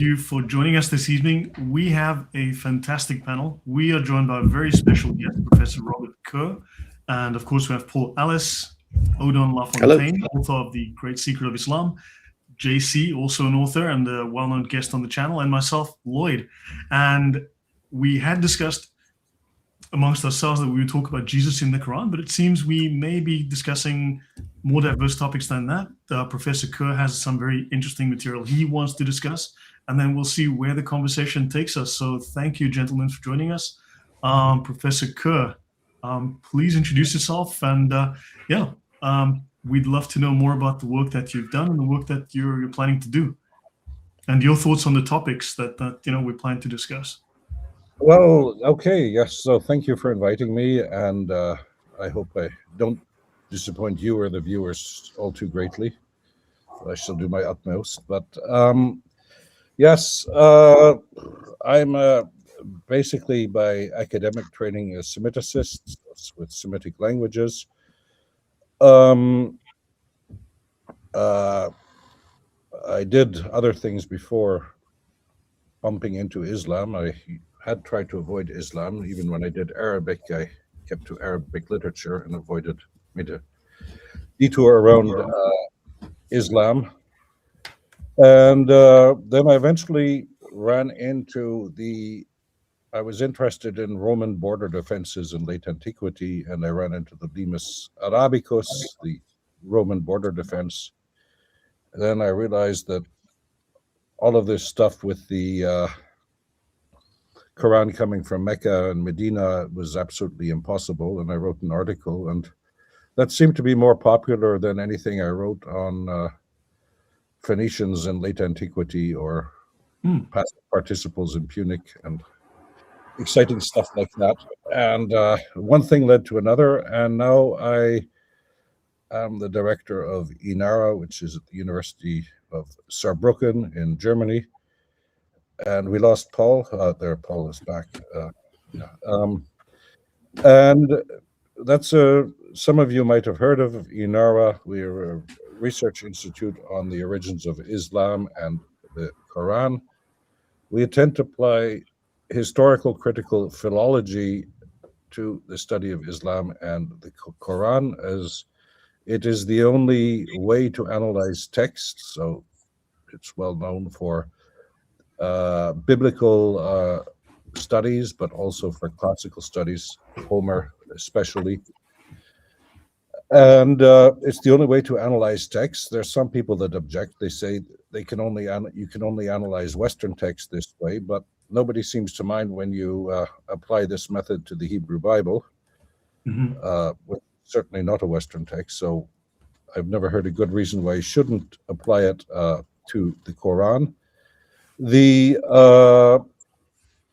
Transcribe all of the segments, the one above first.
you for joining us this evening. We have a fantastic panel. We are joined by a very special guest, Professor Robert Kerr. And of course, we have Paul Ellis, Odon Hello. LaFontaine, author of The Great Secret of Islam, JC, also an author and a well known guest on the channel, and myself, Lloyd. And we had discussed amongst ourselves that we would talk about Jesus in the Quran, but it seems we may be discussing more diverse topics than that. Professor Kerr has some very interesting material he wants to discuss, and then we'll see where the conversation takes us. So thank you, gentlemen, for joining us. Professor Kerr, please introduce yourself, and we'd love to know more about the work that you've done and the work that you're planning to do, and your thoughts on the topics that we plan to discuss. Well, okay, yes. So thank you for inviting me, and I hope I don't disappoint you or the viewers all too greatly. I shall do my utmost. But yes, I'm basically by academic training a Semiticist with Semitic languages. I did other things before bumping into Islam. I had tried to avoid Islam. Even when I did Arabic, I kept to Arabic literature and made a detour around Islam. And then I eventually ran into I was interested in Roman border defenses in late antiquity, and I ran into the Limes Arabicus, the Roman border defense. And then I realized that all of this stuff with the Quran coming from Mecca and Medina was absolutely impossible, and I wrote an article, and that seemed to be more popular than anything I wrote on Phoenicians in late antiquity or past participles in Punic and exciting stuff like that. And one thing led to another, and now I am the director of INARA, which is at the University of Saarbrücken in Germany. And we lost Paul. There, Paul is back. And that's some of you might have heard of INARA. We're a research institute on the origins of Islam and the Quran. We intend to apply historical critical philology to the study of Islam and the Quran, as it is the only way to analyze texts. So it's well known for biblical studies, but also for classical studies, Homer especially. And it's the only way to analyze texts. There's some people that object. They say you can only analyze Western texts this way, but nobody seems to mind when you apply this method to the Hebrew Bible, which is certainly not a Western text. So I've never heard a good reason why you shouldn't apply it to the Quran.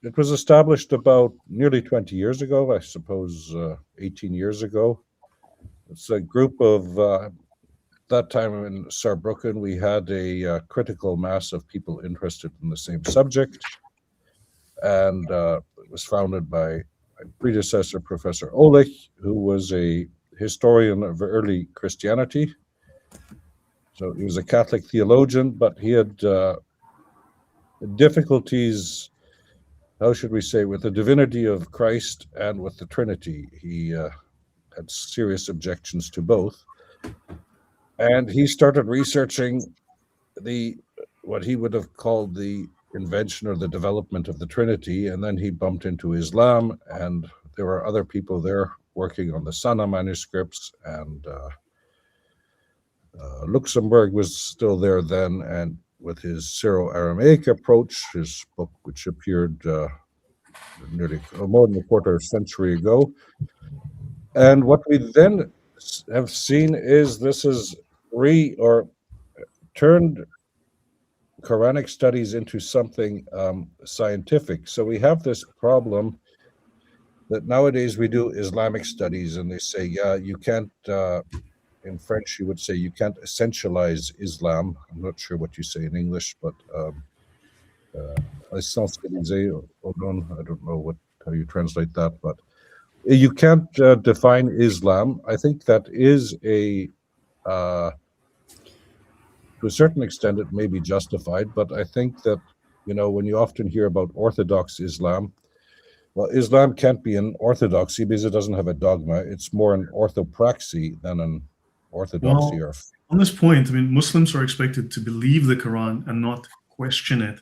It was established about nearly 20 years ago, I suppose 18 years ago. It's a group of, that time in Saarbrücken, we had a critical mass of people interested in the same subject. And it was founded by my predecessor, Professor Ohlich, who was a historian of early Christianity. So he was a Catholic theologian, but he had difficulties, how should we say, with the divinity of Christ and with the Trinity. He had serious objections to both. And he started researching what he would have called the invention or the development of the Trinity, and then he bumped into Islam, and there were other people there working on the Sana manuscripts, and Luxembourg was still there then, and with his Syro-Aramaic approach, his book, which appeared nearly more than a quarter century ago. And what we then have seen is this has turned Quranic studies into something scientific. So we have this problem that nowadays we do Islamic studies, and they say, yeah, you can't, in French, you would say you can't essentialize Islam. I'm not sure what you say in English, but essentialiser, Odon, I don't know how you translate that, but you can't define Islam. I think that is to a certain extent, it may be justified, but I think that when you often hear about Orthodox Islam, well, Islam can't be an orthodoxy because it doesn't have a dogma. It's more an orthopraxy than an orthodoxy. Well, on this point, I mean, Muslims are expected to believe the Quran and not question it.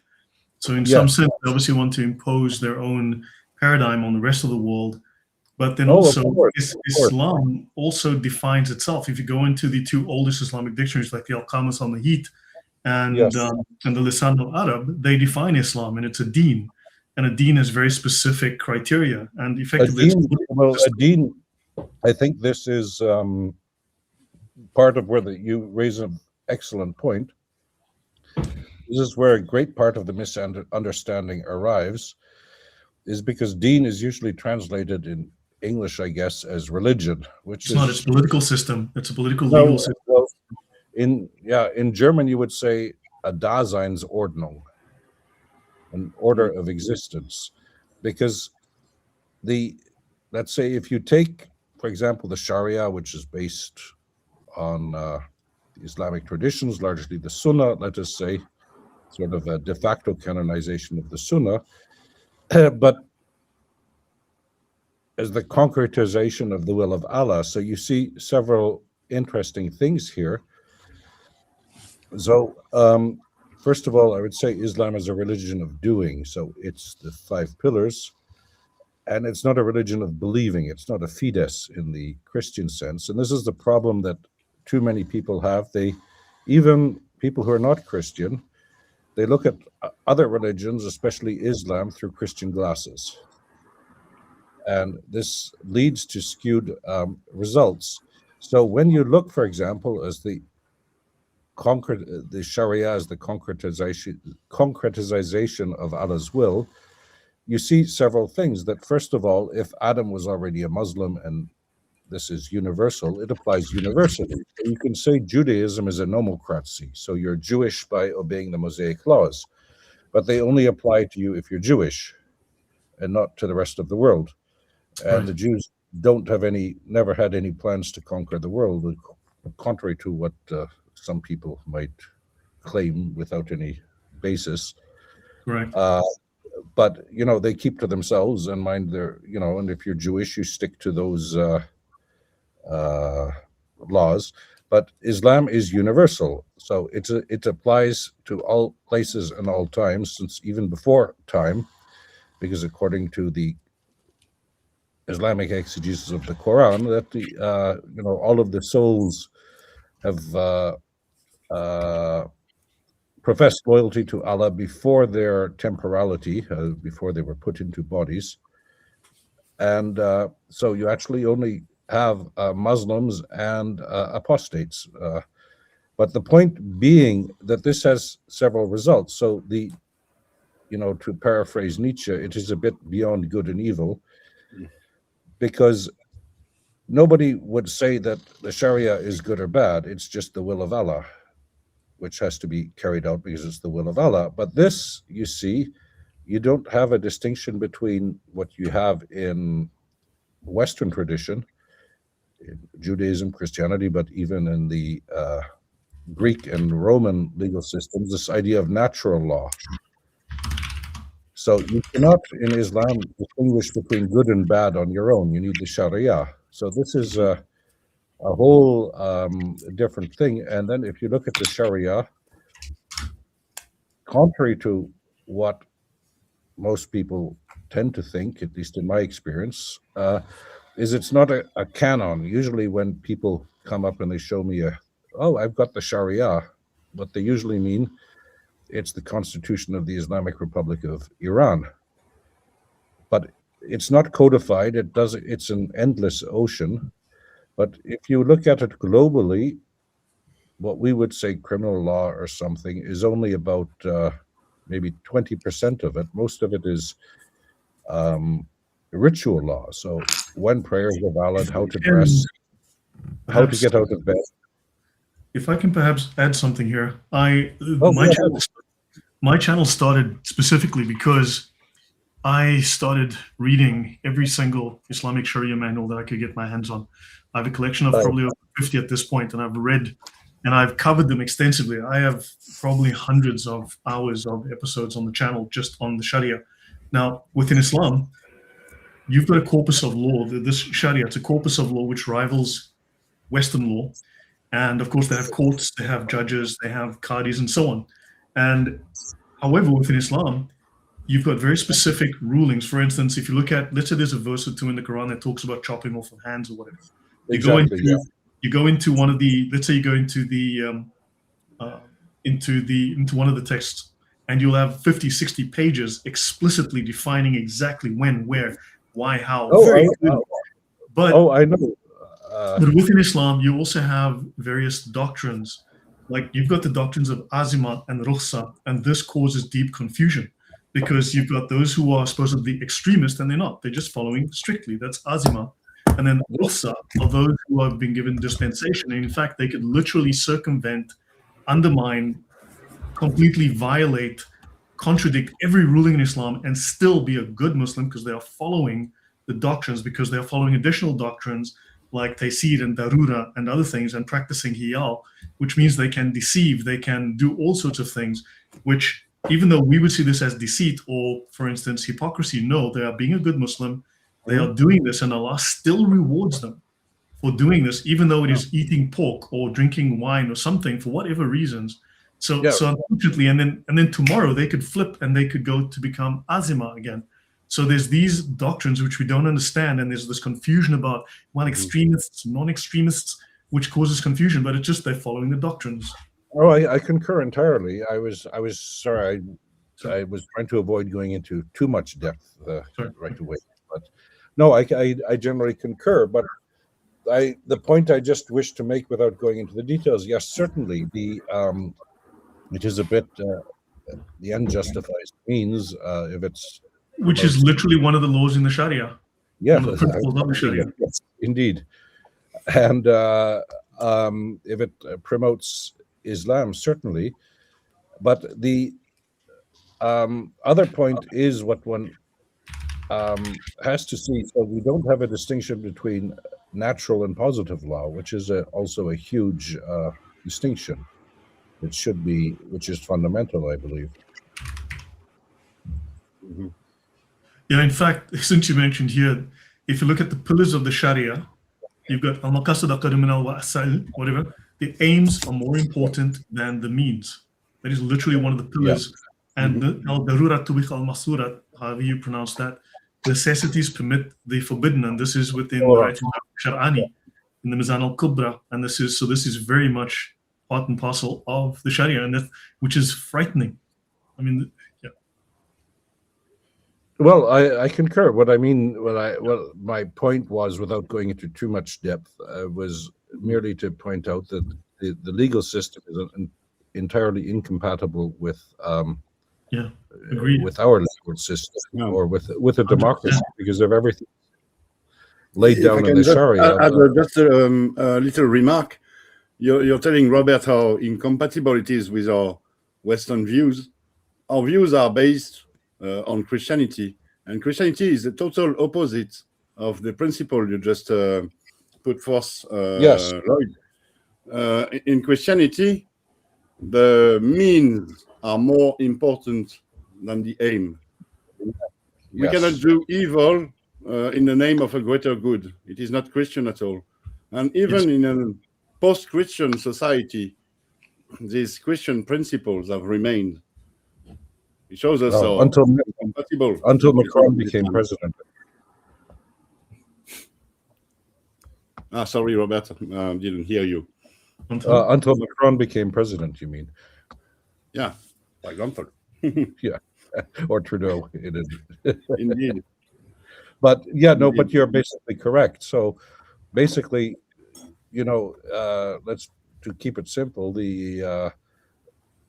So in some Yes. sense, they obviously want to impose their own paradigm on the rest of the world. But then Oh, of also, course, of course. Islam also defines itself. If you go into the two oldest Islamic dictionaries, like the Al-Qamus al-Nahit and Yes. the Lisan al-Arab, they define Islam, and it's a deen. And a deen has very specific criteria. And A effectively, deen, I think this is part of where you raise an excellent point. This is where a great part of the misunderstanding arrives, is because deen is usually translated in English, I guess, as religion, which it's not. It's a political system. It's a political legal system. Well, in German you would say a Daseinsordnung, an order of existence, because let's say if you take, for example, the Sharia, which is based on the Islamic traditions, largely the Sunnah, let us say, sort of a de facto canonization of the Sunnah, but as the concretization of the will of Allah. So you see several interesting things here. So first of all, I would say Islam is a religion of doing. So it's the 5 pillars, and it's not a religion of believing. It's not a fides in the Christian sense. And this is the problem that too many people have. Even people who are not Christian, they look at other religions, especially Islam, through Christian glasses. And this leads to skewed results. So when you look, for example, as the Sharia as the concretization of Allah's will, you see several things. That first of all, if Adam was already a Muslim and this is universal, it applies universally. You can say Judaism is a nomocracy, so you're Jewish by obeying the Mosaic laws, but they only apply to you if you're Jewish and not to the rest of the world. And Right. the Jews never had any plans to conquer the world, contrary to what some people might claim without any basis. Correct. But they keep to themselves and mind their, and if you're Jewish, you stick to those laws. But Islam is universal, so it applies to all places and all times, since even before time, because according to the Islamic exegesis of the Quran, that all of the souls have professed loyalty to Allah before their temporality, before they were put into bodies, and so you actually only have Muslims and apostates. But the point being that this has several results. So to paraphrase Nietzsche, it is a bit beyond good and evil, because nobody would say that the Sharia is good or bad. It's just the will of Allah, which has to be carried out because it's the will of Allah. But this, you see, you don't have a distinction between what you have in Western tradition, in Judaism, Christianity, but even in the Greek and Roman legal systems, this idea of natural law. So you cannot, in Islam, distinguish between good and bad on your own. You need the Sharia. So this is a whole different thing. And then if you look at the Sharia, contrary to what most people tend to think, at least in my experience, is it's not a canon. Usually when people come up and they show me I've got the Sharia, what they usually mean, it's the Constitution of the Islamic Republic of Iran. But it's not codified. It's an endless ocean. But if you look at it globally, what we would say criminal law or something is only about maybe 20% of it. Most of it is ritual law. So when prayers are valid, how to dress, how to get out of bed. If I can perhaps add something here, my channel started specifically because I started reading every single Islamic Sharia manual that I could get my hands on. I have a collection of probably over 50 at this point, and I've read and I've covered them extensively. I have probably hundreds of hours of episodes on the channel just on the Sharia. Now, within Islam, you've got a corpus of law. This Sharia, it's a corpus of law which rivals Western law. And of course, they have courts, they have judges, they have qadis, and so on. And however, within Islam, you've got very specific rulings. For instance, if you look at, let's say there's a verse or two in the Quran that talks about chopping off of hands or whatever. Exactly, You go into one of the, let's say you go into one of the texts, and you'll have 50, 60 pages explicitly defining exactly when, where, why, how. I know. But within Islam, you also have various doctrines. Like you've got the doctrines of azimat and rukhsa, and this causes deep confusion because you've got those who are supposedly extremist and they're not. They're just following strictly. That's azimat. And then rukhsa are those who have been given dispensation. And in fact, they could literally circumvent, undermine, completely violate, contradict every ruling in Islam and still be a good Muslim because they are following the doctrines, because they are following additional doctrines like taysir and darura and other things, and practicing hiyal, which means they can deceive, they can do all sorts of things, which even though we would see this as deceit or, for instance, hypocrisy, no, they are being a good Muslim, they are doing this, and Allah still rewards them for doing this, even though it is eating pork or drinking wine or something for whatever reasons. So unfortunately, and then tomorrow they could flip and they could go to become azima again. So there's these doctrines which we don't understand, and there's this confusion about, well, extremists, non-extremists, which causes confusion, but it's just they're following the doctrines. Oh, I concur entirely. I was sorry. I was trying to avoid going into too much depth right away. But no, I generally concur. But the point I just wish to make without going into the details, yes, certainly it is a bit the unjustified means if it's, which is literally one of the laws in the Sharia. Yeah, one of the principles of the Sharia. Yes, indeed. And if it promotes Islam, certainly. But the other point is what one has to see. So we don't have a distinction between natural and positive law, which is also a huge distinction. It should be, which is fundamental, I believe. Mm-hmm. Yeah, in fact, since you mentioned here, if you look at the pillars of the Sharia, you've got al-maqasid al-qadr wa asal, whatever. The aims are more important than the means. That is literally one of the pillars. Yeah. And al-darurat tubikh al-masurat, however you pronounce that, necessities permit the forbidden, and this is within the writing of Shar'ani in the Mizan al-Kubra, and this is very much part and parcel of the Sharia, and which is frightening. I mean, yeah. Well, I concur. What my point was, without going into too much depth, was merely to point out that the legal system is entirely incompatible with with our legal system or with a democracy because of everything laid down in the Sharia. Just a little remark. You're telling Robert how incompatible it is with our Western views. Our views are based on Christianity, and Christianity is the total opposite of the principle you just put forth, Lloyd. In Christianity, the means are more important than the aim. We cannot do evil in the name of a greater good. It is not Christian at all. And even in a post-Christian society, these Christian principles have remained. It shows us how compatible. Until Macron became president. Sorry, Robert, didn't hear you. Until Macron became president, you mean? Yeah, for example. Yeah, or Trudeau. It is. Indeed. But but you're basically correct. So basically, let's to keep it simple, the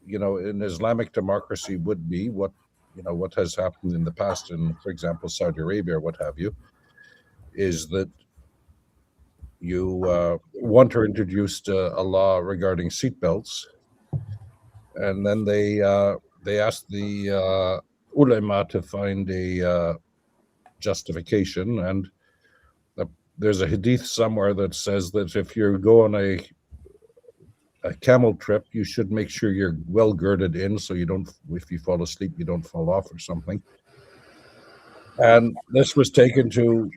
an Islamic democracy would be what has happened in the past in, for example, Saudi Arabia or what have you, is that you want to introduce a law regarding seatbelts, and then they asked the ulama to find a justification, and there's a hadith somewhere that says that if you go on a camel trip, you should make sure you're well girded in, so you don't, if you fall asleep, you don't fall off or something. And this was taken to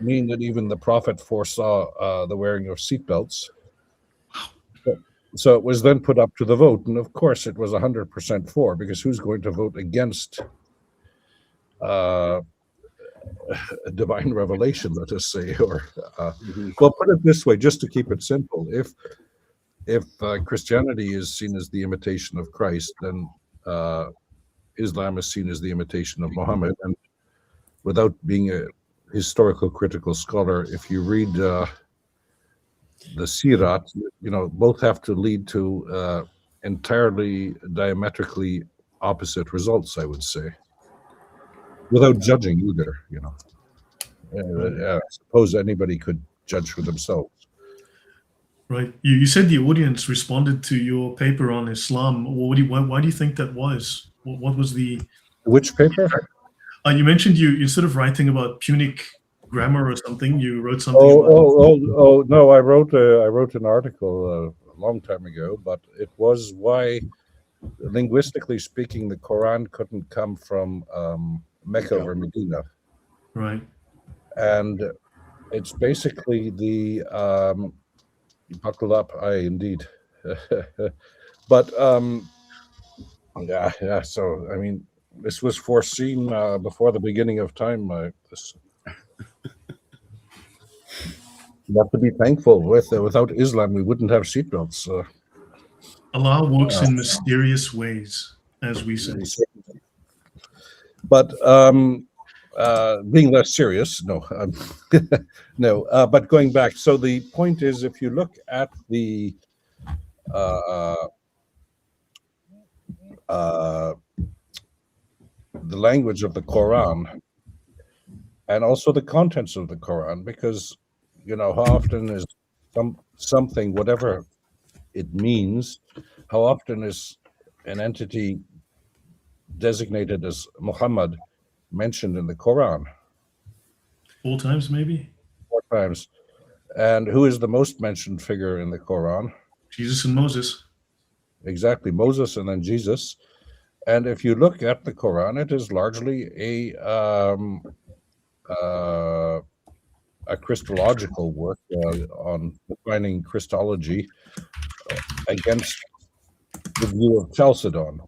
mean that even the Prophet foresaw the wearing of seatbelts. So it was then put up to the vote, and of course it was 100% for, because who's going to vote against a divine revelation, let us say? Or well, put it this way, just to keep it simple: if Christianity is seen as the imitation of Christ, then Islam is seen as the imitation of Muhammad. And without being a historical critical scholar, if you read the Sirat, both have to lead to entirely diametrically opposite results, I would say, without judging either. I suppose anybody could judge for themselves. Right. You said the audience responded to your paper on Islam. Why do you think that was? What was the... Which paper? You mentioned you instead of writing about Punic grammar or something, you wrote something. Oh no! I wrote an article a long time ago, but it was why, linguistically speaking, the Quran couldn't come from Mecca or Medina. Right. And it's basically the buckle up, indeed. But yeah. So I mean, this was foreseen before the beginning of time. You have to be thankful. Without Islam, we wouldn't have seatbelts. Allah works in mysterious ways, as we say. But being less serious, no, no. But going back, so the point is, if you look at the language of the Quran, and also the contents of the Quran, because how often is something, whatever it means, how often is an entity designated as Muhammad mentioned in the Quran? 4 times, maybe? 4 times. And who is the most mentioned figure in the Quran? Jesus and Moses. Exactly, Moses and then Jesus. And if you look at the Quran, it is largely a Christological work on defining Christology against the view of Chalcedon.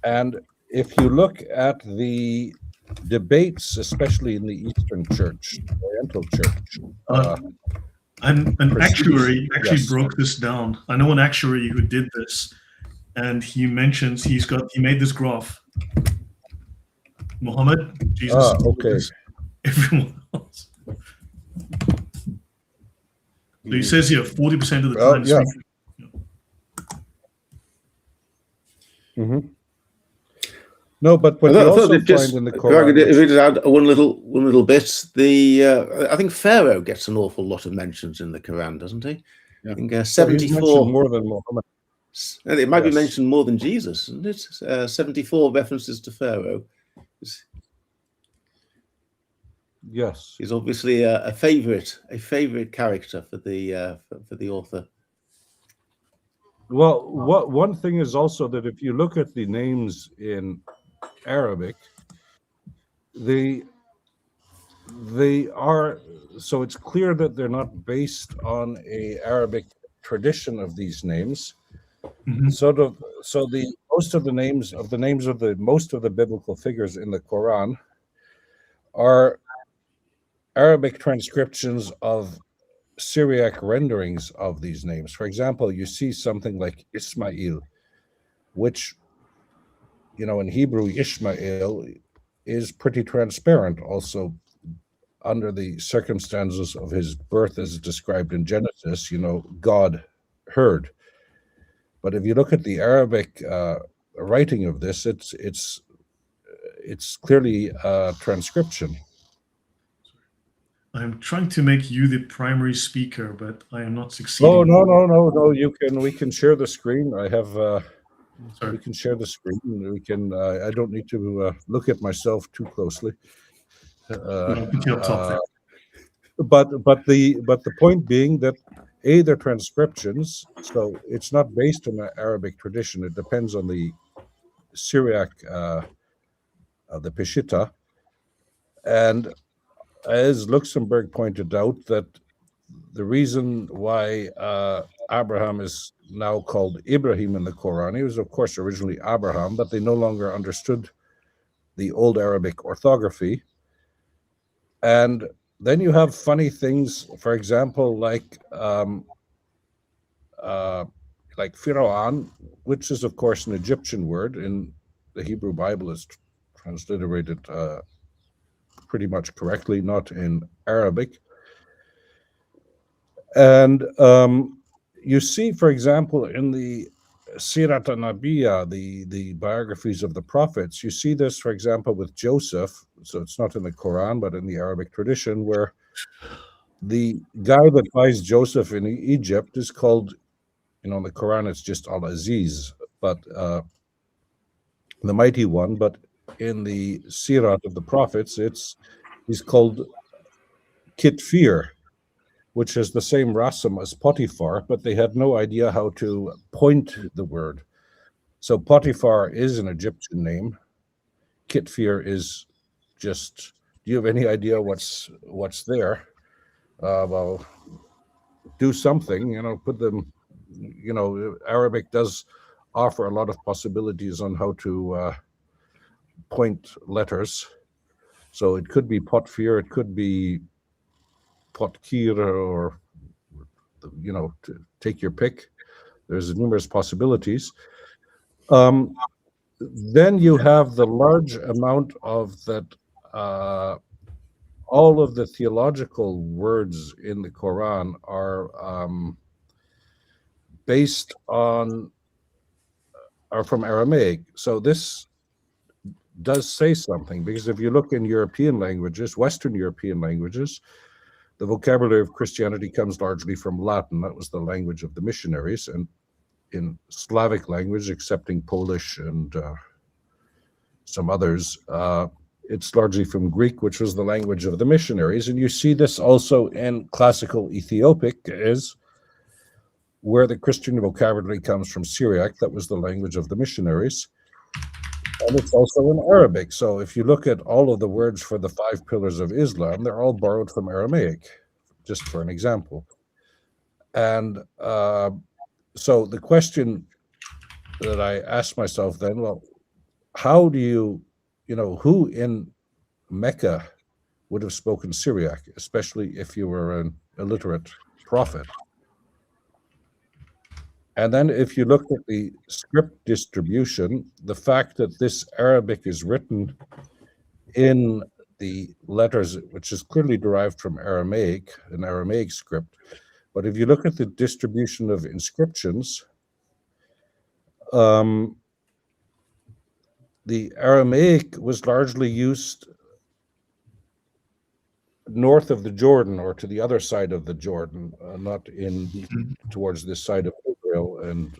And if you look at the debates, especially in the Eastern Church, Oriental Church, an actuary actually broke this down. I know an actuary who did this, and he mentions he made this graph. Muhammad, Jesus, Moses, everyone else. So he says here 40% of the time. Yeah. Mm-hmm. No, but what you also find in the Quran. If we just add one little bit, I think Pharaoh gets an awful lot of mentions in the Quran, doesn't he? Yeah. I think 74 more than Muhammad. It might be mentioned more than Jesus, isn't it? 74 references to Pharaoh. Yes, he's obviously a favorite character for the author. Well, one thing is also that if you look at the names in Arabic, they are, so it's clear that they're not based on a Arabic tradition of these names. Mm-hmm. So the most of the biblical figures in the Quran are Arabic transcriptions of Syriac renderings of these names. For example, you see something like Ismail, which, in Hebrew, Ishmael is pretty transparent also under the circumstances of his birth as described in Genesis, God heard. But if you look at the Arabic writing of this, it's clearly a transcription. I'm trying to make you the primary speaker, but I am not succeeding. Oh, no. We can share the screen. We can share the screen. We can. I don't need to look at myself too closely. I'll put you up top there. but the point being that they're transcriptions, so it's not based on an Arabic tradition. It depends on the Syriac, the Peshitta, and as Luxembourg pointed out, that the reason why Abraham is now called Ibrahim in the Quran, he was of course originally Abraham, but they no longer understood the old Arabic orthography. And then you have funny things, for example, like Pharaoh, which is of course an Egyptian word. In the Hebrew Bible is transliterated pretty much correctly, not in Arabic. And you see, for example, in the Sirat al-Nabiya, the biographies of the prophets, you see this, for example, with Joseph. So it's not in the Quran, but in the Arabic tradition, where the guy that buys Joseph in Egypt is called, in the Quran, it's just Al-Aziz, but the mighty one. But in the Sirat of the prophets, he's called Kitfir, which is the same rasam as Potiphar, but they had no idea how to point the word. So Potiphar is an Egyptian name. Kitfir is just, do you have any idea what's there? Well, do something, put them, Arabic does offer a lot of possibilities on how to point letters. So it could be Potfir, it could be Potkir, or to take your pick. There's numerous possibilities. Then you have the large amount of that. All of the theological words in the Quran are from Aramaic. So this does say something, because if you look in European languages, Western European languages, the vocabulary of Christianity comes largely from Latin. That was the language of the missionaries. And in Slavic language, excepting Polish and some others, it's largely from Greek, which was the language of the missionaries. And you see this also in classical Ethiopic, is where the Christian vocabulary comes from Syriac. That was the language of the missionaries. And it's also in Arabic. So if you look at all of the words for the 5 pillars of Islam, they're all borrowed from Aramaic, just for an example. And so the question that I asked myself then, well, how do you, who in Mecca would have spoken Syriac, especially if you were an illiterate prophet? And then if you look at the script distribution, the fact that this Arabic is written in the letters, which is clearly derived from Aramaic, an Aramaic script. But if you look at the distribution of inscriptions, the Aramaic was largely used north of the Jordan, or to the other side of the Jordan, not towards this side of Israel and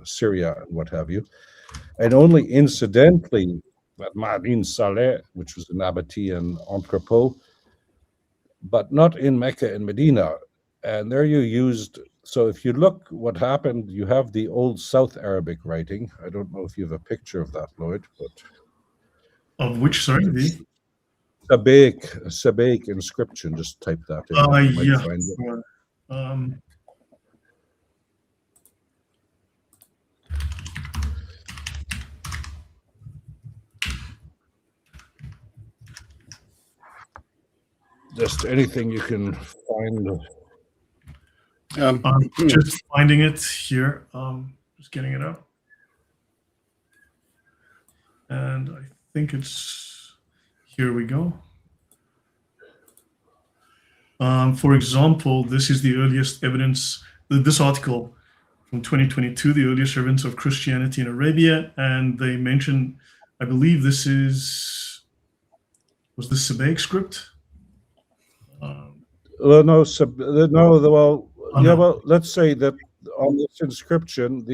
Syria and what have you. And only incidentally, at Ma'adin Saleh, which was a Nabatean entrepot, but not in Mecca and Medina. And there you used, so if you look what happened, you have the old South Arabic writing. I don't know if you have a picture of that, Lloyd, but... Of which, sorry? The Sabaic inscription, just type that in. You might find it. Just anything you can find. I'm just finding it here. Just getting it up. And I think it's, here we go. For example, this is the earliest evidence, this article from 2022, the earliest evidence of Christianity in Arabia. And they mention, I believe this was this Sabaic script? Well, let's say that on this inscription,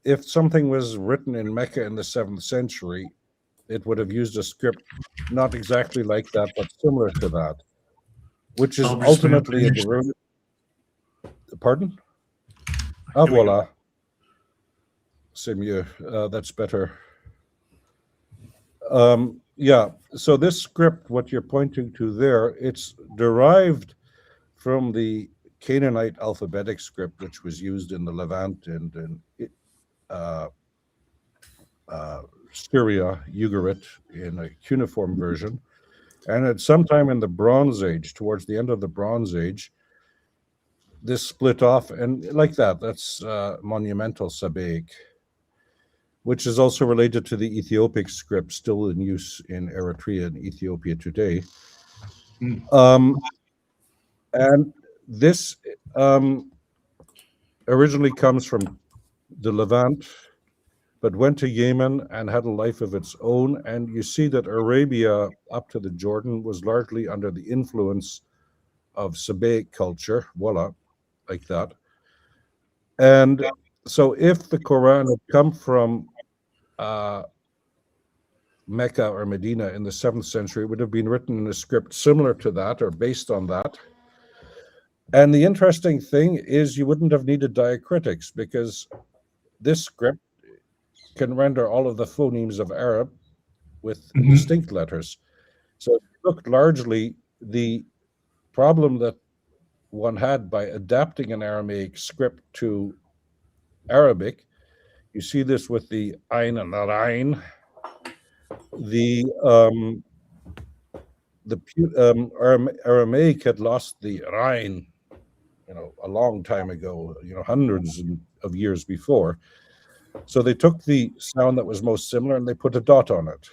if something was written in Mecca in the 7th century, it would have used a script not exactly like that, but similar to that. which is I'll just ultimately in the root. Pardon? Ah, Here we go. voila. C'est mieux. That's better. Yeah, so this script, what you're pointing to there, it's derived from the Canaanite alphabetic script, which was used in the Levant and in Syria, Ugarit, in a cuneiform version. And at some time in the Bronze Age, towards the end of the Bronze Age, this split off, and like that, that's monumental Sabaic, which is also related to the Ethiopic script still in use in Eritrea and Ethiopia today. And this originally comes from the Levant, but went to Yemen and had a life of its own. And you see that Arabia up to the Jordan was largely under the influence of Sabaic culture, voila, like that. And so if the Quran had come from Mecca or Medina in the 7th century, it would have been written in a script similar to that or based on that. And the interesting thing is you wouldn't have needed diacritics because this script can render all of the phonemes of Arab with distinct letters. So if you look largely, the problem that one had by adapting an Aramaic script to Arabic, you see this with the Ain and the Rain. Aramaic had lost the Rain, a long time ago, hundreds of years before. So they took the sound that was most similar and they put a dot on it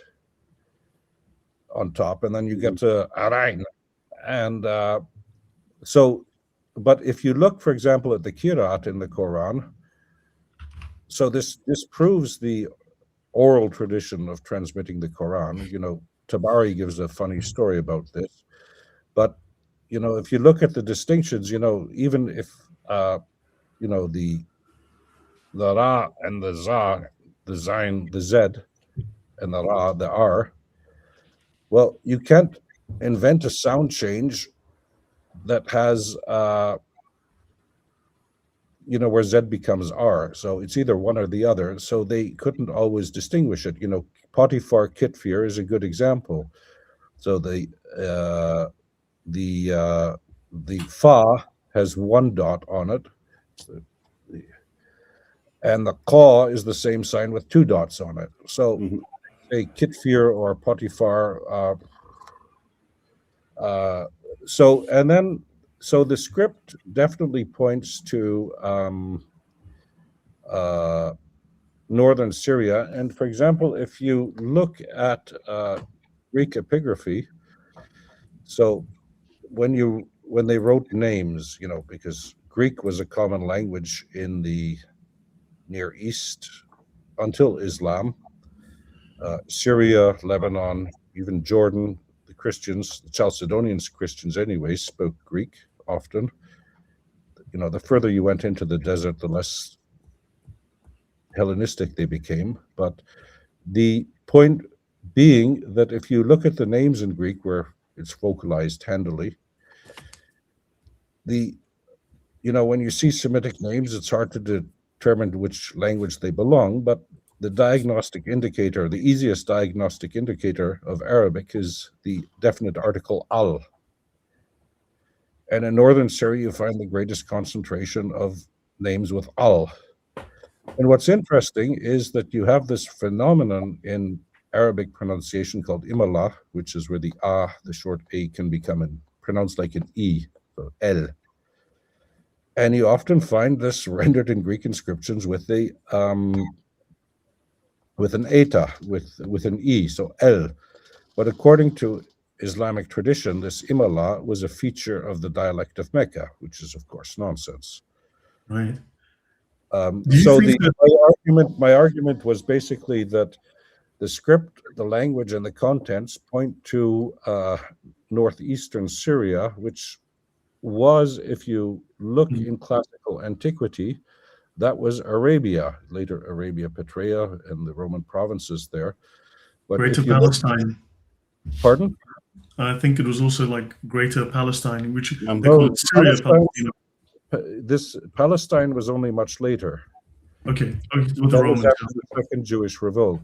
on top, and then you get to Arain. And but if you look, for example, at the Kirat in the Quran, so this proves the oral tradition of transmitting the Quran. Tabari gives a funny story about this, but if you look at the distinctions, even if the Ra and the Za, the Zain, the Z, and the Ra, the R, well, you can't invent a sound change that has where Z becomes R. So it's either one or the other. So they couldn't always distinguish it. Potiphar Kitfir is a good example. So the Fa has one dot on it, and the Qa is the same sign with two dots on it. So say Kitfir or Potiphar. So the script definitely points to northern Syria. And for example, if you look at Greek epigraphy, so when they wrote names, because Greek was a common language in the Near East until Islam, Syria, Lebanon, even Jordan, the Christians, the Chalcedonian Christians anyway, spoke Greek often. The further you went into the desert, the less Hellenistic they became. But the point being that if you look at the names in Greek where it's vocalized handily, when you see Semitic names, it's hard to determine to which language they belong, but the diagnostic indicator, the easiest diagnostic indicator of Arabic is the definite article al. And in northern Syria, you find the greatest concentration of names with al. And what's interesting is that you have this phenomenon in Arabic pronunciation called imala, which is where the the short a, can become pronounced like an e, so el. And you often find this rendered in Greek inscriptions with with an eta, with an e, so el. But according to Islamic tradition, this imala was a feature of the dialect of Mecca, which is of course nonsense. Right. So my argument was basically that the script, the language, and the contents point to northeastern Syria, which was, if you look in classical antiquity, that was Arabia, later Arabia Petraea and the Roman provinces there. But Greater Palestine. Pardon? I think it was also like Greater Palestine, which they No, call it Syria. Palestine, this Palestine was only much later. Okay, with the That was Romans. after the Second Jewish Revolt.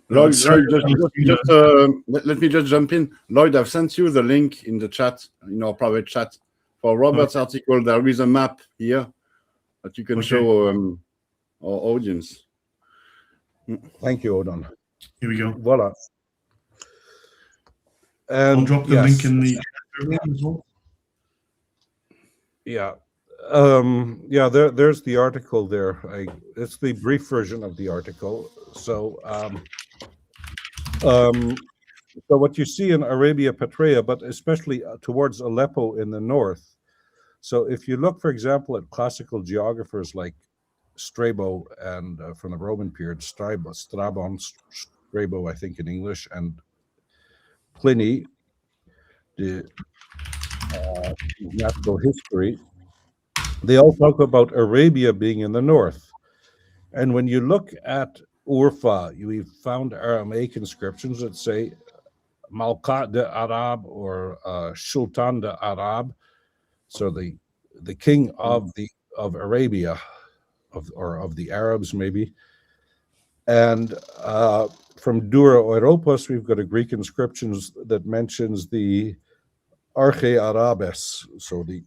Lloyd, Syria, let me just jump in. Lloyd, I've sent you the link in the chat, in our private chat, for Robert's article. There is a map here that you can show our audience. Thank you, Odon. Here we go. Voila. I'll And drop the link in the chat as well. Yeah. There's the article there. It's the brief version of the article. So what you see in Arabia Petraea, but especially towards Aleppo in the north. So if you look, for example, at classical geographers like Strabo and from the Roman period, Strabon, Strabo, I think in English, and Pliny, the natural history, they all talk about Arabia being in the north. And when you look at Urfa, we've found Aramaic inscriptions that say Malkat de Arab or Sultan de Arab, so the king of Arabia, of the Arabs maybe. And from Dura Europos, we've got a Greek inscriptions that mentions the Arche Arabes, so the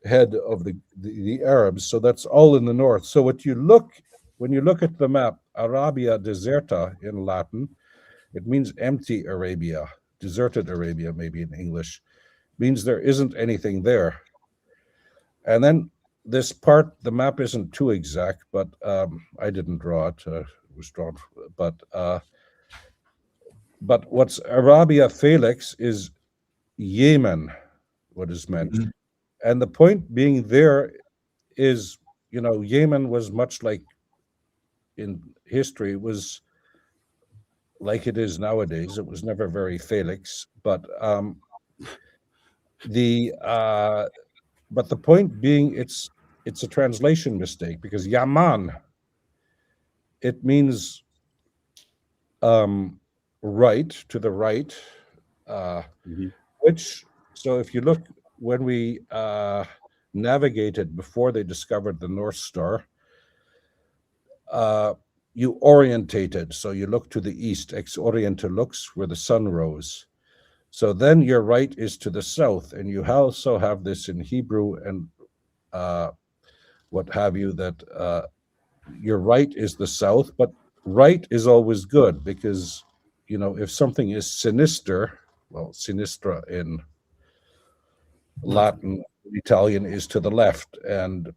head of the Arabs. So that's all in the north. So when you look at the map, Arabia Deserta in Latin, it means empty Arabia, deserted Arabia, maybe in English, means there isn't anything there. And then this part, the map isn't too exact, but I didn't draw it. It was drawn, but what's Arabia Felix is Yemen, what is meant. Mm-hmm. And the point being there is, Yemen was much like in history, was like it is nowadays. It was never very Felix, but the point being, it's a translation mistake, because Yaman, it means right, to the right, which, so if you look, when we navigated before they discovered the North Star, you orientated, so you look to the east, ex oriente lux, where the sun rose. So then your right is to the south, and you also have this in Hebrew and what have you, that your right is the south, but right is always good, because, if something is sinister, well, sinistra in Latin, Italian is to the left, and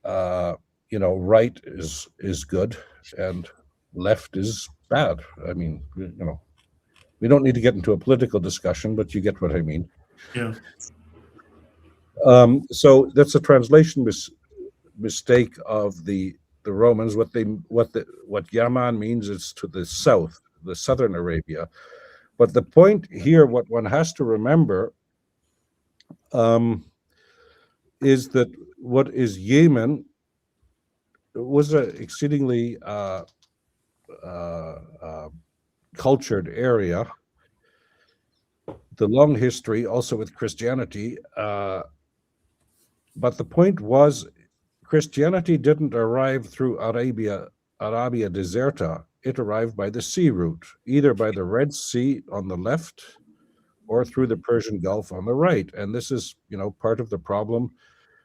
right is good and left is bad. I mean, we don't need to get into a political discussion, but you get what I mean. Yeah. So that's a translation mistake of the Romans. What Yaman means is to the south, the southern Arabia. But the point here, what one has to remember, is that what is Yemen was an exceedingly cultured area. The long history also with Christianity, but the point was, Christianity didn't arrive through Arabia Deserta. It arrived by the sea route, either by the Red Sea on the left or through the Persian Gulf on the right. And this is, part of the problem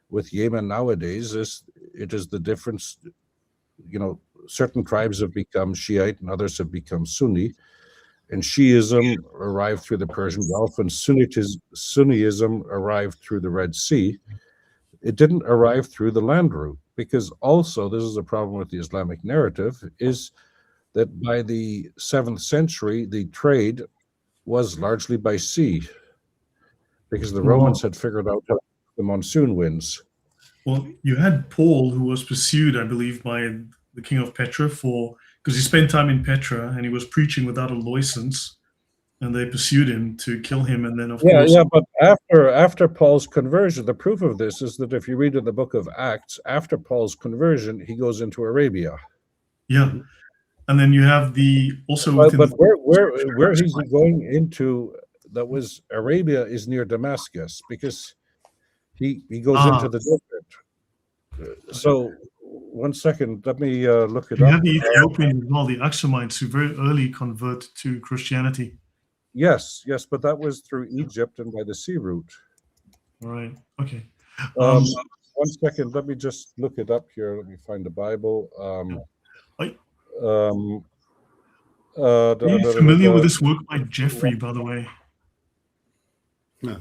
with Yemen nowadays. It is the difference, certain tribes have become Shiite and others have become Sunni. And Shiism arrived through the Persian Gulf, and Sunniism arrived through the Red Sea. It didn't arrive through the land route, because also, this is a problem with the Islamic narrative, is that by the 7th century, the trade was largely by sea, because the Romans had figured out how the monsoon winds. Well, you had Paul, who was pursued, I believe, by the king of Petra because he spent time in Petra and he was preaching without a license, and they pursued him to kill him. And then, of course, but after Paul's conversion, the proof of this is that if you read in the book of Acts, after Paul's conversion, he goes into Arabia. Yeah, And then you have the also But, within but the, where he's going into, that was Arabia is near Damascus, because he goes into the desert. So 1 second, let me look it you up. have the Ethiopians as well, the Aksumites, who very early convert to Christianity. Yes, but that was through Egypt and by the sea route. All right. Okay. 1 second, let me just look it up here. Let me find the Bible. Are you familiar with this work by Jeffrey, by the way?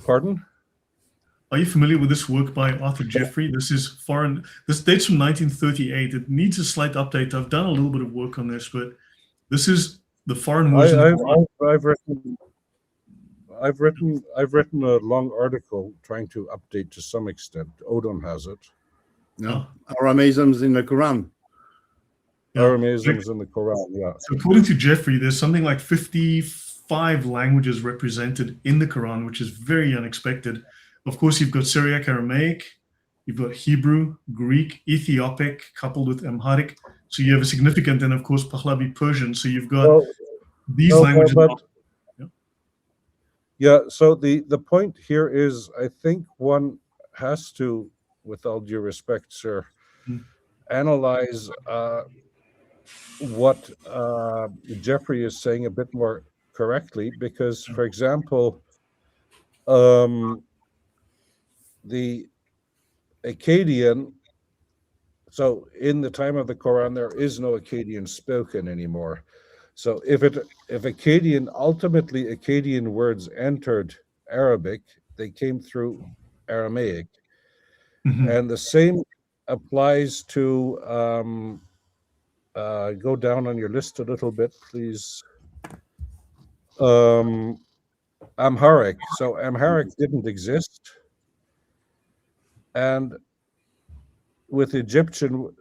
Pardon? Are you familiar with this work by Arthur Jeffrey? This is foreign. This dates from 1938. It needs a slight update. I've done a little bit of work on this, but this is the foreign version. I've written a long article trying to update to some extent. Odon has it. No, Aramaisms in the Quran. Yeah. Aramaisms in the Quran. Yeah. So according to Jeffrey, there's something like 55 languages represented in the Quran, which is very unexpected. Of course, you've got Syriac, Aramaic, you've got Hebrew, Greek, Ethiopic, coupled with Amharic. So you have a significant, and of course, Pahlavi Persian. So you've got these languages. Yeah, so the point here is, I think one has to, with all due respect, sir, analyze what Jeffrey is saying a bit more correctly, because, for example, the Akkadian, so in the time of the Quran, there is no Akkadian spoken anymore. So if Akkadian, ultimately Akkadian words entered Arabic, they came through Aramaic. And the same applies to, go down on your list a little bit, please. Amharic. So Amharic didn't exist. And with Egyptian,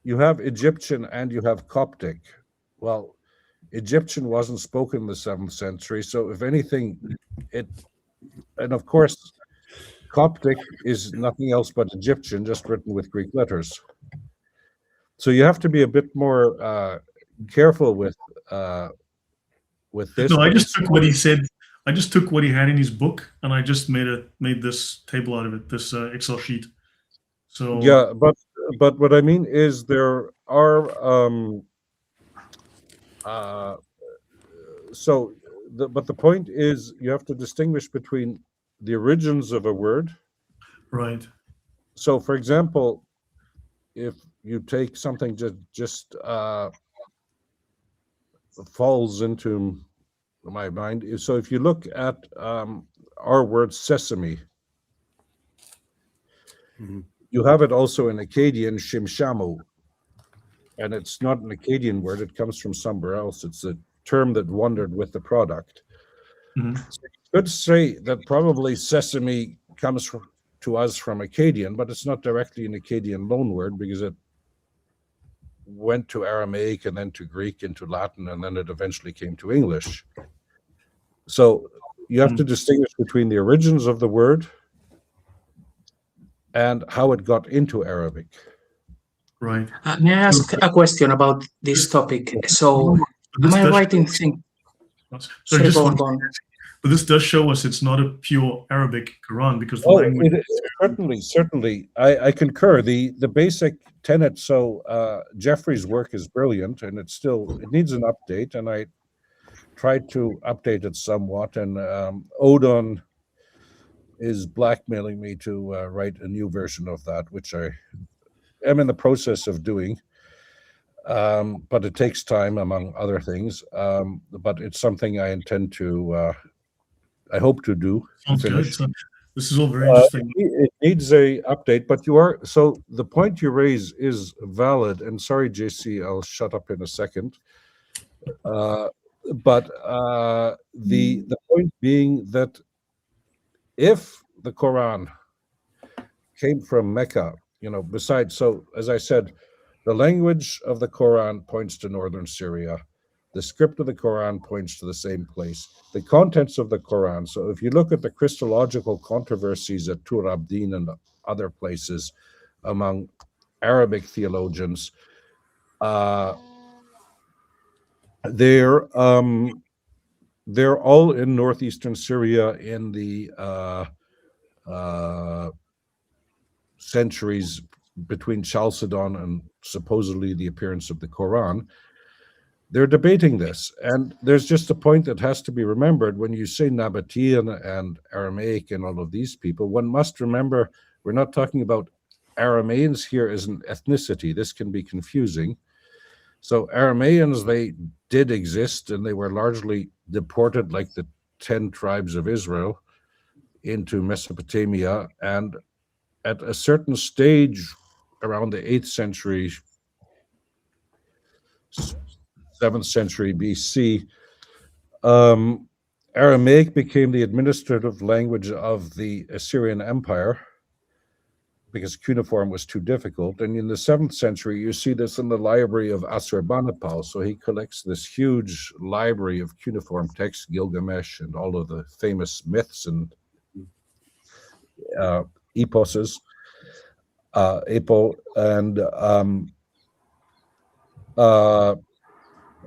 you have Egyptian and you have Coptic. Well, Egyptian wasn't spoken in the 7th century, so if anything, and of course, Coptic is nothing else but Egyptian, just written with Greek letters. So you have to be a bit more careful with this. No, I just took what he said. I just took what he had in his book, and I just made this table out of it, this Excel sheet. So yeah, but what I mean is there are but the point is you have to distinguish between the origins of a word. Right. So, for example, if you take something just falls into my mind. So if you look at our word sesame, you have it also in Akkadian, shimshamu. And it's not an Akkadian word, it comes from somewhere else. It's a term that wandered with the product. So you could say that probably sesame comes to us from Akkadian, but it's not directly an Akkadian loanword because it went to Aramaic and then to Greek and to Latin, and then it eventually came to English. So you have to distinguish between the origins of the word and how it got into Arabic. Right. May I ask a question about this topic? So, am I right in thinking? Sorry, go on. But this does show us it's not a pure Arabic Quran because the language. Certainly, I concur. The basic tenet. So Jeffrey's work is brilliant, and it needs an update, and I tried to update it somewhat. And Odon is blackmailing me to write a new version of that, which I am in the process of doing. But it takes time, among other things. But it's something I intend to. I hope to do. Sounds good. So this is all very interesting. It needs a update, but so the point you raise is valid. And sorry, JC, I'll shut up in a second. But the point being that if the Quran came from Mecca, besides, so as I said, the language of the Quran points to northern Syria. The script of the Quran points to the same place. The contents of the Quran, so if you look at the Christological controversies at Tur Abdin and other places among Arabic theologians, they're all in northeastern Syria in the centuries between Chalcedon and supposedly the appearance of the Quran. They're debating this, and there's just a point that has to be remembered. When you say Nabatean and Aramaic and all of these people, one must remember we're not talking about Aramaeans here as an ethnicity. This can be confusing. So Aramaeans, they did exist, and they were largely deported like the 10 tribes of Israel into Mesopotamia. And at a certain stage around the 8th century, 7th century BC, Aramaic became the administrative language of the Assyrian Empire because cuneiform was too difficult. And in the 7th century, you see this in the library of Assurbanipal. So he collects this huge library of cuneiform texts, Gilgamesh, and all of the famous myths and eposes, and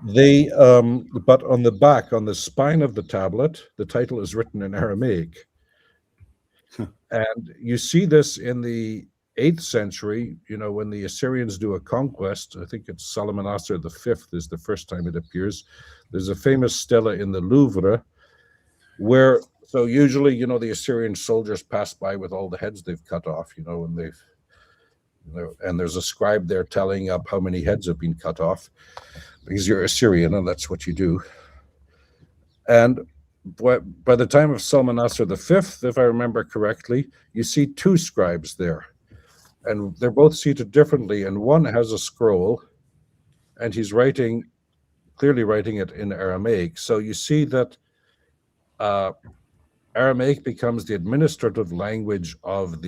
they, but on the back, on the spine of the tablet, the title is written in Aramaic. And you see this in the 8th century, you know, when the Assyrians do a conquest. I think it's Salmanaser V is the first time it appears. There's a famous stela in the Louvre where, so usually, you know, the Assyrian soldiers pass by with all the heads they've cut off, you know, and they've, you know, and there's a scribe there telling up how many heads have been cut off because you're Assyrian and that's what you do. And by the time of Salmanaser V, if I remember correctly, you see 2 scribes there, and they're both seated differently, and one has a scroll, and he's clearly writing it in Aramaic. So you see that Aramaic becomes the administrative language of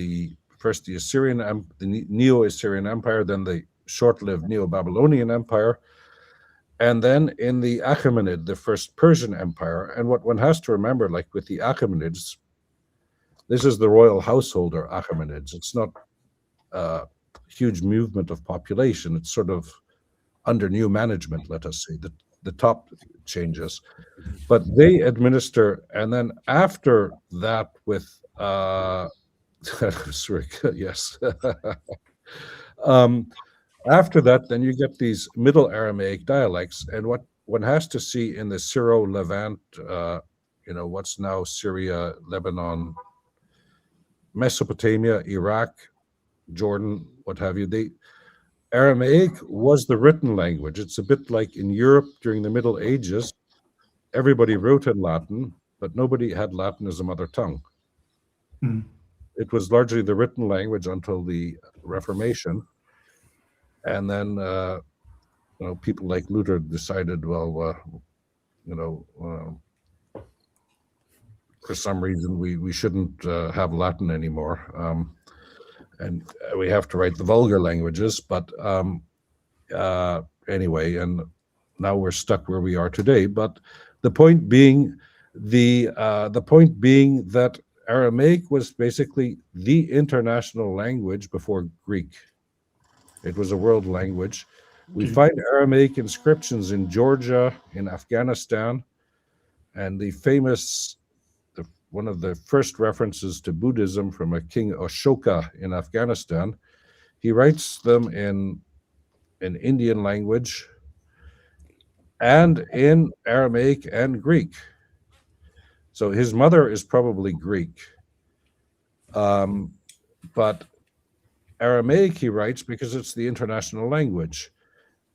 first the Assyrian, the Neo-Assyrian Empire, then the short-lived Neo-Babylonian Empire, and then in the Achaemenid, the first Persian Empire. And what one has to remember, like with the Achaemenids, this is the royal householder Achaemenids. It's not a huge movement of population. It's sort of under new management, let us say. The top changes. But they administer, and then after that with, sorry, yes. After that, then you get these Middle Aramaic dialects, and what one has to see in the Syro-Levant, you know, what's now Syria, Lebanon, Mesopotamia, Iraq, Jordan, what have you, the Aramaic was the written language. It's a bit like in Europe during the Middle Ages, everybody wrote in Latin, but nobody had Latin as a mother tongue. Hmm. It was largely the written language until the Reformation. And then, you know, people like Luther decided, well, you know, for some reason we shouldn't have Latin anymore, and we have to write the vulgar languages. But anyway, and now we're stuck where we are today. But the point being, the point being that Aramaic was basically the international language before Greek. It was a world language. We find Aramaic inscriptions in Georgia, in Afghanistan, and the famous, one of the first references to Buddhism from a King Ashoka in Afghanistan. He writes them in Indian language and in Aramaic and Greek. So his mother is probably Greek. But Aramaic he writes because it's the international language.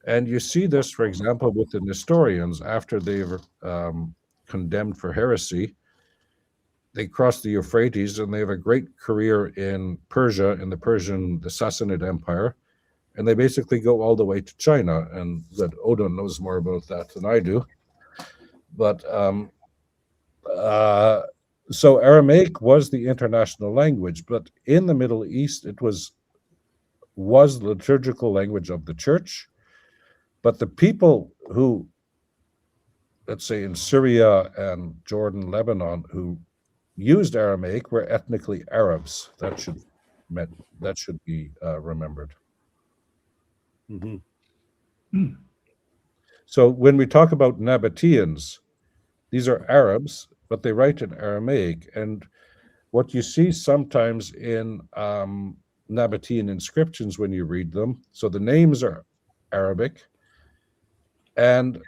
And you see this, for example, with the Nestorians after they were condemned for heresy. They cross the Euphrates and they have a great career in Persia, in the Sassanid Empire. And they basically go all the way to China. And that Odon knows more about that than I do. But so Aramaic was the international language, but in the Middle East, it was the liturgical language of the church. But the people who, let's say in Syria and Jordan, Lebanon, who used Aramaic were ethnically Arabs. That should be remembered. Mm-hmm. Hmm. So when we talk about Nabateans, these are Arabs, but they write in Aramaic. And what you see sometimes in Nabatean inscriptions when you read them, so the names are Arabic, and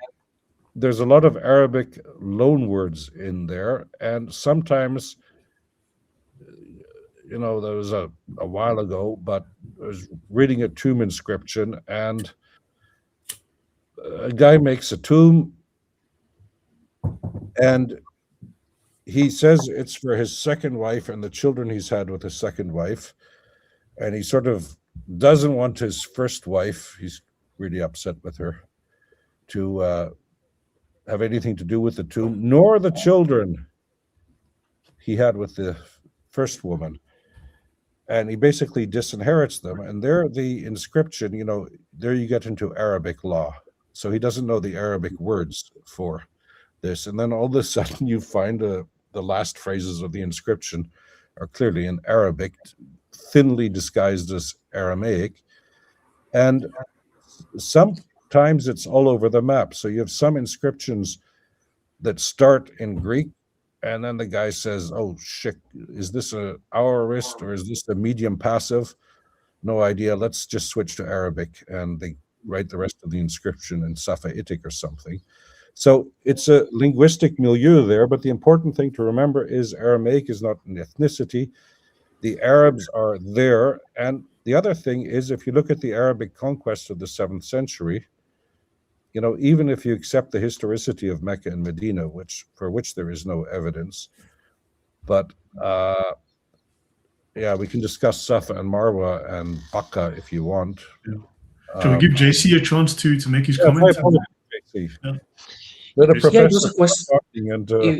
there's a lot of Arabic loan words in there. And sometimes, you know, there was a while ago, but I was reading a tomb inscription, and a guy makes a tomb, and he says it's for his second wife and the children he's had with his second wife. And he sort of doesn't want his first wife, he's really upset with her, to have anything to do with the tomb, nor the children he had with the first woman. And he basically disinherits them. And there, the inscription, you know, there you get into Arabic law. So he doesn't know the Arabic words for this. And then all of a sudden you find the last phrases of the inscription are clearly in Arabic, thinly disguised as Aramaic. And sometimes it's all over the map. So you have some inscriptions that start in Greek, and then the guy says, oh, shit, is this a aorist or is this a medium passive? No idea. Let's just switch to Arabic. And they write the rest of the inscription in Safa'itic or something. So it's a linguistic milieu there, but the important thing to remember is Aramaic is not an ethnicity. The Arabs are there. And the other thing is, if you look at the Arabic conquest of the 7th century, you know, even if you accept the historicity of Mecca and Medina, for which there is no evidence, but yeah, we can discuss Safa and Marwa and Bakka if you want. Yeah. Shall we give JC a chance to make his comment? Yeah, it was a question.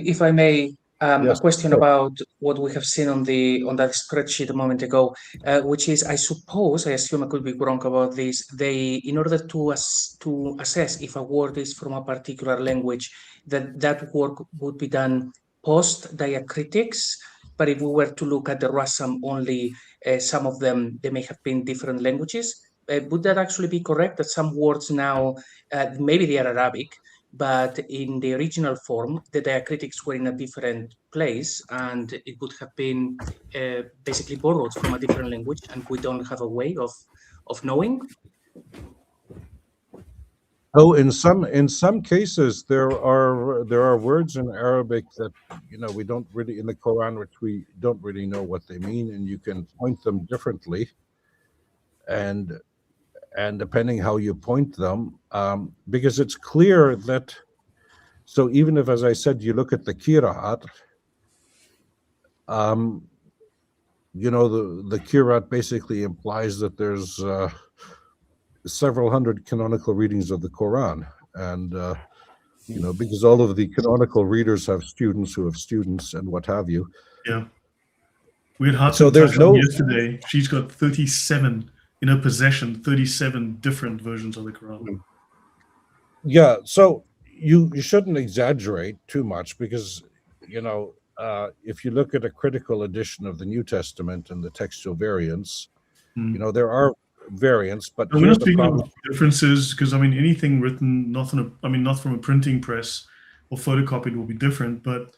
If I may, Yes, a question sure. about what we have seen on that spreadsheet a moment ago, which is, I assume I could be wrong about this. In order to assess if a word is from a particular language, that work would be done post diacritics. But if we were to look at the Rassam only, some of them, they may have been different languages. Would that actually be correct? That some words now, maybe they are Arabic, but in the original form, the diacritics were in a different place, and it would have been basically borrowed from a different language, and we don't have a way of knowing? Oh, in some cases, there are words in Arabic that, you know, we don't really, in the Quran, which we don't really know what they mean, and you can point them differently. And depending how you point them, because it's clear that, so even if, as I said, you look at the Qira'at, you know, the Qira'at basically implies that there's several hundred canonical readings of the Quran. And, you know, because all of the canonical readers have students who have students and what have you. Yeah. We had Hudson So there's no, yesterday. She's got 37 in her possession, 37 different versions of the Quran. yeah, so you shouldn't exaggerate too much, because, you know, if you look at a critical edition of the New Testament and the textual variants, you know, there are variants, but we're not speaking about differences, because I mean, anything written not from a printing press or photocopied will be different, but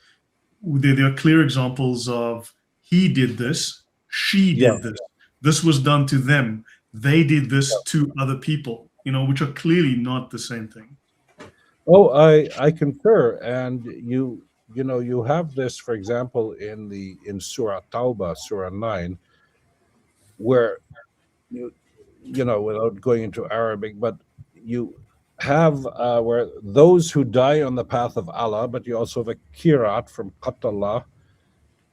there are clear examples of he did this, she did this, this was done to them, they did this to other people, you know, which are clearly not the same thing. Oh, I concur. And you know, you have this, for example, in Surah Tawbah, Surah 9, where you know, without going into Arabic, but you have where those who die on the path of Allah, but you also have a Qira'at from Qatallah,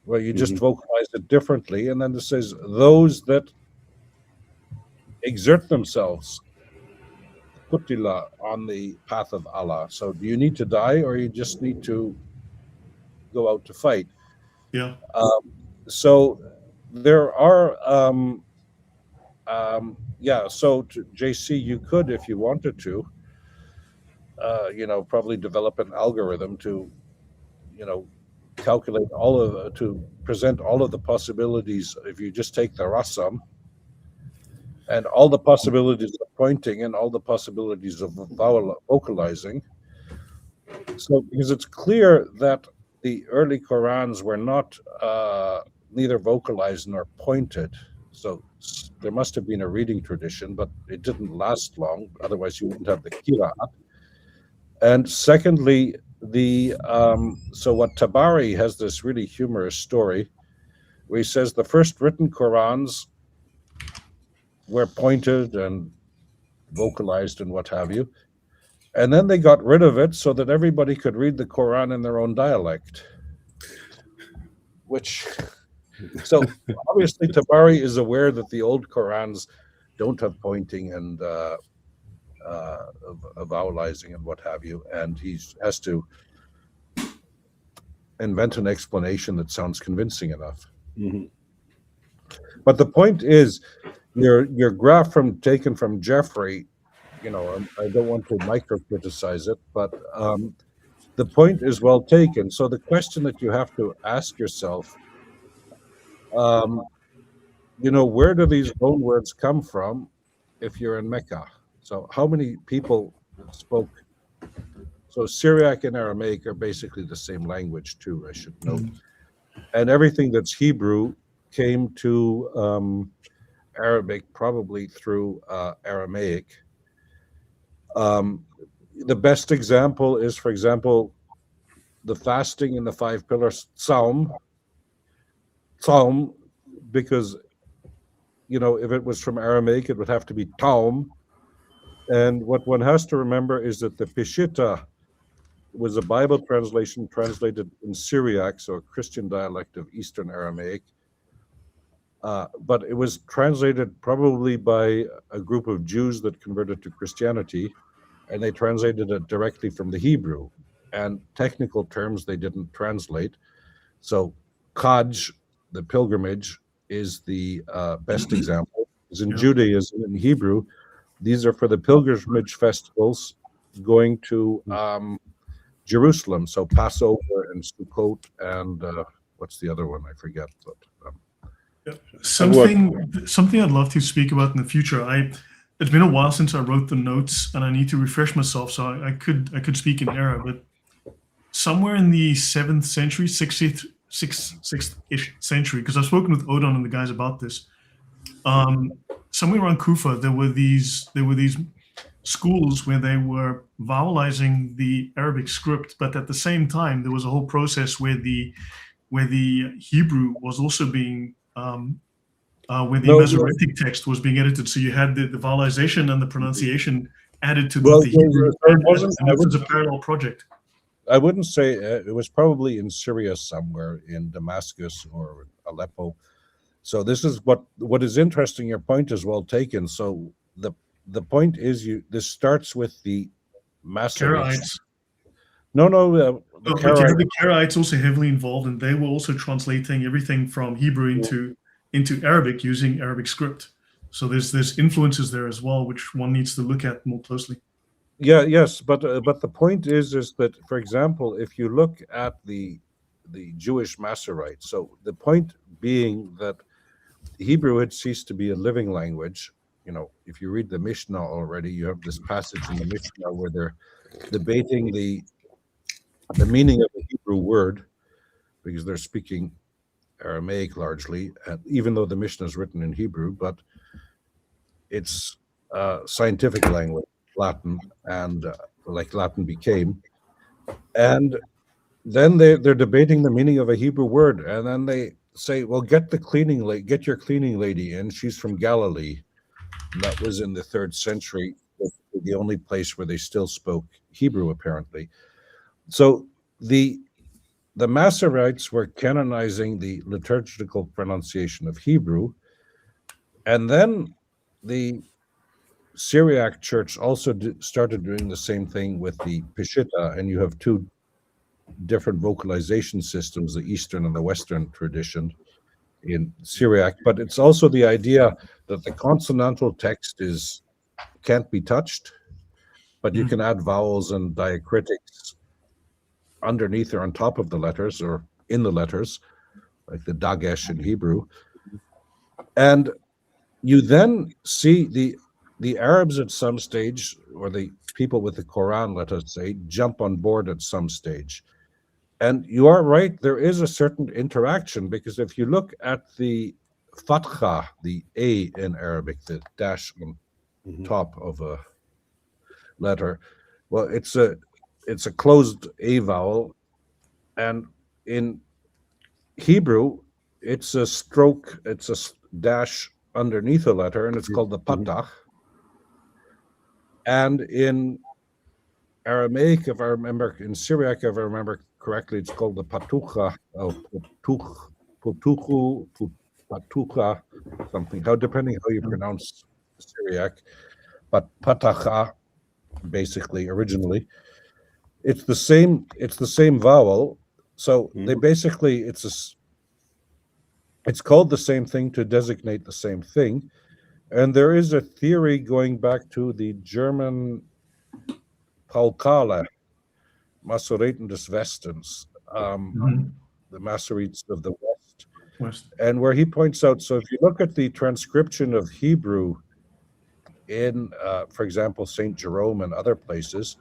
where you just vocalize it differently. And then it says, those that exert themselves, Qutila, on the path of Allah. So do you need to die, or you just need to go out to fight? Yeah. So there are, yeah, so JC, you could, if you wanted to, you know, probably develop an algorithm to, you know, calculate to present all of the possibilities. If you just take the Rassam and all the possibilities of pointing and all the possibilities of vocalizing. So, because it's clear that the early Qurans were not neither vocalized nor pointed. So there must have been a reading tradition, but it didn't last long. Otherwise, you wouldn't have the qira'at. And secondly, so what Tabari has this really humorous story where he says the first written Qurans were pointed and vocalized and what have you. And then they got rid of it so that everybody could read the Quran in their own dialect. Which, so obviously Tabari is aware that the old Qurans don't have pointing and vowelizing and what have you, and he has to invent an explanation that sounds convincing enough. Mm-hmm. But the point is, your graph taken from Jeffrey, I don't want to micro-criticize it, but the point is well taken. So the question that you have to ask yourself, where do these loan words come from if you're in Mecca? So how many people spoke? So Syriac and Aramaic are basically the same language too, I should note. And everything that's Hebrew came to Arabic probably through Aramaic. The best example is, for example, the fasting in the 5 pillars, Psalm, because, if it was from Aramaic, it would have to be Taum. And what one has to remember is that the Peshitta was a Bible translation translated in Syriac, so a Christian dialect of Eastern Aramaic. But it was translated probably by a group of Jews that converted to Christianity, and they translated it directly from the Hebrew. And technical terms they didn't translate. So Hajj, the pilgrimage, is the best example. Because in Judaism, in Hebrew, these are for the pilgrimage festivals going to Jerusalem. So Passover and Sukkot and what's the other one? I forget. But, Something I'd love to speak about in the future. It's been a while since I wrote the notes, and I need to refresh myself. So I could speak in error, but somewhere in the 7th century, 6th-ish century, because I've spoken with Odon and the guys about this. Somewhere around Kufa, there were these schools where they were vowelizing the Arabic script, but at the same time, there was a whole process where the Hebrew was also being where the Masoretic text was being edited. So you had the vowelization and the pronunciation added to the Hebrew. It was a parallel project. I wouldn't say it was probably in Syria somewhere, in Damascus or Aleppo. So this is what is interesting. Your point is well taken. So the point is this starts with the Masoretes. No. But you have the Kerrites also heavily involved, and they were also translating everything from Hebrew into Arabic using Arabic script. So there's influences there as well, which one needs to look at more closely. Yes, but the point is that, for example, if you look at the Jewish Masoretes, so the point being that Hebrew had ceased to be a living language. If you read the Mishnah already, you have this passage in the Mishnah where they're debating the meaning of the Hebrew word, because they're speaking Aramaic largely, and even though the Mishnah is written in Hebrew, but it's scientific language, Latin, and like Latin became. And then they're debating the meaning of a Hebrew word, and then they say, well, get your cleaning lady in. She's from Galilee. And that was in the 3rd century, the only place where they still spoke Hebrew, apparently. So the Masoretes were canonizing the liturgical pronunciation of Hebrew, and then the Syriac church also started doing the same thing with the Peshitta, and you have 2 different vocalization systems, the Eastern and the Western tradition in Syriac. But it's also the idea that the consonantal text can't be touched, but you can add vowels and diacritics underneath or on top of the letters or in the letters, like the dagesh in Hebrew. And you then see the Arabs at some stage, or the people with the Quran, let us say, jump on board at some stage. And you are right, there is a certain interaction, because if you look at the fatha, the A in Arabic, the dash on top of a letter, well, it's a closed A vowel, and in Hebrew, it's a stroke, it's a dash underneath a letter, and it's called the patah. And in Aramaic, if I remember, in Syriac, if I remember correctly, it's called the patucha, putuchu, patucha, something. How depending how you pronounce Syriac, but patacha, basically originally, it's the same. It's the same vowel. So they basically it's called the same thing to designate the same thing. And there is a theory going back to the German Paulkala, Masoreten des Westens, the Masoretes of the West, and where he points out, so if you look at the transcription of Hebrew in, for example, St. Jerome and other places,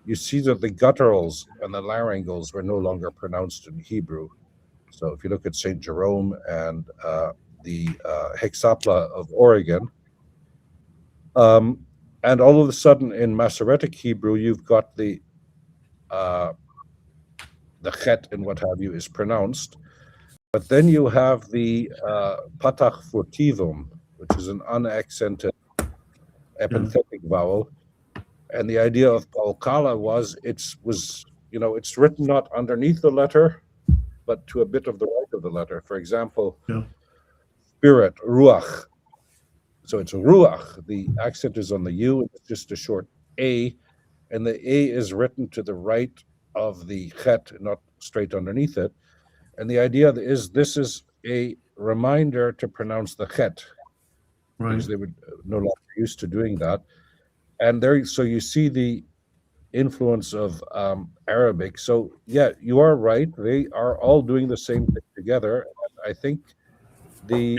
you see that the gutturals and the laryngals were no longer pronounced in Hebrew. So if you look at St. Jerome and the Hexapla of Oregon, and all of a sudden in Masoretic Hebrew, you've got the chet and what have you is pronounced, but then you have the patach furtivum, which is an unaccented epenthetic vowel, and the idea of Paulkala was it's written not underneath the letter, but to a bit of the right of the letter. For example, spirit, ruach. So it's ruach. The accent is on the U, and it's just a short A, and the A is written to the right of the chet, not straight underneath it. And the idea is this is a reminder to pronounce the chet, because they were no longer used to doing that. And there, so you see the influence of Arabic. So yeah, you are right. They are all doing the same thing together. I think the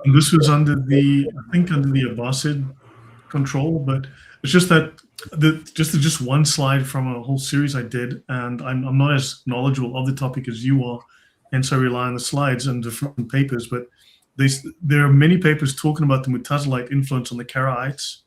and this was under the Abbasid control, but it's just that just one slide from a whole series I did, and I'm not as knowledgeable of the topic as you are, hence I rely on the slides and different papers. But there are many papers talking about the Mutazilite influence on the Karaites.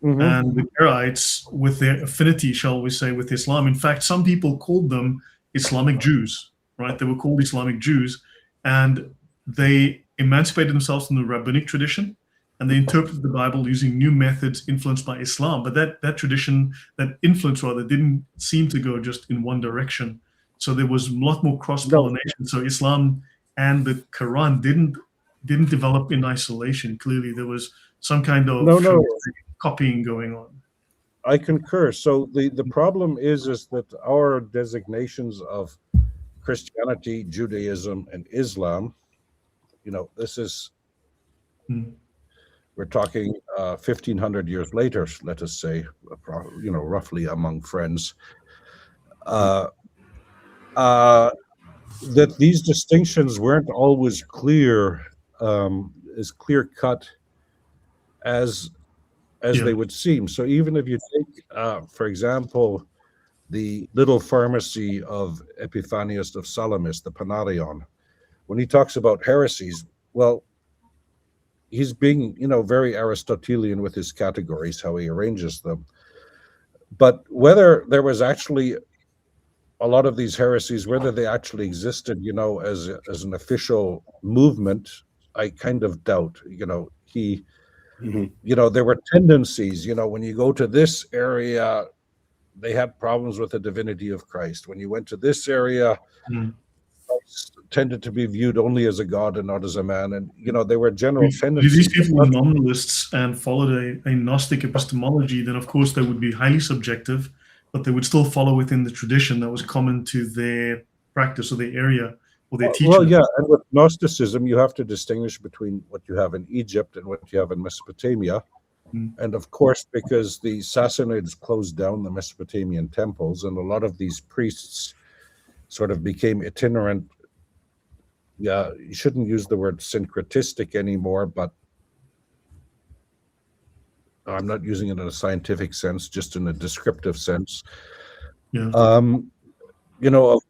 And the Karaites, with their affinity, shall we say, with Islam. In fact, some people called them Islamic Jews, right? They were called Islamic Jews, and they emancipated themselves from the rabbinic tradition, and they interpreted the Bible using new methods influenced by Islam. But that tradition, that influence rather, didn't seem to go just in one direction. So there was a lot more cross-pollination. So Islam and the Quran didn't develop in isolation. Clearly, there was some kind of copying going on. I concur. So the problem is that our designations of Christianity, Judaism, and Islam, this is, we're talking 1,500 years later, let us say, roughly among friends, that these distinctions weren't always clear, as clear-cut as they would seem. So even if you take, for example, the little pharmacy of Epiphanius of Salamis, the Panarion, when he talks about heresies, well, he's being, very Aristotelian with his categories, how he arranges them. But whether there was actually a lot of these heresies, whether they actually existed, as an official movement, I kind of doubt. There were tendencies, when you go to this area, they had problems with the divinity of Christ. When you went to this area, Christ tended to be viewed only as a god and not as a man. And, there were general tendencies. If these people were nominalists and followed a Gnostic epistemology, then of course they would be highly subjective, but they would still follow within the tradition that was common to their practice or their area or their teaching. Well, yeah, and with Gnosticism, you have to distinguish between what you have in Egypt and what you have in Mesopotamia. And of course, because the Sassanids closed down the Mesopotamian temples, and a lot of these priests sort of became itinerant. Yeah, you shouldn't use the word syncretistic anymore, but I'm not using it in a scientific sense, just in a descriptive sense. Yeah. Of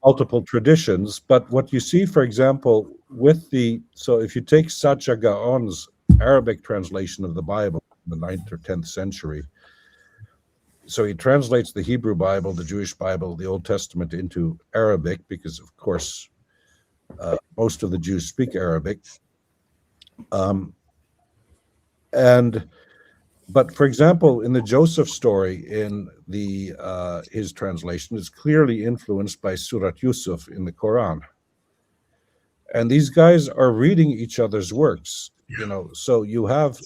multiple traditions. But what you see, for example, so if you take Sacha Gaon's Arabic translation of the Bible in the 9th or 10th century, so he translates the Hebrew Bible, the Jewish Bible, the Old Testament into Arabic, because of course most of the Jews speak Arabic. But for example, in the Joseph story, in his translation, is clearly influenced by Surat Yusuf in the Quran. And these guys are reading each other's works, So you have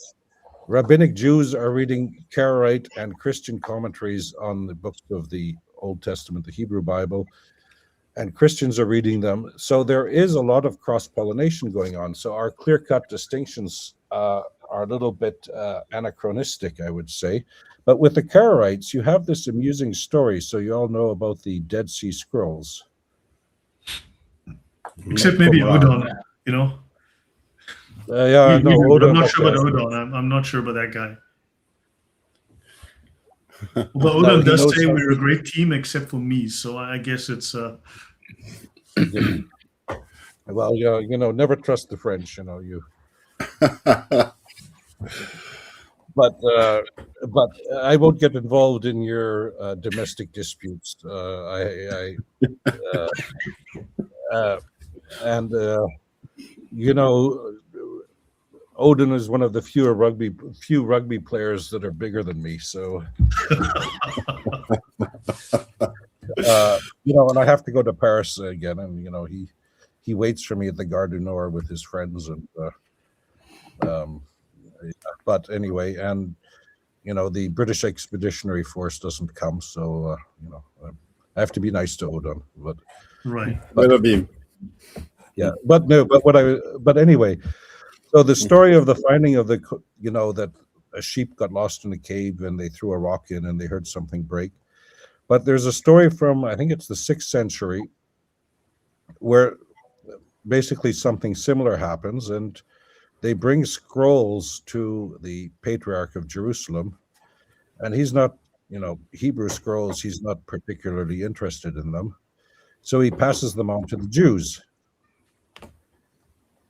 rabbinic Jews are reading Karaite and Christian commentaries on the books of the Old Testament, the Hebrew Bible, and Christians are reading them. So there is a lot of cross-pollination going on. So our clear-cut distinctions are a little bit anachronistic, I would say. But with the Karaites, you have this amusing story. So you all know about the Dead Sea Scrolls. Except maybe Odon, Yeah, no, Odon. I'm Odon. not sure about Odon. I'm not sure about that guy. But No, Odon he does knows say how we're a to- great team except for me, so I guess it's Well, never trust the French, But I won't get involved in your domestic disputes. Odin is one of the few rugby players that are bigger than me. So, and I have to go to Paris again, and he waits for me at the Gare du Nord with his friends, and but anyway, and the British Expeditionary Force doesn't come, so I have to be nice to Odin, but right. Weather beam. yeah, but anyway, so the story of the finding of that a sheep got lost in a cave and they threw a rock in and they heard something break. But there's a story from, I think it's the 6th century, where basically something similar happens, and they bring scrolls to the Patriarch of Jerusalem, and he's not, Hebrew scrolls, he's not particularly interested in them. So he passes them on to the Jews.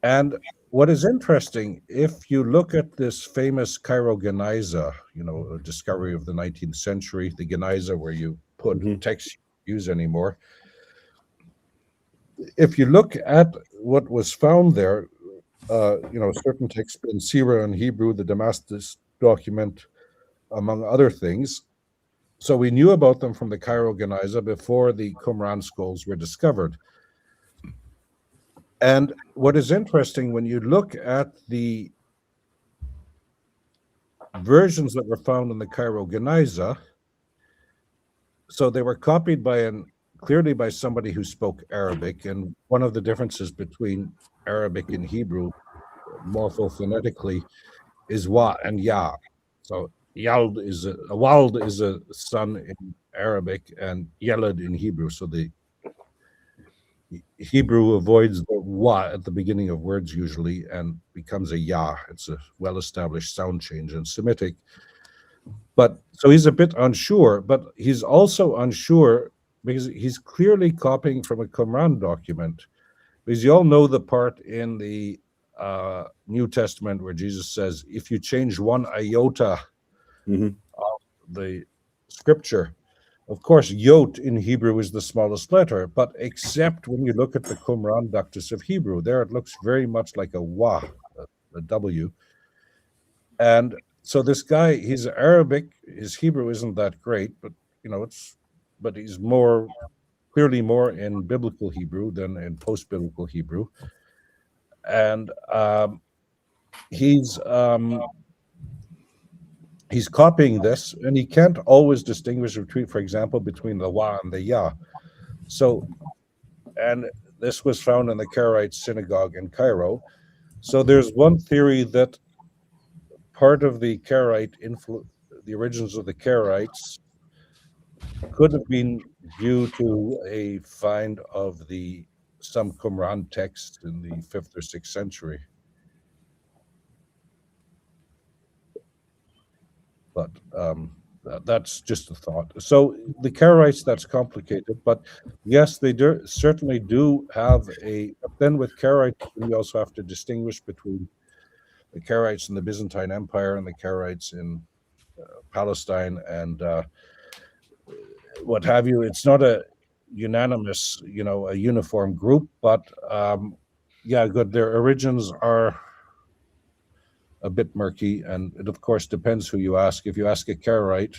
And what is interesting, if you look at this famous Cairo Geniza, a discovery of the 19th century, the Geniza where you put text you use anymore. If you look at what was found there, certain texts in Sirah and Hebrew, the Damascus document, among other things. So we knew about them from the Cairo Geniza before the Qumran scrolls were discovered. And what is interesting, when you look at the versions that were found in the Cairo Geniza, so they were copied clearly by somebody who spoke Arabic, and one of the differences between Arabic and Hebrew, morphophonetically, is wa and ya. So Yald Wald is a son in Arabic, and Yalad in Hebrew. So the Hebrew avoids the wa at the beginning of words usually and becomes a ya. It's a well-established sound change in Semitic. But so he's a bit unsure, but he's also unsure because he's clearly copying from a Qumran document. Because you all know the part in the New Testament where Jesus says, if you change one iota of the scripture, of course, yot in Hebrew is the smallest letter, but except when you look at the Qumran Ductus of Hebrew, there it looks very much like a wa, a W. And so this guy, he's Arabic, his Hebrew isn't that great, but but he's clearly more in biblical Hebrew than in post-biblical Hebrew. And he's copying this, and he can't always distinguish between, for example, between the wa and the ya. So, and this was found in the Karaite synagogue in Cairo. So there's one theory that part of the Karaite the origins of the Karaites could have been due to a find of some Qumran text in the 5th or 6th century. But that's just a thought. So the Karaites, that's complicated, but yes, they certainly do have a. But then with Karaites, we also have to distinguish between the Karaites in the Byzantine Empire and the Karaites in Palestine and what have you. It's not a unanimous, a uniform group, but yeah, good. Their origins are a bit murky, and it of course depends who you ask. If you ask a Karaite,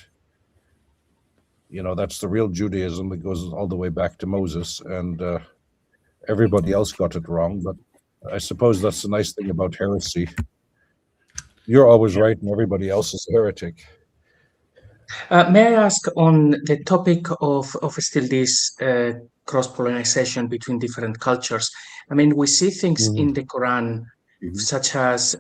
that's the real Judaism that goes all the way back to Moses, and everybody else got it wrong. But I suppose that's the nice thing about heresy. You're always right, and everybody else is a heretic. May I ask on the topic of still this cross-pollination between different cultures? I mean, we see things in the Quran, such as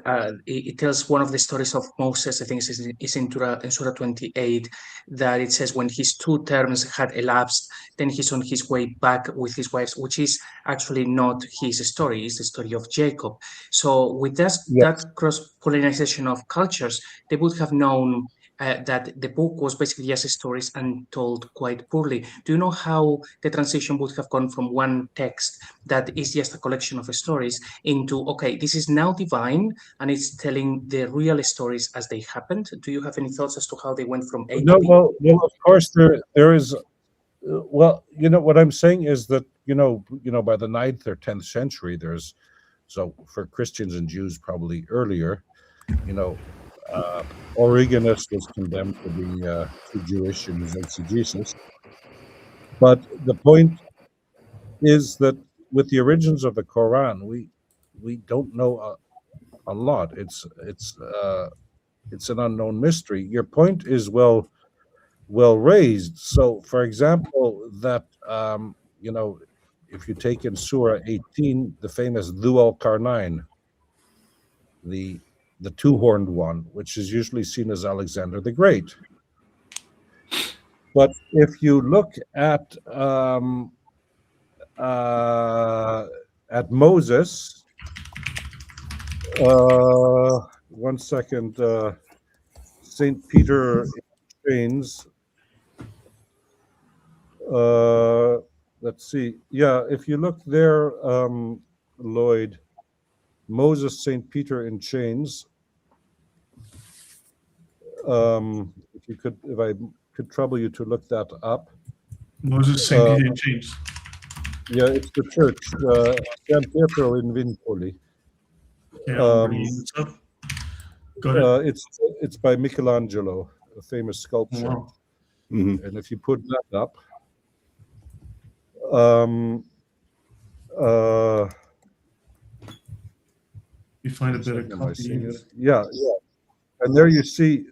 it tells one of the stories of Moses, I think it's in Surah 28, that it says when his 2 terms had elapsed, then he's on his way back with his wives, which is actually not his story, it's the story of Jacob. So with that cross-pollination of cultures, they would have known that the book was basically just stories and told quite poorly. Do you know how the transition would have gone from one text that is just a collection of stories into, okay, this is now divine and it's telling the real stories as they happened? Do you have any thoughts as to how they went from A to B? Well, of course there is. Well, what I'm saying is that by the 9th or 10th century, so for Christians and Jews probably earlier, Origenus was condemned for being too Jewish in his exegesis. But the point is that with the origins of the Quran, we don't know a lot. It's an unknown mystery. Your point is well raised. So, for example, that if you take in Surah 18, the famous Dhu al-Qarnayn, the 2-horned one, which is usually seen as Alexander the Great. But if you look at Moses, one second, Saint Peter in chains. Let's see. Yeah, if you look there, Lloyd, Moses, Saint Peter in chains. If I could trouble you to look that up. Moses, Saint Peter in chains. Yeah, it's the church, San Pietro in Vincoli. Yeah, I'm bringing this up. Got it. It's by Michelangelo, a famous sculpture. Wow. And if you put that up, You find a better am I copy. seeing it? Yeah. And there you see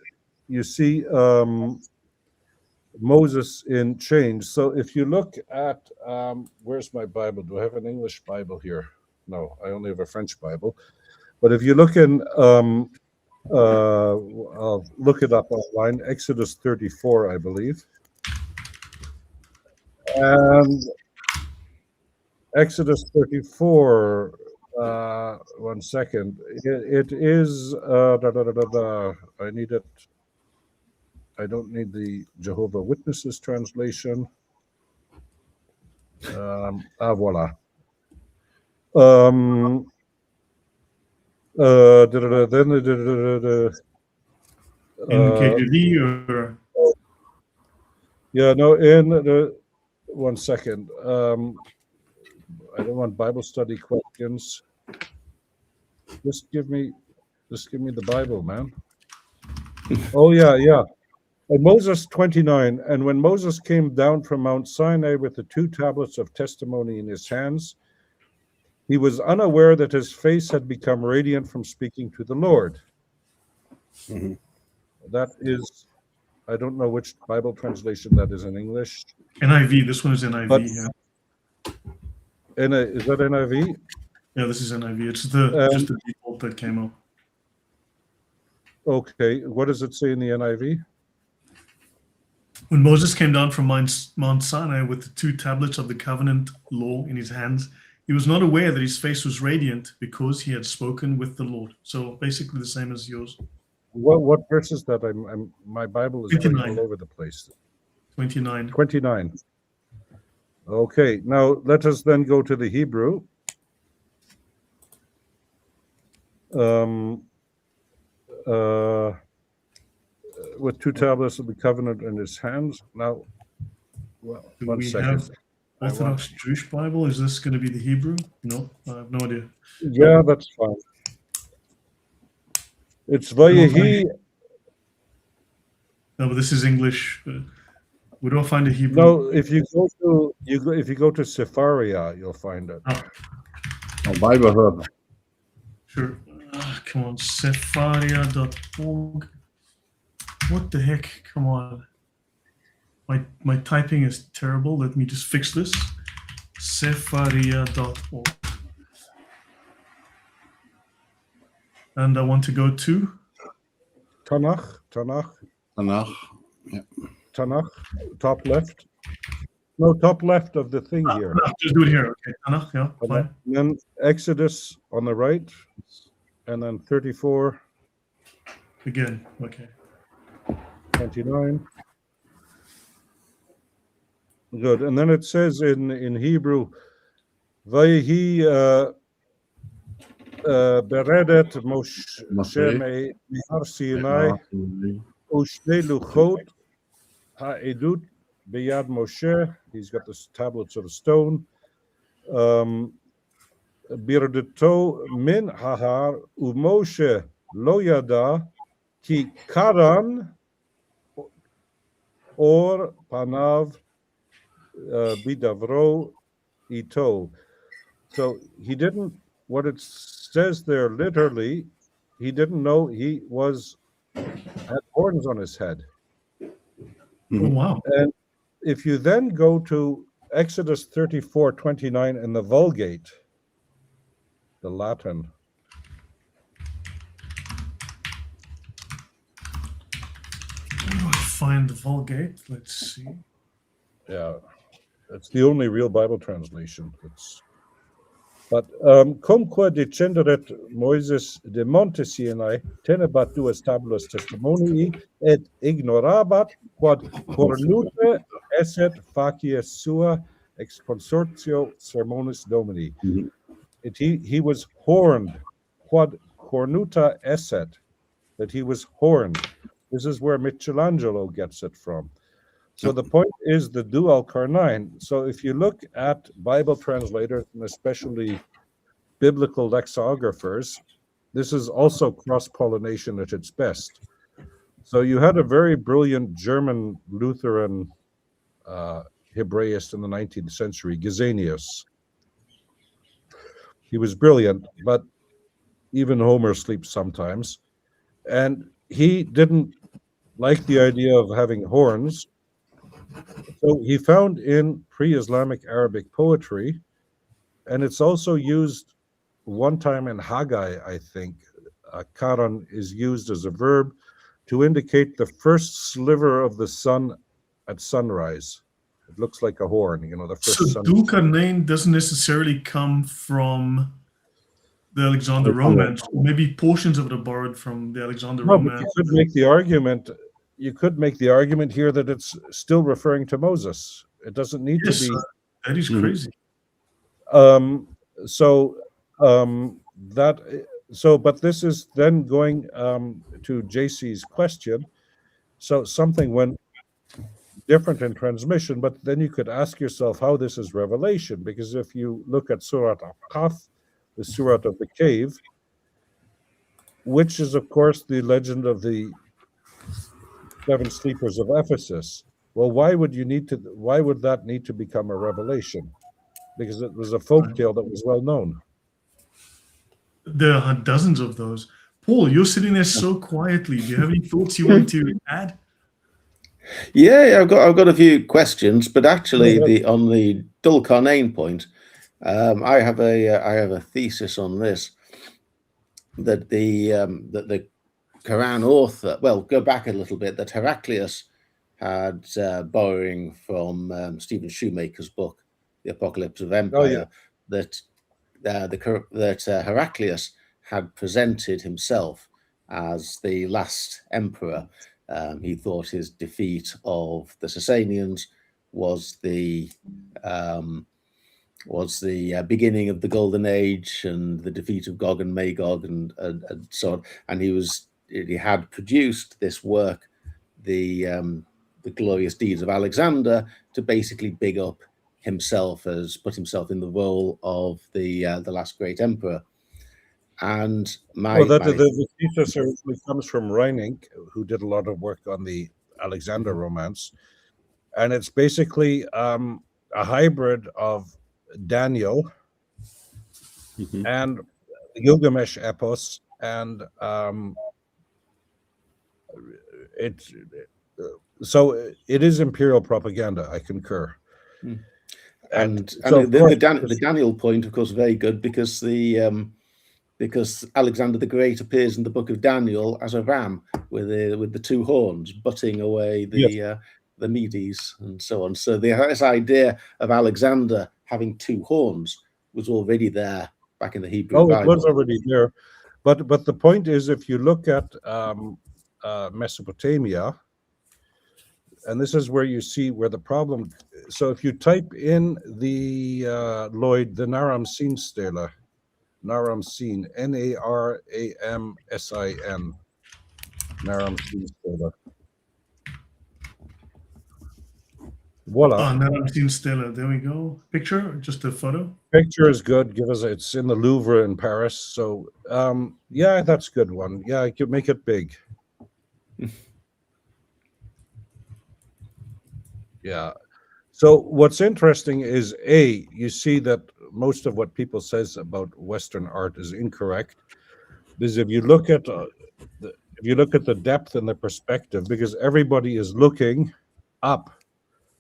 Moses in chains. So if you look at where's my Bible? Do I have an English Bible here? No, I only have a French Bible. But if you look in I'll look it up online, Exodus 34, I believe. And Exodus 34, one second. It is I need it. I don't need the Jehovah Witnesses translation. Voila. In KJV or Yeah, no, in the one second. I don't want Bible study questions. Just give me the Bible, man. Oh yeah. And Moses 29, and when Moses came down from Mount Sinai with the 2 tablets of testimony in his hands, he was unaware that his face had become radiant from speaking to the Lord. Mhm. That is, I don't know which Bible translation that is in English. NIV. This one is NIV. But- Yeah. Is that NIV? Yeah, this is NIV. It's just the default that came up. Okay, what does it say in the NIV? When Moses came down from Mount Sinai with the 2 tablets of the covenant law in his hands, he was not aware that his face was radiant because he had spoken with the Lord. So basically the same as yours. What verse is that? My Bible is going 29. all over the place. 29. 29. Okay, now let us then go to the Hebrew. With 2 tablets of the covenant in his hands. Now, well, Do one we second. have Orthodox Jewish Bible? Is this going to be the Hebrew? No, I have no idea. Yeah, that's fine. It's Vayehi. No, but this is English. We don't find a Hebrew. No, if you go to Sepharia, you'll find it. Or Bible Hub. Sure. Come on, Sepharia.org. What the heck? Come on. My typing is terrible. Let me just fix this. Sepharia.org. And I want to go to Tanakh, top left. No, top left of the thing here. Just do it here. Okay, Tanakh, yeah, fine. And then Exodus on the right, and then 34. Again, okay. 29. Good. And then it says in Hebrew, Vayehi beredet Moshe mehar Sinai ushne luchot ha'edut beyad Moshe. He's got the tablets of stone. Birdeto min hahar u'Moshe lo yada ki karan or panav bidavro ito. So he didn't, what it says there literally, he didn't know he had horns on his head. Oh, wow. And if you then go to Exodus 34:29 in the Vulgate, the Latin. Where do I find the Vulgate? Let's see. Yeah, it's the only real Bible translation. But comque decenderet Moises de monte Sinai tenebat duas tabulas testimonii et ignorabat quod cornute esset facies sua ex consortio sermonis domini. He was horned, quod cornuta esset, that he was horned. This is where Michelangelo gets it from. So the point is the dual carnine. So if you look at Bible translators, and especially biblical lexicographers, this is also cross-pollination at its best. So you had a very brilliant German Lutheran Hebraist in the 19th century, Gesenius. He was brilliant, but even Homer sleeps sometimes. And he didn't like the idea of having horns. So he found in pre-Islamic Arabic poetry, and it's also used one time in Haggai, I think, karan is used as a verb to indicate the first sliver of the sun at sunrise. It looks like a horn, the first So sun. Dulcarnain doesn't necessarily come from the Alexander Romance. Maybe portions of it are borrowed from the Alexander Romance. But you could make the argument. You could make the argument here that it's still referring to Moses. It doesn't need to be. That is crazy. But this is then going to JC's question. So something went different in transmission, but then you could ask yourself how this is revelation, because if you look at Surat al-Kahf, the Surat of the cave, which is of course the legend of the 7 sleepers of Ephesus. Well, why would that need to become a revelation? Because it was a folk tale that was well known. There are dozens of those. Paul, you're sitting there so quietly. Do you have any thoughts you want to add? Yeah, I've got a few questions, but actually, on the Dulcarnain point, I have a thesis on this, that the Quran author, well, go back a little bit, that Heraclius had, borrowing from Stephen Shoemaker's book, The Apocalypse of Empire, that Heraclius had presented himself as the last emperor. He thought his defeat of the Sasanians was the beginning of the Golden Age and the defeat of Gog and Magog and so on. And he had produced this work, the glorious deeds of Alexander, to basically big up himself, as put himself in the role of the last great emperor. And the thesis originally comes from Reining, who did a lot of work on the Alexander romance, and it's basically a hybrid of Daniel and Gilgamesh epos, and so it is imperial propaganda. I concur. And so the Daniel point, of course, very good, because because Alexander the Great appears in the book of Daniel as a ram with the two horns, butting away the Medes and so on. So this idea of Alexander having two horns was already there back in the Hebrew Bible. It was already there, but the point is, if you look at Mesopotamia, and this is where you see where the problem. So if you type in the Lloyd, the Naram-Sin stela, Naram-Sin, Naramsin, Naram-Sin stela. Voila. Naram-Sin stela. There we go. Picture, just a photo. Picture is good. It's in the Louvre in Paris. So yeah, that's a good one. Yeah, I could make it big. Yeah. So what's interesting is you see that most of what people says about Western art is incorrect. Because if you look at the depth and the perspective, because everybody is looking up.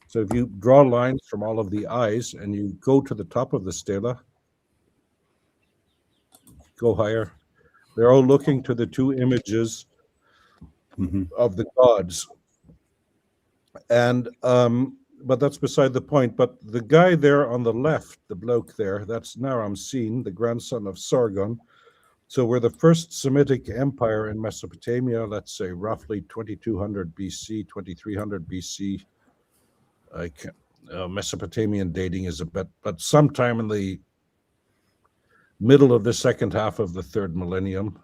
So if you draw lines from all of the eyes and you go to the top of the stela, go higher, they're all looking to the two images of the gods. And but that's beside the point. But the guy there on the left, the bloke there, that's Naram-Sin, the grandson of Sargon. So we're the first Semitic empire in Mesopotamia, let's say roughly 2200 BC, 2300 BC. Mesopotamian dating is a bit, but sometime in the middle of the second half of the third millennium.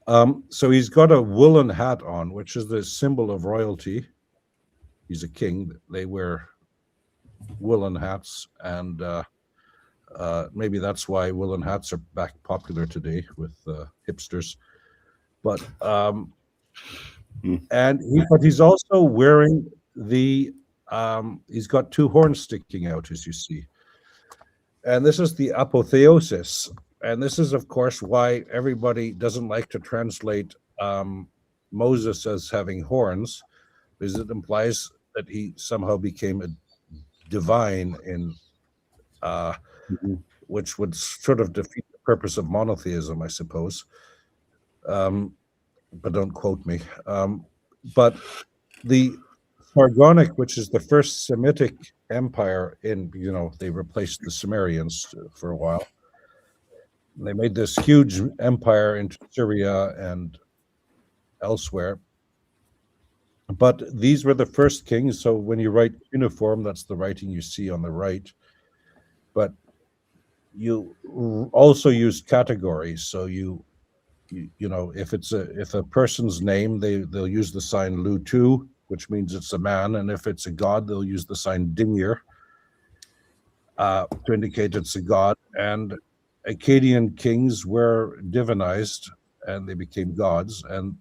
So he's got a woolen hat on, which is the symbol of royalty. He's a king. They wear woolen hats, and maybe that's why woolen hats are back popular today with hipsters. But but he's also wearing he's got two horns sticking out, as you see, and this is the apotheosis, and this is, of course, why everybody doesn't like to translate Moses as having horns, because it implies that he somehow became a divine in which would sort of defeat the purpose of monotheism, I suppose. But don't quote me. But the Sargonic, which is the first Semitic empire they replaced the Sumerians for a while. They made this huge empire into Syria and elsewhere. But these were the first kings. So when you write uniform, that's the writing you see on the right. But you also use categories. So if a person's name, they'll use the sign Lutu, which means it's a man, and if it's a god, they'll use the sign Dingir to indicate it's a god. And Akkadian kings were divinized, and they became gods, and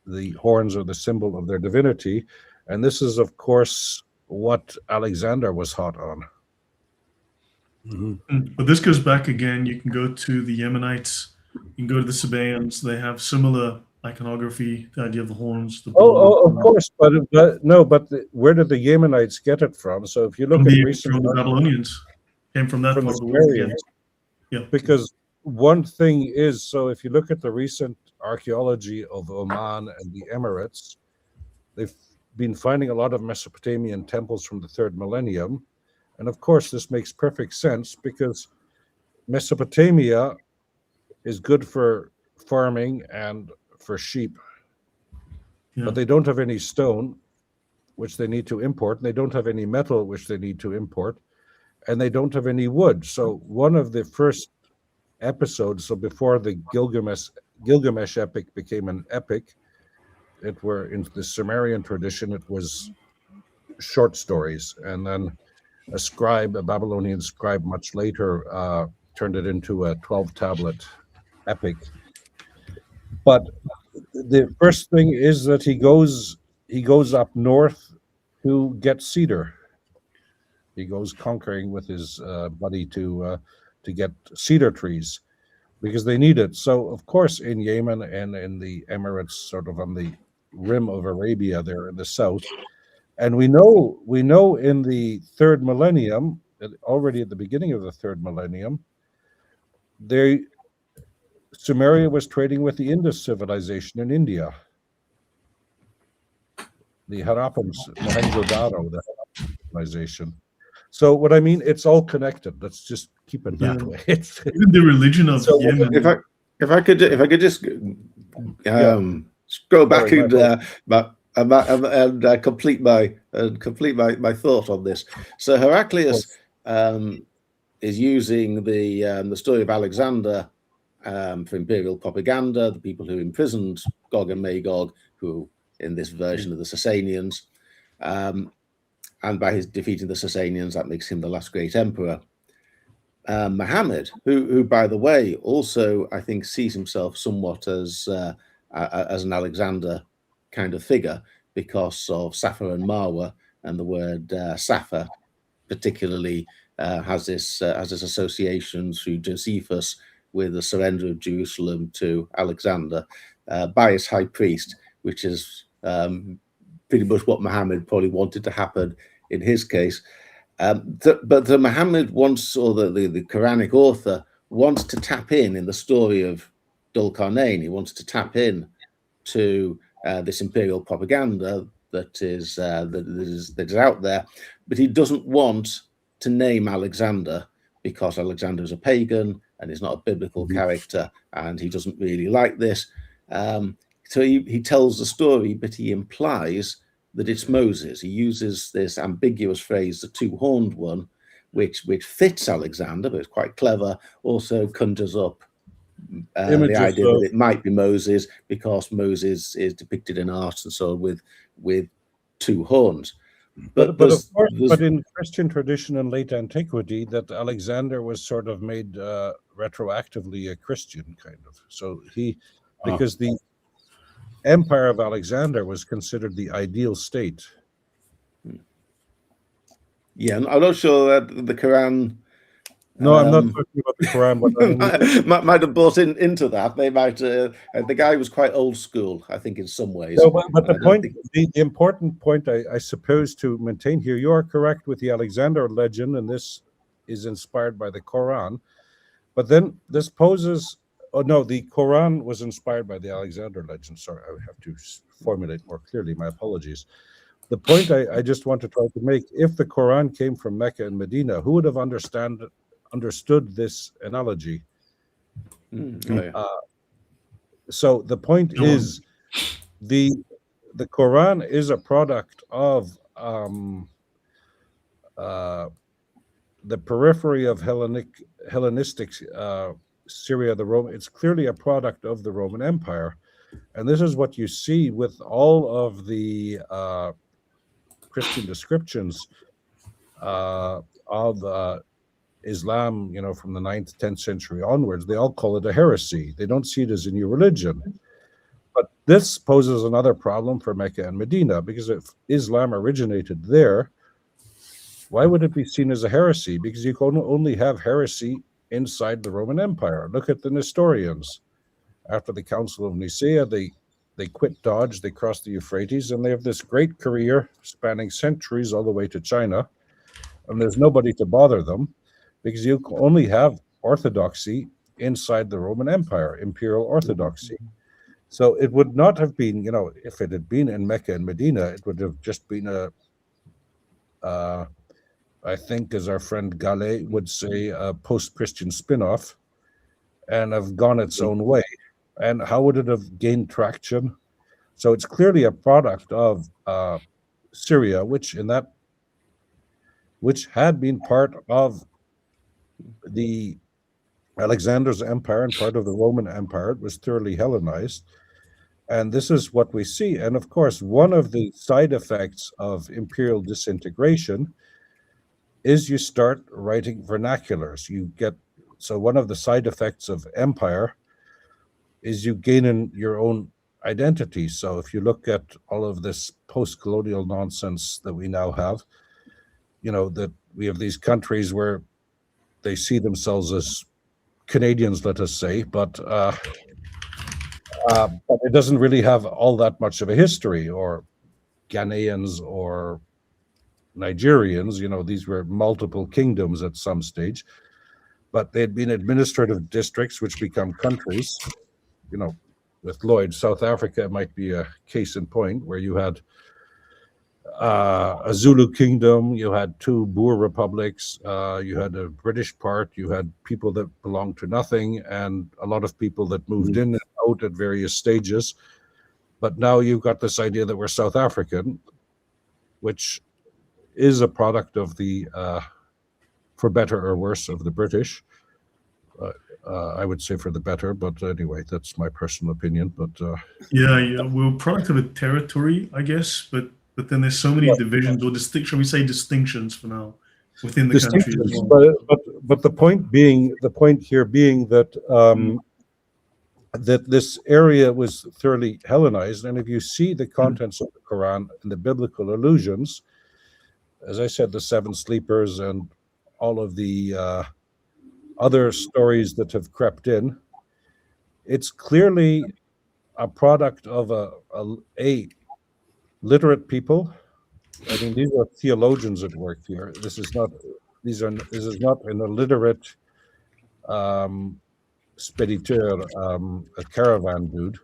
the horns are the symbol of their divinity. And this is, of course, what Alexander was hot on. But this goes back again. You can go to the Yemenites, you can go to the Sabaeans. They have similar iconography, the idea of the horns. Of course, but where did the Yemenites get it from? So if you look at recent, from the Babylonians, came from that from part of the the world. Sumerians. Yeah. Because one thing is, so if you look at the recent archaeology of Oman and the Emirates, they've been finding a lot of Mesopotamian temples from the third millennium. And of course, this makes perfect sense because Mesopotamia is good for farming and for sheep. Yeah. But they don't have any stone, which they need to import. And they don't have any metal, which they need to import. And they don't have any wood. So one of the first episodes, so before the Gilgamesh epic became an epic, it were in the Sumerian tradition, it was short stories. And then a Babylonian scribe much later turned it into a 12-tablet epic. But the first thing is that he goes up north to get cedar. He goes conquering with his buddy to get cedar trees because they need it. So of course in Yemen and in the Emirates, sort of on the rim of Arabia there in the south, and we know in the third millennium, already at the beginning of the third millennium, Sumeria was trading with the Indus civilization in India. The Harappans, Mohenjo-Daro, the Harappan civilization. So what I mean, it's all connected. Let's just keep it that way. Even the religion of Yemen. If I could just scroll back and complete my thought on this. So Heraclius is using the story of Alexander for imperial propaganda, the people who imprisoned Gog and Magog, who in this version of the Sasanians, and by his defeating the Sasanians, that makes him the last great emperor. Muhammad, who by the way, also I think sees himself somewhat as an Alexander kind of figure because of Safa and Marwa, and the word Safa particularly has this association through Josephus with the surrender of Jerusalem to Alexander by his high priest, which is pretty much what Muhammad probably wanted to happen in his case. But the Muhammad wants, or the Quranic author wants to tap in the story of Dhul Qarnayn. He wants to tap in to this imperial propaganda that is out there, but he doesn't want to name Alexander because Alexander is a pagan and is not a biblical character, and he doesn't really like this. So he tells the story, but he implies that it's Moses. He uses this ambiguous phrase, the two-horned one, which fits Alexander, but it's quite clever. Also conjures up the idea that it might be Moses because Moses is depicted in art and so on with two horns. But of course, but in Christian tradition in late antiquity, that Alexander was sort of made retroactively a Christian kind of. So because the empire of Alexander was considered the ideal state. Yeah, I'm not sure that the Quran. No, I'm not talking about the Quran, but might have bought into that. They might. The guy was quite old school, I think, in some ways. No, but the point, the important point, I suppose, to maintain here, you are correct with the Alexander legend, and this is inspired by the Quran. But then this poses. Oh no, the Quran was inspired by the Alexander legend. Sorry, I would have to formulate more clearly. My apologies. The point I just want to try to make: if the Quran came from Mecca and Medina, who would have understood this analogy? So the point is, the Quran is a product of the periphery of Hellenistic Syria, the Roman. It's clearly a product of the Roman Empire, and this is what you see with all of the Christian descriptions of Islam, from the 9th, 10th century onwards. They all call it a heresy. They don't see it as a new religion. But this poses another problem for Mecca and Medina, because if Islam originated there, why would it be seen as a heresy? Because you can only have heresy inside the Roman Empire. Look at the Nestorians. After the Council of Nicaea, they quit Dodge, they crossed the Euphrates, and they have this great career spanning centuries all the way to China. And there's nobody to bother them, because you only have orthodoxy inside the Roman Empire, imperial orthodoxy. So it would not have been, if it had been in Mecca and Medina, it would have just been I think, as our friend Gallet would say, a post-Christian spin-off, and have gone its own way. and how would it have gained traction? So it's clearly a product of Syria, which had been part of the Alexander's empire and part of the Roman Empire. It was thoroughly Hellenized. And this is what we see. And of course, one of the side effects of imperial disintegration is you start writing vernaculars. So one of the side effects of empire is you gain your own identity. So if you look at all of this post-colonial nonsense that we now have, that we have these countries where they see themselves as Canadians, let us say, but it doesn't really have all that much of a history, or Ghanaians or Nigerians. These were multiple kingdoms at some stage, but they'd been administrative districts which become countries. With Lloyd, South Africa might be a case in point, where you had a Zulu kingdom, you had two Boer republics, you had a British part, you had people that belonged to nothing, and a lot of people that moved in and out at various stages. But now you've got this idea that we're South African, which is a product of the, for better or worse, of the British. I would say for the better, but anyway, that's my personal opinion. But yeah, we're a product of a territory, I guess, but then there's so many divisions, or shall we say distinctions for now, within the country as well. But the point here being that that this area was thoroughly Hellenized, and if you see the contents of the Quran and the biblical allusions, as I said, the seven sleepers and all of the other stories that have crept in, it's clearly a product of a literate people. I mean, these are theologians at work here. This is not an illiterate spediteur, a caravan dude,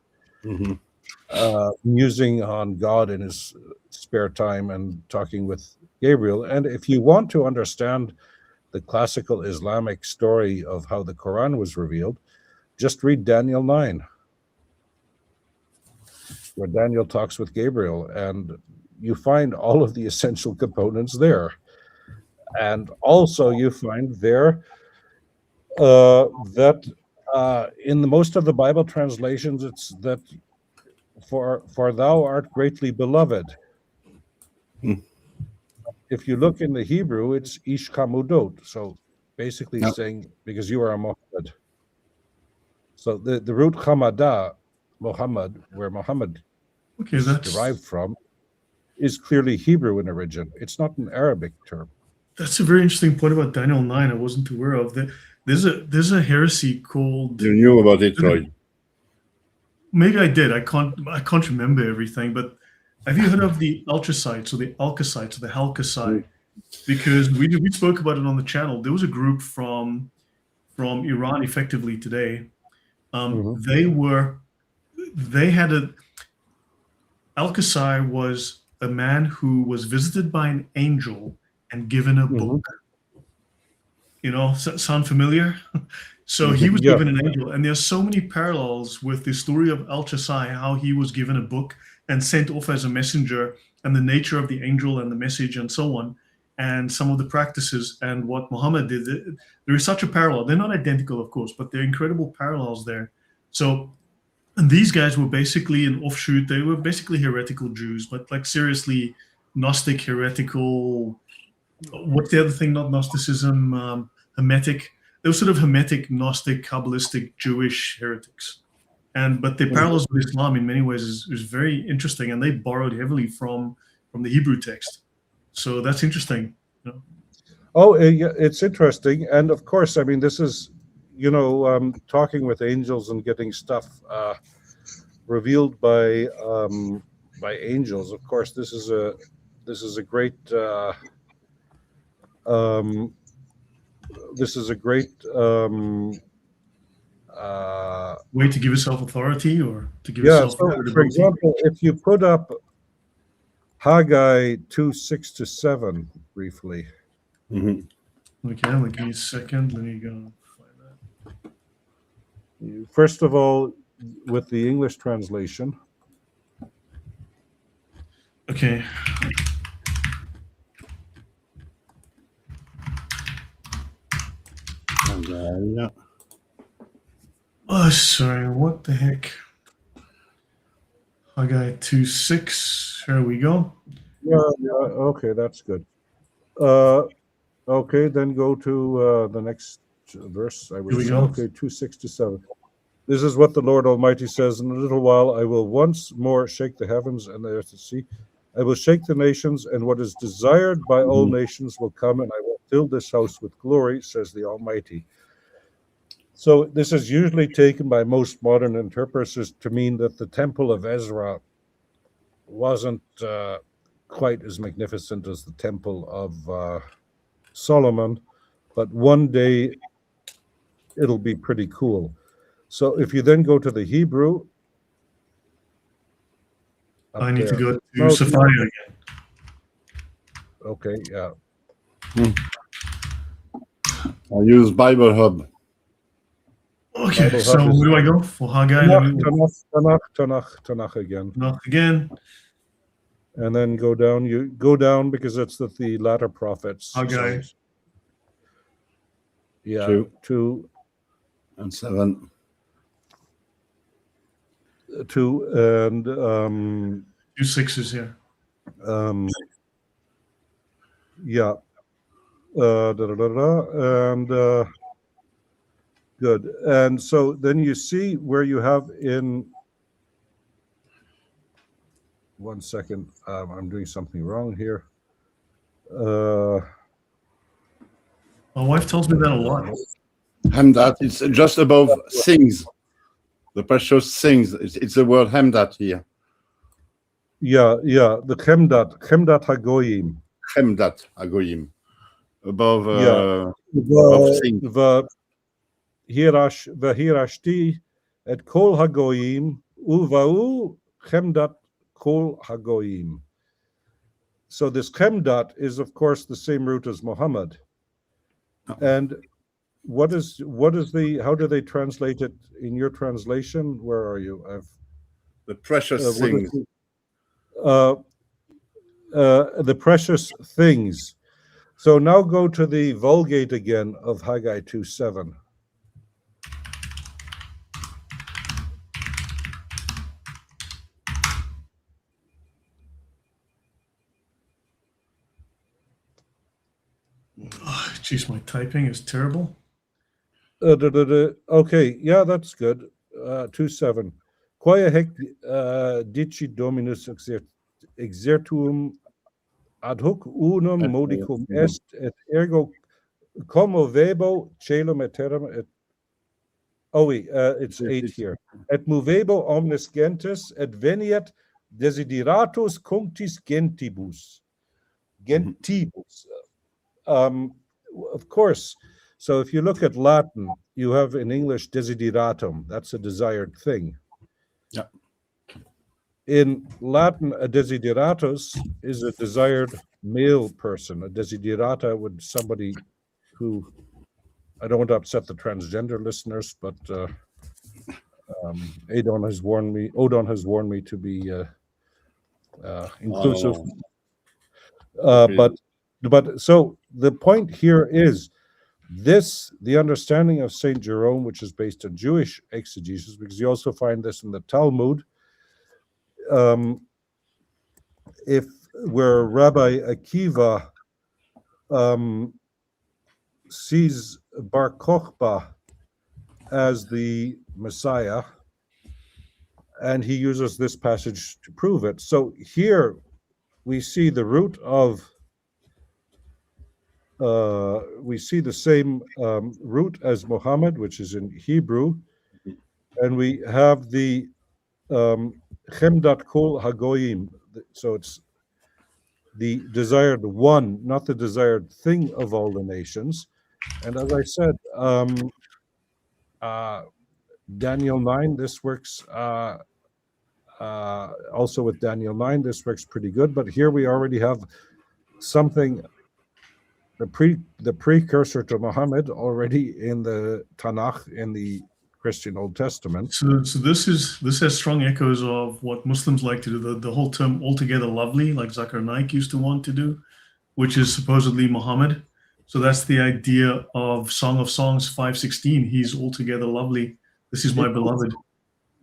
musing on God in his spare time and talking with Gabriel. And if you want to understand the classical Islamic story of how the Quran was revealed, just read Daniel 9, where Daniel talks with Gabriel, and you find all of the essential components there. And also you find there that in most of the Bible translations, it's that for thou art greatly beloved. If you look in the Hebrew, it's Ish Kamudot. So basically saying, because you are a Muhammad. So the root Hamada, Muhammad, where Muhammad is derived from, is clearly Hebrew in origin. It's not an Arabic term. That's a very interesting point about Daniel 9. I wasn't aware of. There's a heresy called... You knew about it, Lloyd. Maybe I did. I can't remember everything, but have you heard of the Altricites or the Alkasites or the Halkasite? Because we spoke about it on the channel. There was a group from Iran, effectively today. Alkasai was a man who was visited by an angel and given a book. Sound familiar? So he was given an angel, and there's so many parallels with the story of Alkasai, how he was given a book and sent off as a messenger, and the nature of the angel and the message and so on, and some of the practices and what Muhammad did. There is such a parallel. They're not identical, of course, but there are incredible parallels there. So, and these guys were basically an offshoot. They were basically heretical Jews, but like seriously Gnostic, heretical. What's the other thing? Not Gnosticism, Hermetic. They were sort of Hermetic, Gnostic, Kabbalistic, Jewish heretics. But their parallels with Islam in many ways is very interesting, and they borrowed heavily from the Hebrew text. So that's interesting. Oh, yeah, it's interesting. And of course, I mean, this is, talking with angels and getting stuff revealed by angels. Of course, this is a great way to give yourself authority, or to give yourself credibility. For example, if you put up Haggai 2:6-7 briefly. Okay, give me a second. Let me go find that. First of all, with the English translation. Okay. Yeah. Oh, sorry. What the heck? Haggai 2:6. Here we go. Yeah, okay, that's good. Okay, then go to the next verse. I Here we was go. okay, 2:6 to 7. This is what the Lord Almighty says: in a little while I will once more shake the heavens and the earth and sea. I will shake the nations, and what is desired by all nations will come, and I will fill this house with glory, says the Almighty. So this is usually taken by most modern interpreters to mean that the Temple of Ezra wasn't quite as magnificent as the Temple of Solomon, but one day it'll be pretty cool. So if you then go to the Hebrew, I need to there. go to No, Safari again. Okay, yeah. I use Bible Hub. Okay, Bible so Hub is- where do I go? For Haggai, let me Tanakh again. knock again. And then go down. You go down because it's the latter prophets. Haggai. So, yeah, 2 2, and 7. 2, and 2 6s here. yeah, and good. And so then you see where you have in. One second, I'm doing something wrong here. My wife tells me that a lot. Hamdat, it's just above things. The precious things. It's the word Hamdat here. Yeah, the Chemdat Hagoyim. Hamdat Agoyim. Above, Yeah. above things. V'hirashti et kol hagoyim uva'u chemdat kol hagoyim. So this chemdat is, of course, the same root as Muhammad. And what is the? How do they translate it in your translation? Where are you? The precious what is things. the precious things. So now go to the Vulgate again of Haggai 2:7. Jeez, my typing is terrible. Okay, yeah, that's good. 2:7. Quae hec dici Dominus exertuum ad hoc unum modicum est, et ergo commovebo celum et terram et. Oh wait, it's 8 here. Et movebo omnes gentes et veniet desideratus cunctis gentibus. Gentibus. Of course. So if you look at Latin, you have in English desideratum. That's a desired thing. Yeah. In Latin, a desideratus is a desired male person. A desiderata would somebody who, I don't want to upset the transgender listeners, but Odon has warned me to be inclusive. But so the point here is the understanding of Saint Jerome, which is based on Jewish exegesis, because you also find this in the Talmud. If where Rabbi Akiva sees Bar Kokhba as the Messiah, and he uses this passage to prove it. So here we see the root of we see the same root as Muhammad, which is in Hebrew, and we have the Chemdat Kol Hagoyim. So it's the desired one, not the desired thing of all the nations. And as I said, Daniel 9, this works also with Daniel 9, this works pretty good. But here we already have something, the precursor to Muhammad already in the Tanakh, in the Christian Old Testament. So this has strong echoes of what Muslims like to do. The whole term "altogether lovely," like Zakir Naik used to want to do, which is supposedly Muhammad. So that's the idea of Song of Songs 5:16. He's altogether lovely. This is my beloved.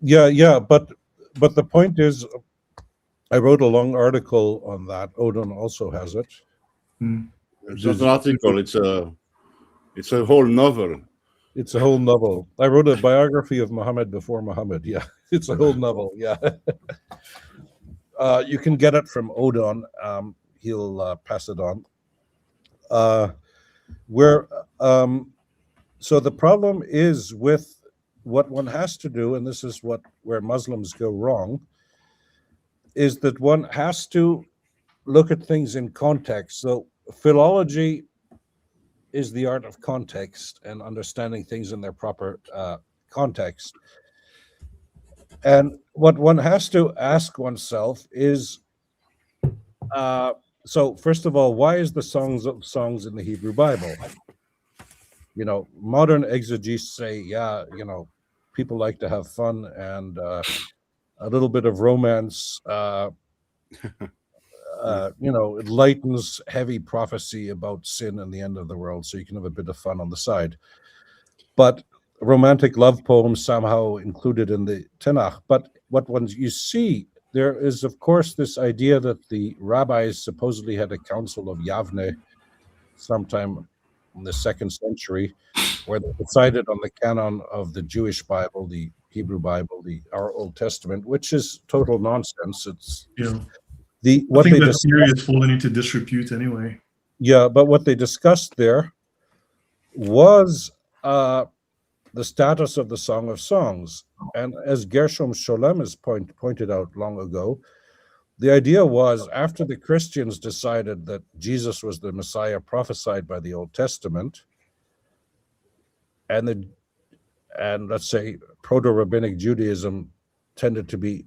Yeah, but the point is, I wrote a long article on that. Odon also has it. It's not an article. It's a whole novel. It's a whole novel. I wrote a biography of Muhammad before Muhammad. Yeah, it's a whole novel. Yeah. You can get it from Odon. He'll pass it on. So the problem is with what one has to do, and this is where Muslims go wrong, is that one has to look at things in context. So philology is the art of context and understanding things in their proper context. And what one has to ask oneself is, so first of all, why is the Songs of Songs in the Hebrew Bible? You know, modern exegetes say, yeah, you know, people like to have fun and a little bit of romance, you know, it lightens heavy prophecy about sin and the end of the world, so you can have a bit of fun on the side. But romantic love poems somehow included in the Tanakh. But you see, there is, of course, this idea that the rabbis supposedly had a council of Yavne sometime in the 2nd century, where they decided on the canon of the Jewish Bible, the Hebrew Bible, our Old Testament, which is total nonsense. It's Yeah. what I think they that theory is fallen into disrepute anyway. Yeah, but what they discussed there was the status of the Song of Songs, and as Gershom Scholem has pointed out long ago, the idea was after the Christians decided that Jesus was the Messiah prophesied by the Old Testament, and let's say proto-rabbinic Judaism tended to be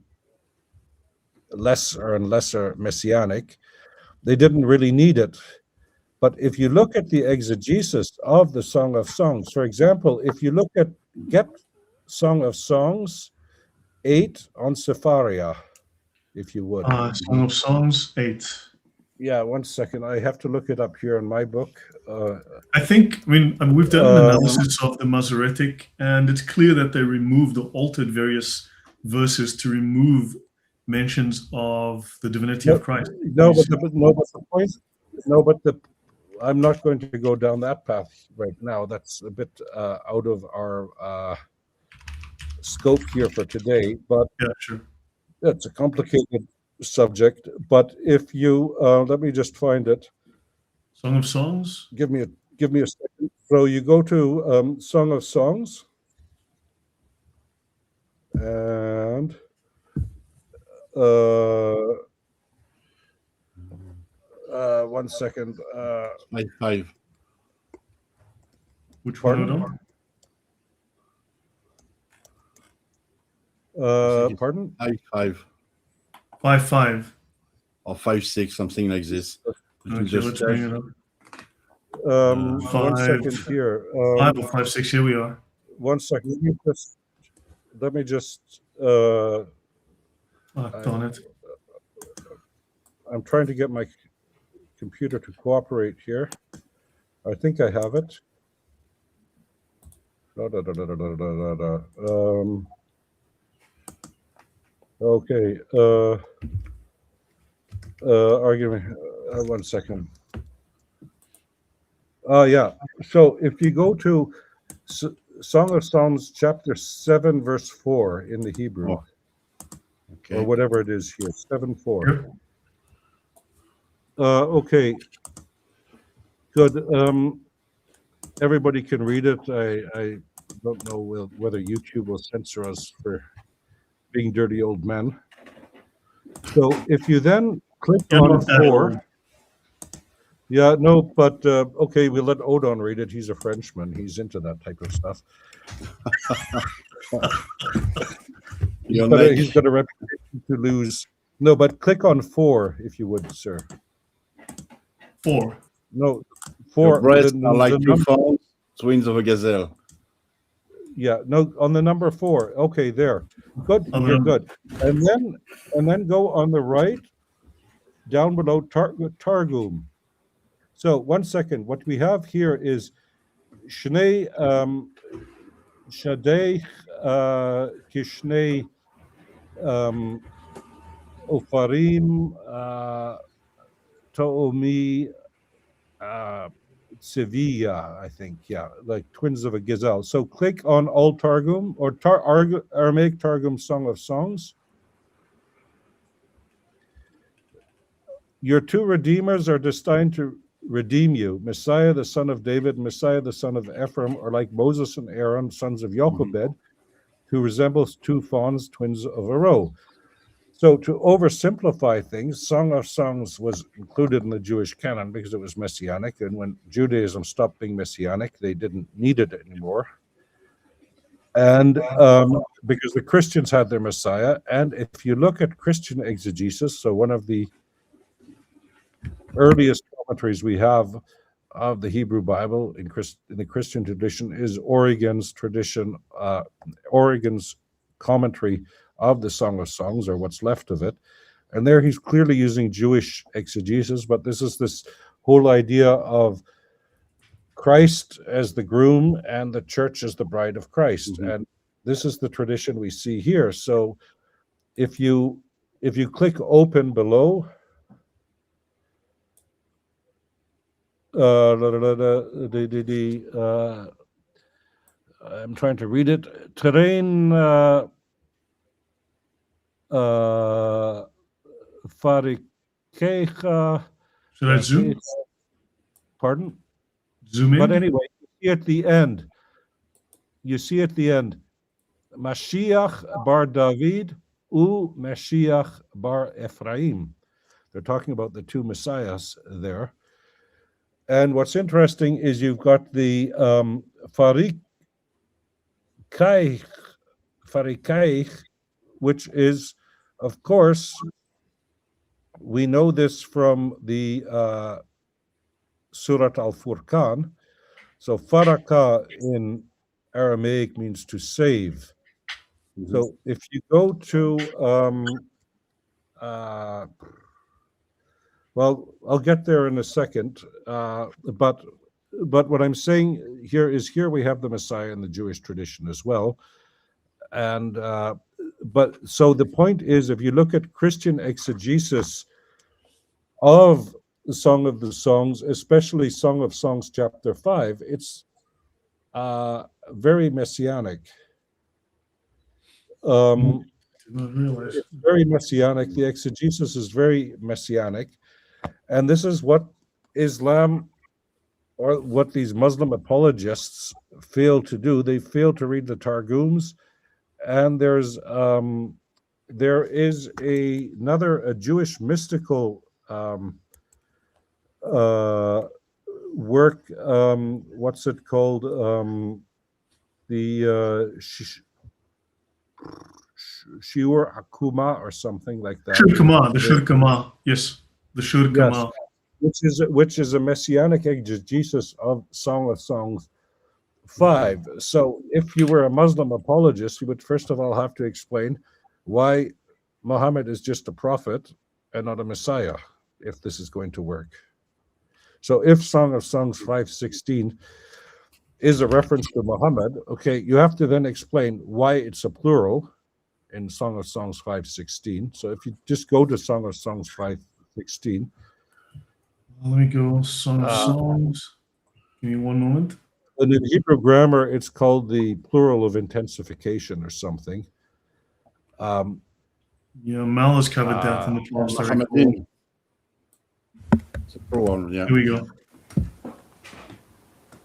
lesser and lesser messianic, they didn't really need it. But if you look at the exegesis of the Song of Songs, for example, if you look at get Song of Songs 8 on Sepharia, if you would. Song of Songs 8. Yeah, 1 second. I have to look it up here in my book. I mean, we've done an analysis of the Masoretic, and it's clear that they removed or altered various verses to remove mentions of the divinity of Christ. I'm not going to go down that path right now. That's a bit out of our scope here for today. But yeah, sure, it's a complicated subject. But if you let me just find it. Song of Songs. Give me a second. So you go to Song of Songs, and 1 second. 5. Which Pardon? one? Pardon? 5. 5 or 5-6, something like this. Okay, let's bring it up. 1 second here. 5 or 5-6. Here we are. 1 second. Let me just. Darn it. I'm trying to get my computer to cooperate here. I think I have it. Okay. Argument. 1 second. Yeah. So if you go to Song of Songs, chapter 7, verse 4 in the Hebrew, okay, or whatever it is here, 7:4. Yep. Okay. Good. Everybody can read it. I don't know whether YouTube will censor us for being dirty old men. So if you then click on 4. Yeah, no, but okay, we'll let Odon read it. He's a Frenchman. He's into that type of stuff. He's got a reputation to lose. No, but click on 4, if you would, sir. 4. No, 4. Your breasts are like 2 fawns, twins of a gazelle. Yeah, no, on the number 4. Okay, there. Good, On the you're number- good. And then go on the right, down below Targum. So 1 second. What we have here is Shnei Shadei Kishnei Ofarim Toomi Sevilla, I think. Yeah, like twins of a gazelle. So click on All Targum or Aramaic Targum Song of Songs. Your 2 redeemers are destined to redeem you. Messiah, the son of David, Messiah, the son of Ephraim, are like Moses and Aaron, sons of Jochebed, who resembles 2 fawns, twins of a roe. So to oversimplify things, Song of Songs was included in the Jewish canon because it was messianic, and when Judaism stopped being messianic, they didn't need it anymore. And because the Christians had their Messiah, and if you look at Christian exegesis, so one of the earliest commentaries we have of the Hebrew Bible in the Christian tradition is Origen's tradition, Origen's commentary of the Song of Songs, or what's left of it. And there he's clearly using Jewish exegesis, but this is this whole idea of Christ as the groom and the church as the bride of Christ. And this is the tradition we see here. So if you click open below, I'm trying to read it. Terrain Farikecha. Should I zoom? Pardon? Zoom in? But anyway, you see at the end, Mashiach bar David u Mashiach bar Ephraim. They're talking about the 2 messiahs there. And what's interesting is you've got the Farikaich, which is, of course, we know this from the Surat al-Furqan. So Faraka in Aramaic means to save. So if you go to, well, I'll get there in a second, but what I'm saying here is here we have the Messiah in the Jewish tradition as well. And but so the point is, if you look at Christian exegesis of the Song of the Songs, especially Song of Songs chapter 5, it's very messianic. It's very messianic. The exegesis is very messianic. And this is what Islam, or what these Muslim apologists fail to do. They fail to read the Targums. And there is a Jewish mystical work. What's it called? The Shiur Akuma or something like that. The Shur Kama. Yes, the Shur Kama. Yes, which is a messianic exegesis of Song of Songs 5. So if you were a Muslim apologist, you would first of all have to explain why Muhammad is just a prophet and not a Messiah, if this is going to work. So if Song of Songs 5:16 is a reference to Muhammad, okay, you have to then explain why it's a plural in Song of Songs 5:16. So if you just go to Song of Songs 5:16. Let me go. Song of Songs. Give me one moment. And in Hebrew grammar, it's called the plural of intensification or something. Yeah, Mal has covered that in the past. Muhammadin. It's a plural, yeah. Here we go.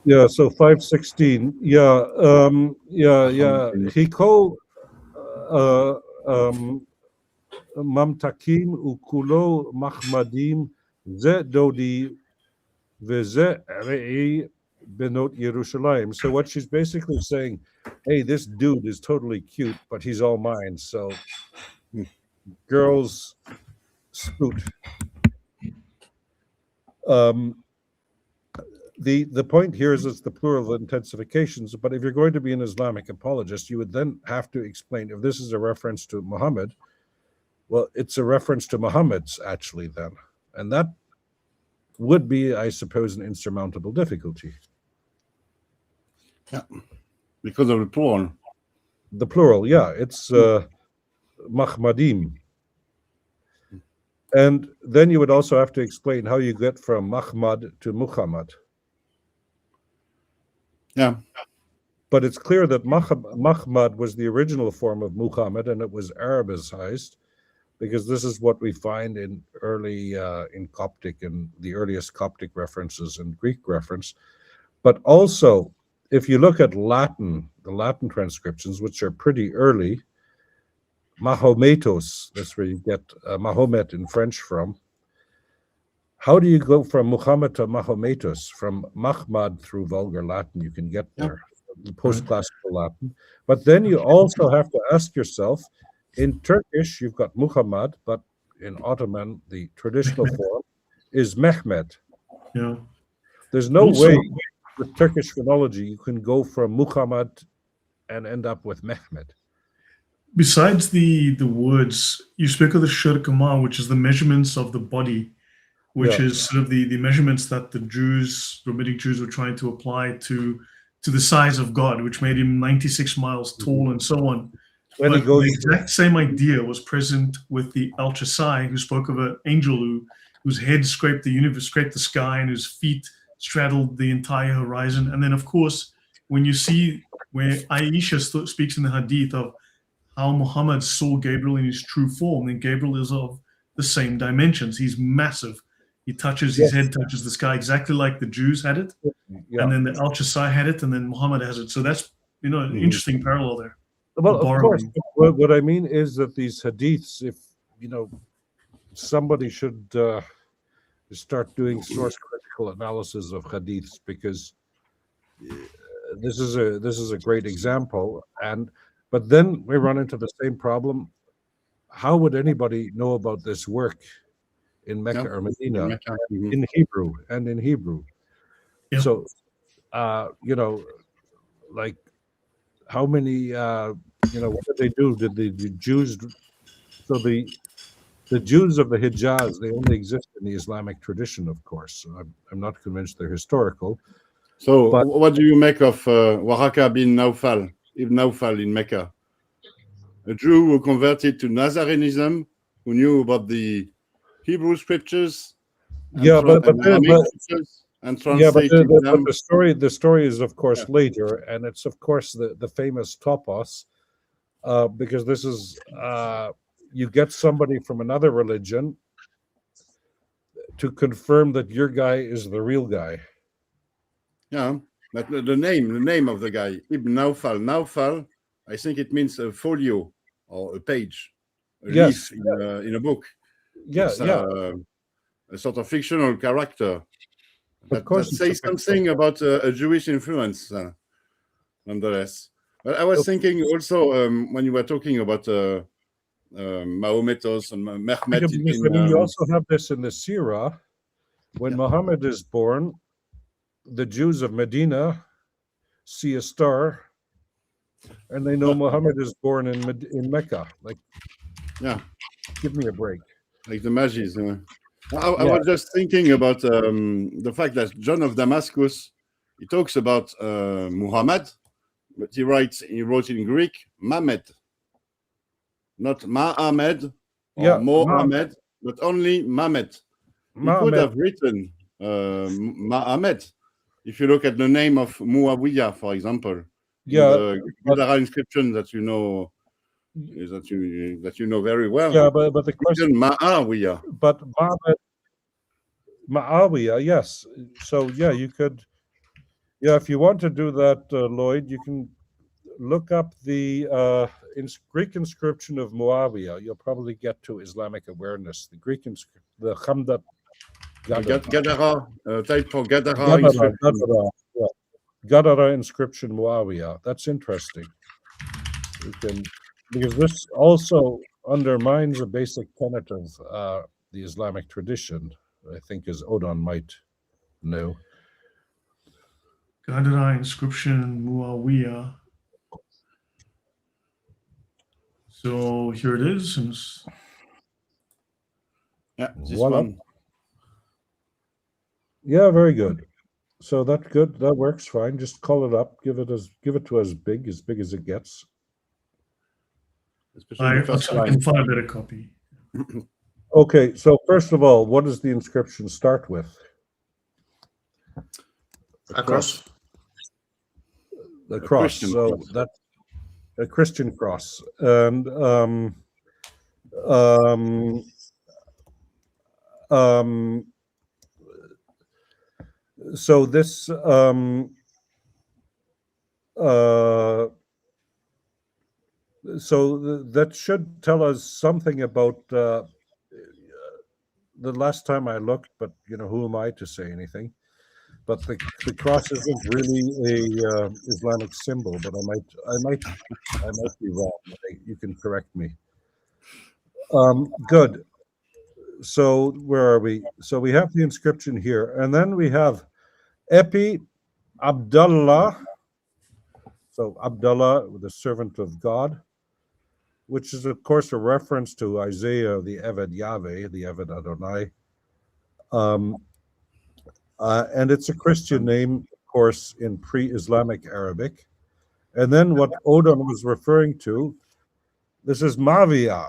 Yeah, so 5:16. Yeah. Hiko mamtakim ukulo mahmadim ze dodi veze re'i benot Yerushalayim. So what she's basically saying, hey, this dude is totally cute, but he's all mine. So girls scoot. the point here is it's the plural of intensifications, but if you're going to be an Islamic apologist, you would then have to explain if this is a reference to Muhammad, well, it's a reference to Muhammad's actually then. And that would be, I suppose, an insurmountable difficulty. Yeah, because of the plural. The plural, yeah, it's Mahmadim. And then you would also have to explain how you get from Mahmad to Muhammad. Yeah. But it's clear that Mahmad was the original form of Muhammad, and it was Arabicized, because this is what we find in early in Coptic and the earliest Coptic references and Greek reference. But also, if you look at Latin, the Latin transcriptions, which are pretty early, Mahometos, that's where you get Mahomet in French from. How do you go from Muhammad to Mahometos? From Mahmad through Vulgar Latin, you can get there, post-classical Latin. But then you also have to ask yourself, in Turkish, you've got Muhammad, but in Ottoman, the traditional form is Mehmet. Yeah. There's no Also- way with Turkish phonology you can go from Muhammad and end up with Mehmet. Besides the words, you speak of the shirkama, which is the measurements of the body, which Yeah. is sort of the measurements that the Jews, Rabbinic Jews, were trying to apply to the size of God, which made him 96 miles tall and so on. When he But goes the exact same idea was present with the Al-Chasai, who spoke of an angel whose head scraped the universe, scraped the sky, and whose feet straddled the entire horizon. And then, of course, when you see where Aisha speaks in the Hadith of how Muhammad saw Gabriel in his true form, then Gabriel is of the same dimensions. He's massive. He touches, his head touches the sky, exactly like the Jews had it. Yeah. And then the Al-Chasai had it, and then Muhammad has it. So that's, an interesting parallel there. Well, of course, borrowing. what I mean is that these hadiths, if somebody should start doing source critical analysis of hadiths, because this is a great example. But then we run into the same problem. How would anybody know about this work in Mecca or Medina in Hebrew and in Hebrew? Yeah. So, like how many, what did they do? Did the Jews, so the Jews of the Hijaz, they only exist in the Islamic tradition, of course. So I'm not convinced they're historical. So, But- what do you make of Waraka bin Nawfal, Ibn Nawfal in Mecca? A Jew who converted to Nazarenism, who knew about the Hebrew scriptures, and Yeah, but Aramaic scriptures, and yeah, but translated them. the story is of course later, and it's of course the famous topos, because this is you get somebody from another religion to confirm that your guy is the real guy. Yeah, but the name of the guy, Ibn Nawfal. Nawfal, I think it means a folio or a page, a Yes, leaf in a book. Yeah, It's, yeah. a sort of fictional character that course it's a says something about a Jewish influence, nonetheless. But I was thinking also when you were talking about Mahometos and Mehmet. Because, I mean, you also have this in the Sirah. When Yeah. Muhammad is born, the Jews of Medina see a star, and they know Muhammad is born in Mecca. Like, Yeah, give me a break. like the Magis. I Yeah. was just thinking about the fact that John of Damascus, he talks about Muhammad, but he wrote in Greek Mamed, not Ma'amed or Yeah, Mohammed, but only Mamed. He could Muhammad, have written Ma'amed. If you look at the name of Muawiyah, for example, yeah, the Gadara inscription that you know that you know very well. yeah, but the question, Written Ma'awiyah. but Muhammad, Ma'awiyah, yes. So yeah, you could, yeah, if you want to do that, Lloyd, you can look up the Greek inscription of Muawiyah. You'll probably get to Islamic awareness. The Greek the Hamdat Gadara, type for Gadara Gadara, inscription. yeah. Gadara inscription Muawiyah. That's interesting. You can, because this also undermines a basic tenet of the Islamic tradition, I think, as Odon might know. Gadara inscription Muawiyah. So here it is. And Yeah, this Voila. one. Yeah, very good. So that's good. That works fine. Just call it up. Give it to as big as it gets. Especially the first I line. can find a better copy. Okay, so first of all, what does the inscription start with? A cross. The A cross. Christian So cross. that's a Christian cross. And so this that should tell us something about the last time I looked, but who am I to say anything? But the cross isn't really a Islamic symbol, but I might be wrong. You can correct me. Good. So where are we? So we have the inscription here, and then we have Epi Abdullah. So Abdullah, the servant of God, which is of course a reference to Isaiah, the Eved Yahweh, the Eved Adonai. And it's a Christian name, of course, in pre-Islamic Arabic. And then what Odon was referring to, this is Mavia.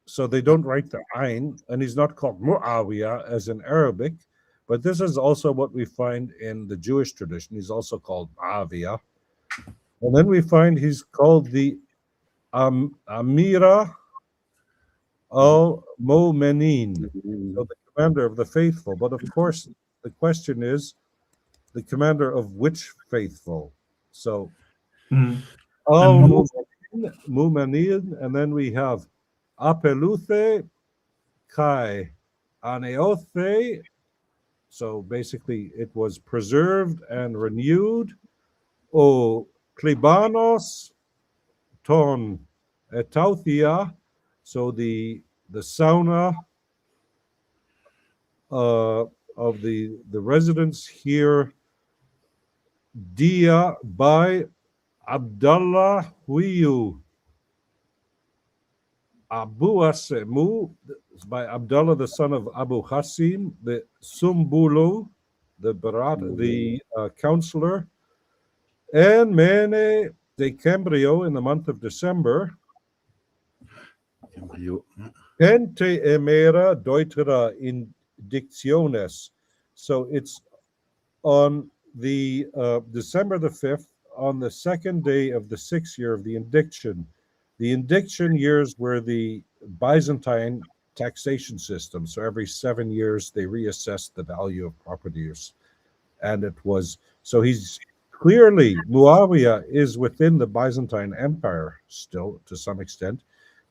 So they don't write the Ain, and he's not called Muawiyah as in Arabic, but this is also what we find in the Jewish tradition. He's also called Mavia. And then we find he's called the Amira al-Mu'minin, so the commander of the faithful. But of course, the question is, the commander of which faithful? So, al-Mu'minin, and then we have Apeluthe Kai Aneothe. So basically, it was preserved and renewed. O Klibanos ton etauthia. So the sauna of the residents here, Dia by Abdullah Huiyu Abu Asemu, by Abdullah, the son of Abu Hasim, the Sumbulu, the counselor, and Mene de Cambrio in the month of December. Gente emera deutera indictiones. So it's on the December the 5th, on the second day of the 6th year of the indiction. The indiction years were the Byzantine taxation system. So every 7 years they reassessed the value of properties. And it was, so he's clearly, Muawiyah is within the Byzantine Empire still to some extent.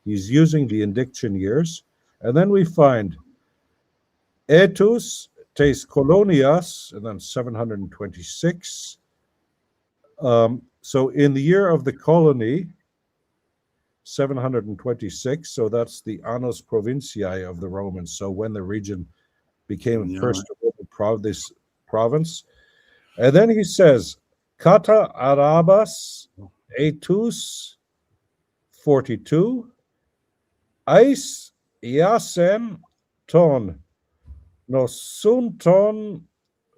He's using the indiction years. And then we find Etus tes colonias, and then 726. So in the year of the colony, 726, so that's the annus provinciae of the Romans. So when the region became first this province. And then he says, Kata Arabas Etus 42, Ais Iasen ton Nosunton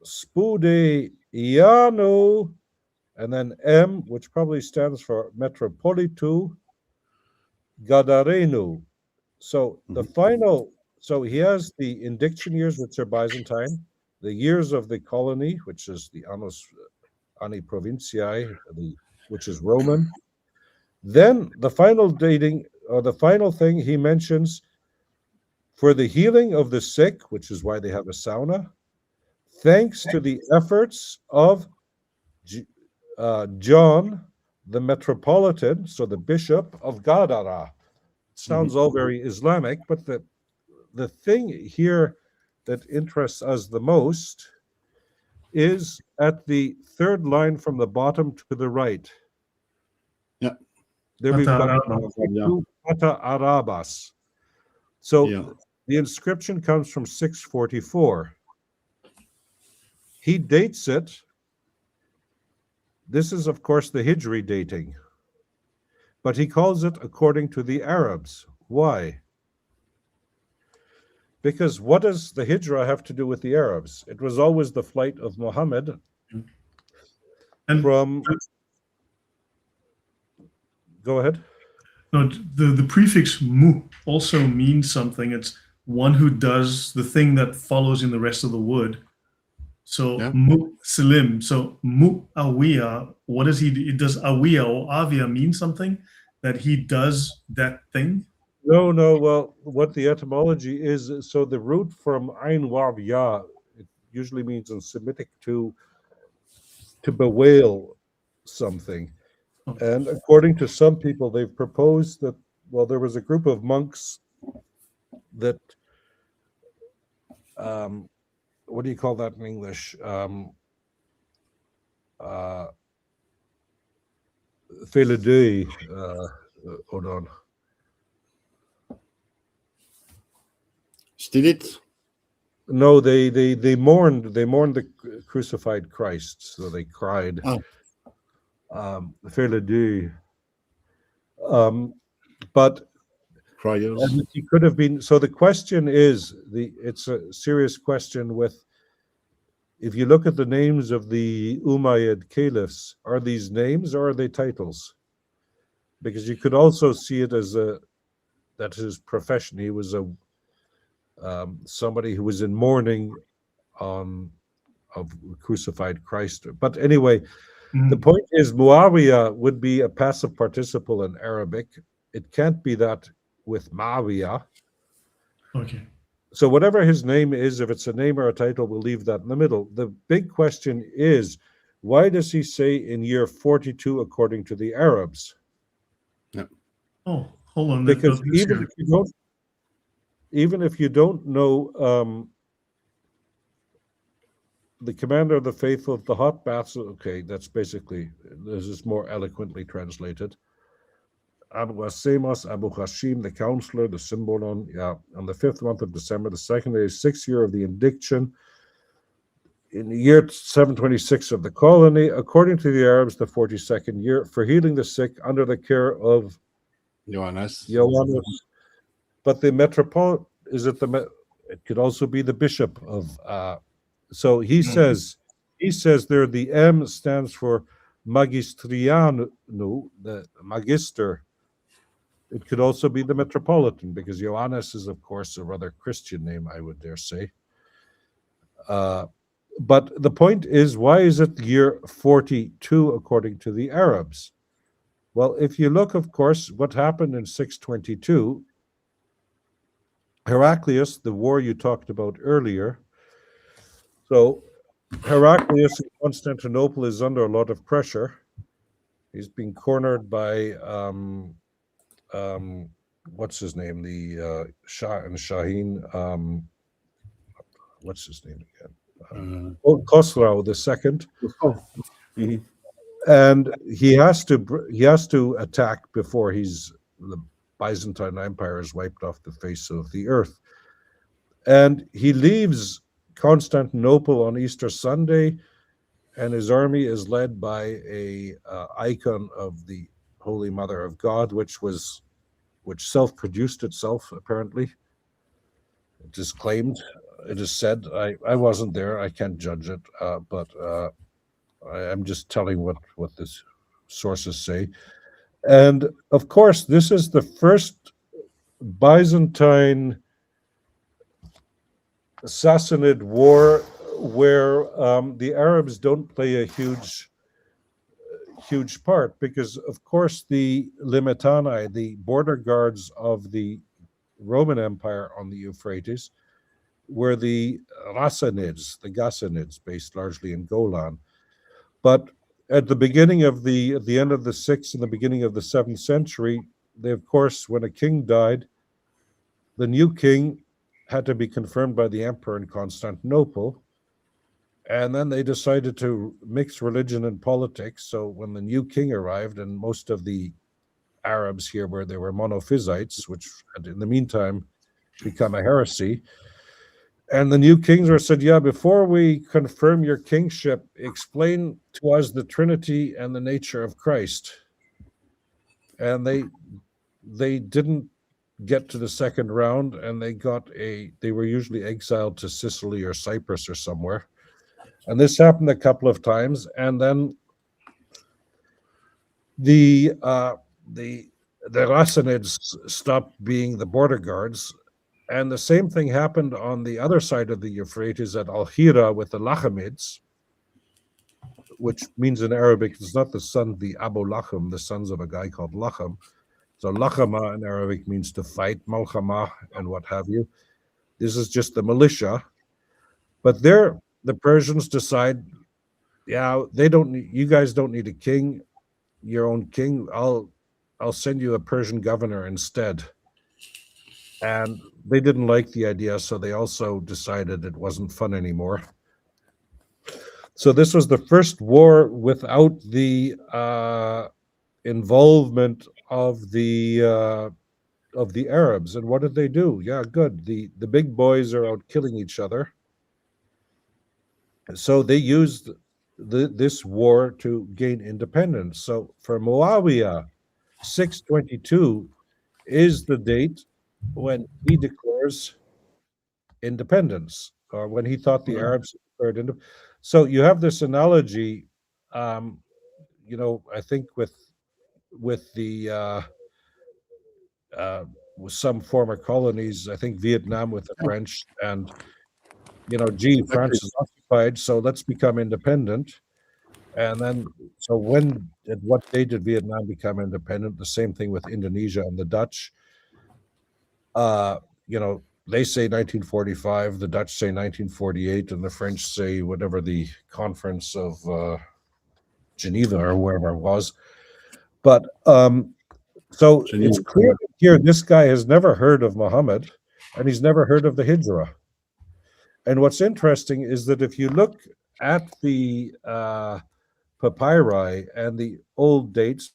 Spude Iano, and then M, which probably stands for Metropolitu Gadarenu. So the final, so he has the indiction years, which are Byzantine, the years of the colony, which is the Annus Anni Provinciae, which is Roman. Then the final dating, or the final thing he mentions, for the healing of the sick, which is why they have a sauna, thanks to the efforts of John, the Metropolitan, so the Bishop of Gadara. Sounds all very Islamic, but the thing here that interests us the most is at the third line from the bottom to the right. Yeah. There we've got Kata Arabas. So the inscription comes from 644. he dates it. This is, of course, the Hijri dating, but he calls it according to the Arabs. Why? Because what does the Hijra have to do with the Arabs? It was always the flight of Muhammad And from... Go ahead. no, the prefix mu also means something. It's one who does the thing that follows in the rest of the word. So Yeah. Muslim. So Mu'awiya, what does he do? Does Awiya or Avia mean something? That he does that thing? No. Well, what the etymology is, so the root from Ain Wav Ya, it usually means in Semitic to bewail something. And according to some people, they've proposed that, well, there was a group of monks that, what do you call that in English? Féledeuil, Odon. Still it? No, they mourned the crucified Christ, so they cried. Féledeuil. But Criers. and he could have been. So the question is, it's a serious question. If you look at the names of the Umayyad caliphs, are these names or are they titles? Because you could also see it as that his profession. He was somebody who was in mourning of crucified Christ. But anyway, the point is Muawiyah would be a passive participle in Arabic. It can't be that with Ma'awiyah. Okay. So whatever his name is, if it's a name or a title, we'll leave that in the middle. The big question is, why does he say in year 42 according to the Arabs? Oh, hold on. Because even if you don't know the commander of the faithful of the hot baths, okay, that's basically, this is more eloquently translated. Abu Asemos, Abu Hashim, the counselor, the symbolon, on the 5th month of December, the second day, 6th year of the indiction, in the year 726 of the colony, according to the Arabs, the 42nd year, for healing the sick under the care of Johannes. But the metropolitan, it could also be the bishop of, so he says there, the M stands for magistriano, the magister. It could also be the metropolitan, because Johannes is, of course, a rather Christian name, I would dare say. But the point is, why is it year 42 according to the Arabs? Well, if you look, of course, what happened in 622, Heraclius, the war you talked about earlier. So Heraclius in Constantinople is under a lot of pressure. He's being cornered by what's his name? The Shah and Shaheen. What's his name again? Khosrau II. And he has to attack before the Byzantine Empire is wiped off the face of the earth. And he leaves Constantinople on Easter Sunday, and his army is led by a icon of the Holy Mother of God, which self-produced itself, apparently. It is claimed, it is said. I wasn't there, I can't judge it, but I'm just telling what the sources say. And of course, this is the first Byzantine Sassanid war where the Arabs don't play a huge part, because of course the Limitani, the border guards of the Roman Empire on the Euphrates, were the Ghassanids, based largely in Golan. But at the beginning of at the end of the 6th and the beginning of the 7th century, they, of course, when a king died, the new king had to be confirmed by the emperor in Constantinople. And then they decided to mix religion and politics. So when the new king arrived, and most of the Arabs here they were monophysites, which had in the meantime become a heresy, And the new kings were said, yeah, before we confirm your kingship, explain to us the Trinity and the nature of Christ. And they didn't get to the second round, and they were usually exiled to Sicily or Cyprus or somewhere. And this happened a couple of times, and then the Rassanids stopped being the border guards, and the same thing happened on the other side of the Euphrates at Al-Hira with the Lachamids, which means in Arabic, it's not the Abu Lacham, the sons of a guy called Lacham. So Lachama in Arabic means to fight, Malchama, and what have you. This is just the militia. But there, the Persians decide, yeah, you guys don't need a king, your own king. I'll send you a Persian governor instead. And they didn't like the idea, so they also decided it wasn't fun anymore. So this was the first war without the involvement of the Arabs. And what did they do? Yeah, good. The big boys are out killing each other. So they used this war to gain independence. So for Muawiyah, 622 is the date when he declares independence, or when he thought the Arabs declared independence. So you have this analogy, I think with the with some former colonies, I think Vietnam with the French, and France is occupied, so let's become independent. And then, so what date did Vietnam become independent? The same thing with Indonesia and the Dutch. They say 1945, the Dutch say 1948, and the French say whatever the Conference of Geneva or wherever it was. But so it's clear here this guy has never heard of Muhammad, and he's never heard of the Hijrah. And what's interesting is that if you look at the papyri and the old dates,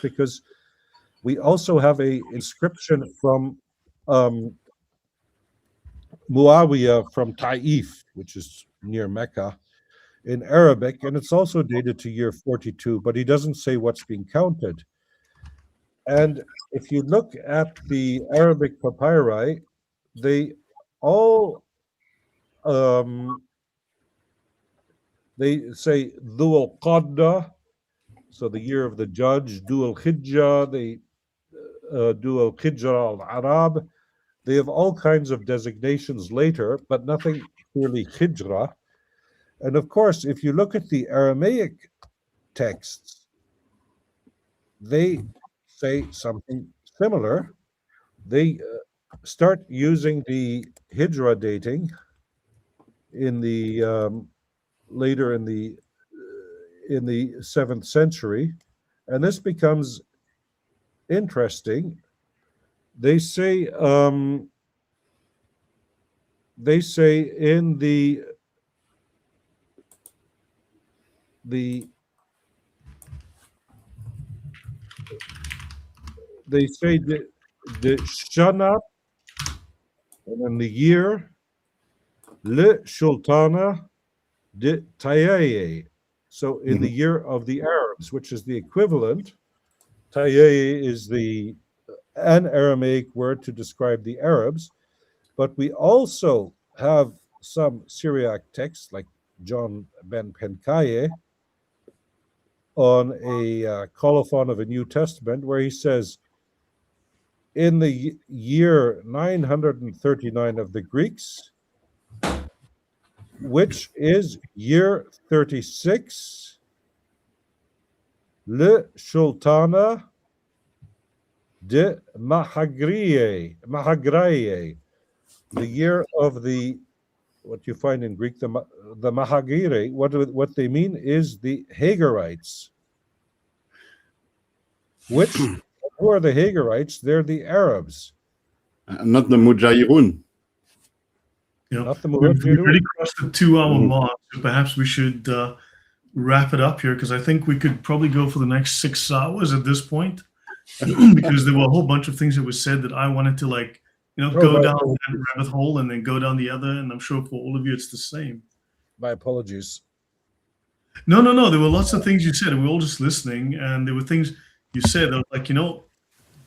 because we also have a inscription from Muawiyah from Taif, which is near Mecca, in Arabic, and it's also dated to year 42, but he doesn't say what's being counted. And if you look at the Arabic papyri, they all they say Dhul Qadda, so the year of the judge, Dhul Hijjah, Dhul Hijrah al-Arab. They have all kinds of designations later, but nothing clearly Hijrah. And of course, if you look at the Aramaic texts, they say something similar. They start using the Hijrah dating in the later in the 7th century, and this becomes interesting. They say in the they say the Shana, and then the year, Le Sultana de Tayaye. So in the year of the Arabs, which is the equivalent, Tayaye is an Aramaic word to describe the Arabs, but we also have some Syriac texts like John ben Penkaye on a colophon of a New Testament where he says, in the year 939 of the Greeks, which is year 36, Le Sultana de Mahagraye, the year of the, what you find in Greek, the Mahagire, what they mean is the Hagarites. Who are the Hagarites? They're the Arabs. Not the Mujahirun. Not the We've Mujahirun. already crossed the 2-hour mark, so perhaps we should wrap it up here, because I think we could probably go for the next 6 hours at this point, because there were a whole bunch of things that were said that I wanted to go my down apologies. that rabbit hole and then go down the other. And I'm sure for all of you, it's the same. My apologies. No. There were lots of things you said, and we were all just listening. And there were things you said that, like,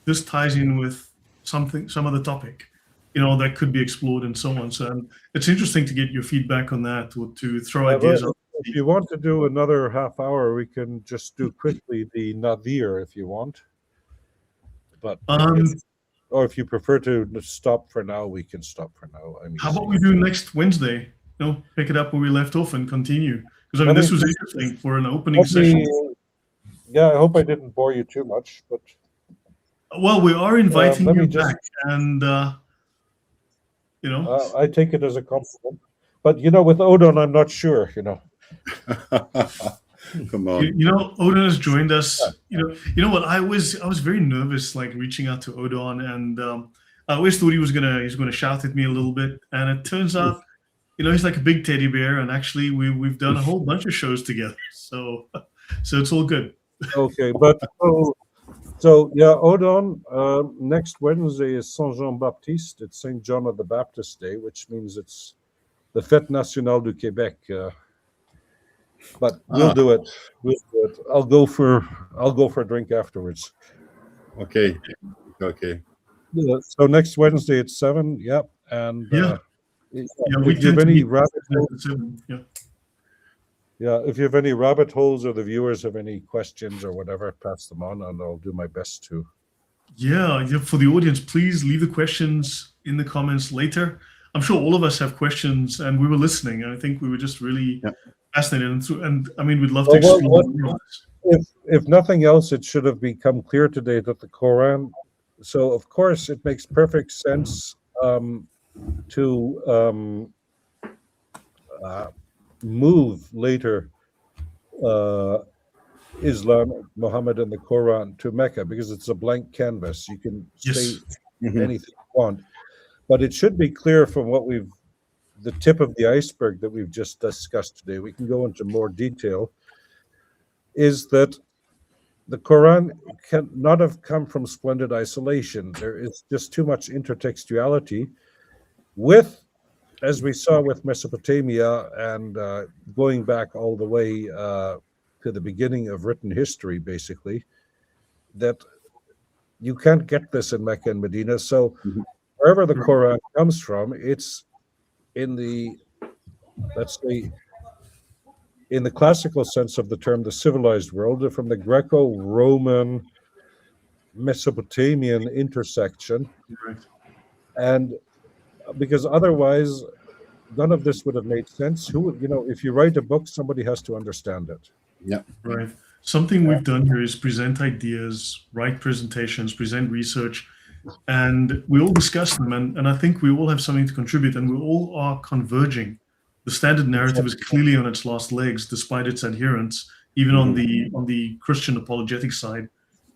this ties in with some other topic, that could be explored and so on. So it's interesting to get your feedback on that, or to throw ideas out. If you want to do another half hour, we can just do quickly the Nadir if you want. But or if you prefer to stop for now, we can stop for now. How about we do next Wednesday? Pick it up where we left off and continue. Because this was interesting for an opening session. Yeah, I hope I didn't bore you too much, but well, we are inviting you back, and I take it as a compliment. But with Odon, I'm not sure. Come on. Odon has joined us. You know what? I was very nervous, like reaching out to Odon, and I always thought he's gonna shout at me a little bit, and it turns out, he's like a big teddy bear, and actually we've done a whole bunch of shows together, so it's all good. Okay, but so yeah, Odon. Next Wednesday is Saint Jean Baptiste. It's Saint John of the Baptist Day, which means it's the Fête Nationale du Québec. But we'll do it. I'll go for a drink afterwards. Okay. Yeah, so next Wednesday at 7. Yep. And we if you have any rabbit holes, if you have any rabbit holes, or the viewers have any questions or whatever, pass them on, and I'll do my best to. Yeah. For the audience, please leave the questions in the comments later. I'm sure all of us have questions, and we were listening. And I think we were just really fascinated, and I mean, we'd love to explore. If nothing else, it should have become clear today that the Quran. So of course, it makes perfect sense to move later Islam, Muhammad, and the Quran to Mecca, because it's a blank canvas. You can say anything you want, but it should be clear from the tip of the iceberg that we've just discussed today. We can go into more detail. Is that the Quran cannot have come from splendid isolation. There is just too much intertextuality with, as we saw with Mesopotamia, and going back all the way to the beginning of written history, basically, that you can't get this in Mecca and Medina. So wherever the Quran comes from, it's in the, let's say, in the classical sense of the term, the civilized world, from the Greco-Roman Mesopotamian intersection. And because otherwise, none of this would have made sense. If you write a book, somebody has to understand it. Yeah. Right. Something we've done here is present ideas, write presentations, present research, and we all discuss them. And I think we all have something to contribute, and we all are converging. The standard narrative is clearly on its last legs, despite its adherents, even on the Christian apologetic side.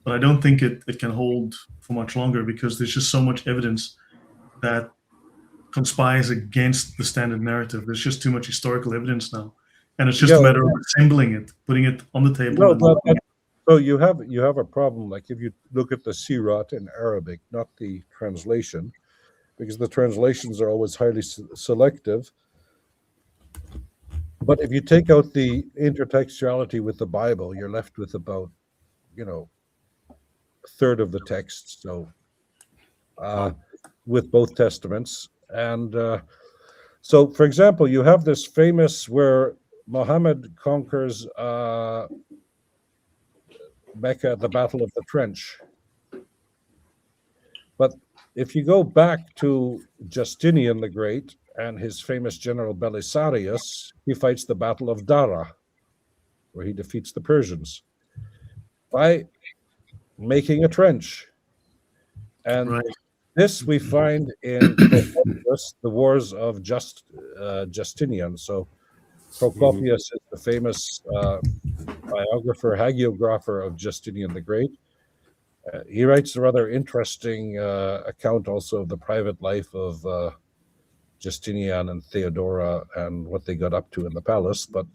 But I don't think it can hold for much longer, because there's just so much evidence that conspires against the standard narrative. There's just too much historical evidence now, and it's just a matter of assembling it, putting it on the table. So you have a problem. Like if you look at the Sirat in Arabic, not the translation, because the translations are always highly selective. But if you take out the intertextuality with the Bible, you're left with about, a third of the text. So with both testaments. And so, for example, you have this famous where Muhammad conquers Mecca at the Battle of the Trench. But if you go back to Justinian the Great and his famous general Belisarius, he fights the Battle of Dara, where he defeats the Persians by making a trench. And this we find in Procopius, the Wars of Justinian. So Procopius is the famous biographer, hagiographer of Justinian the Great. He writes a rather interesting account also of the private life of Justinian and Theodora and what they got up to in the palace, but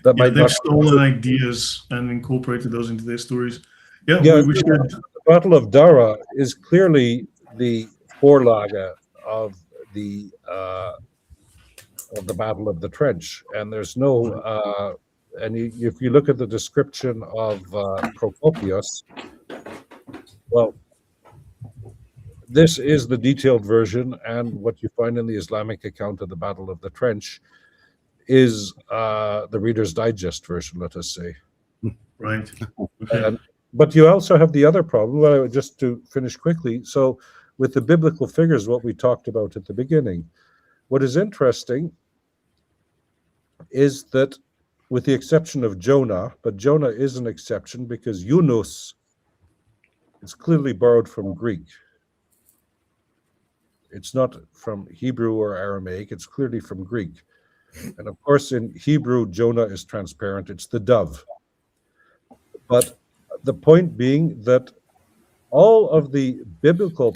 they've stolen ideas and incorporated those into their stories. We should. The Battle of Dara is clearly the Vorlage of the Battle of the Trench, and there's no. If you look at the description of Procopius, well, this is the detailed version, and what you find in the Islamic account of the Battle of the Trench is the Reader's Digest version, let us say. Right. Okay. But you also have the other problem, well, just to finish quickly, so with the biblical figures, what we talked about at the beginning, what is interesting is that, with the exception of Jonah, but Jonah is an exception because Yunus is clearly borrowed from Greek. It's not from Hebrew or Aramaic, it's clearly from Greek. And of course, in Hebrew, Jonah is transparent, it's the dove. But the point being that all of the biblical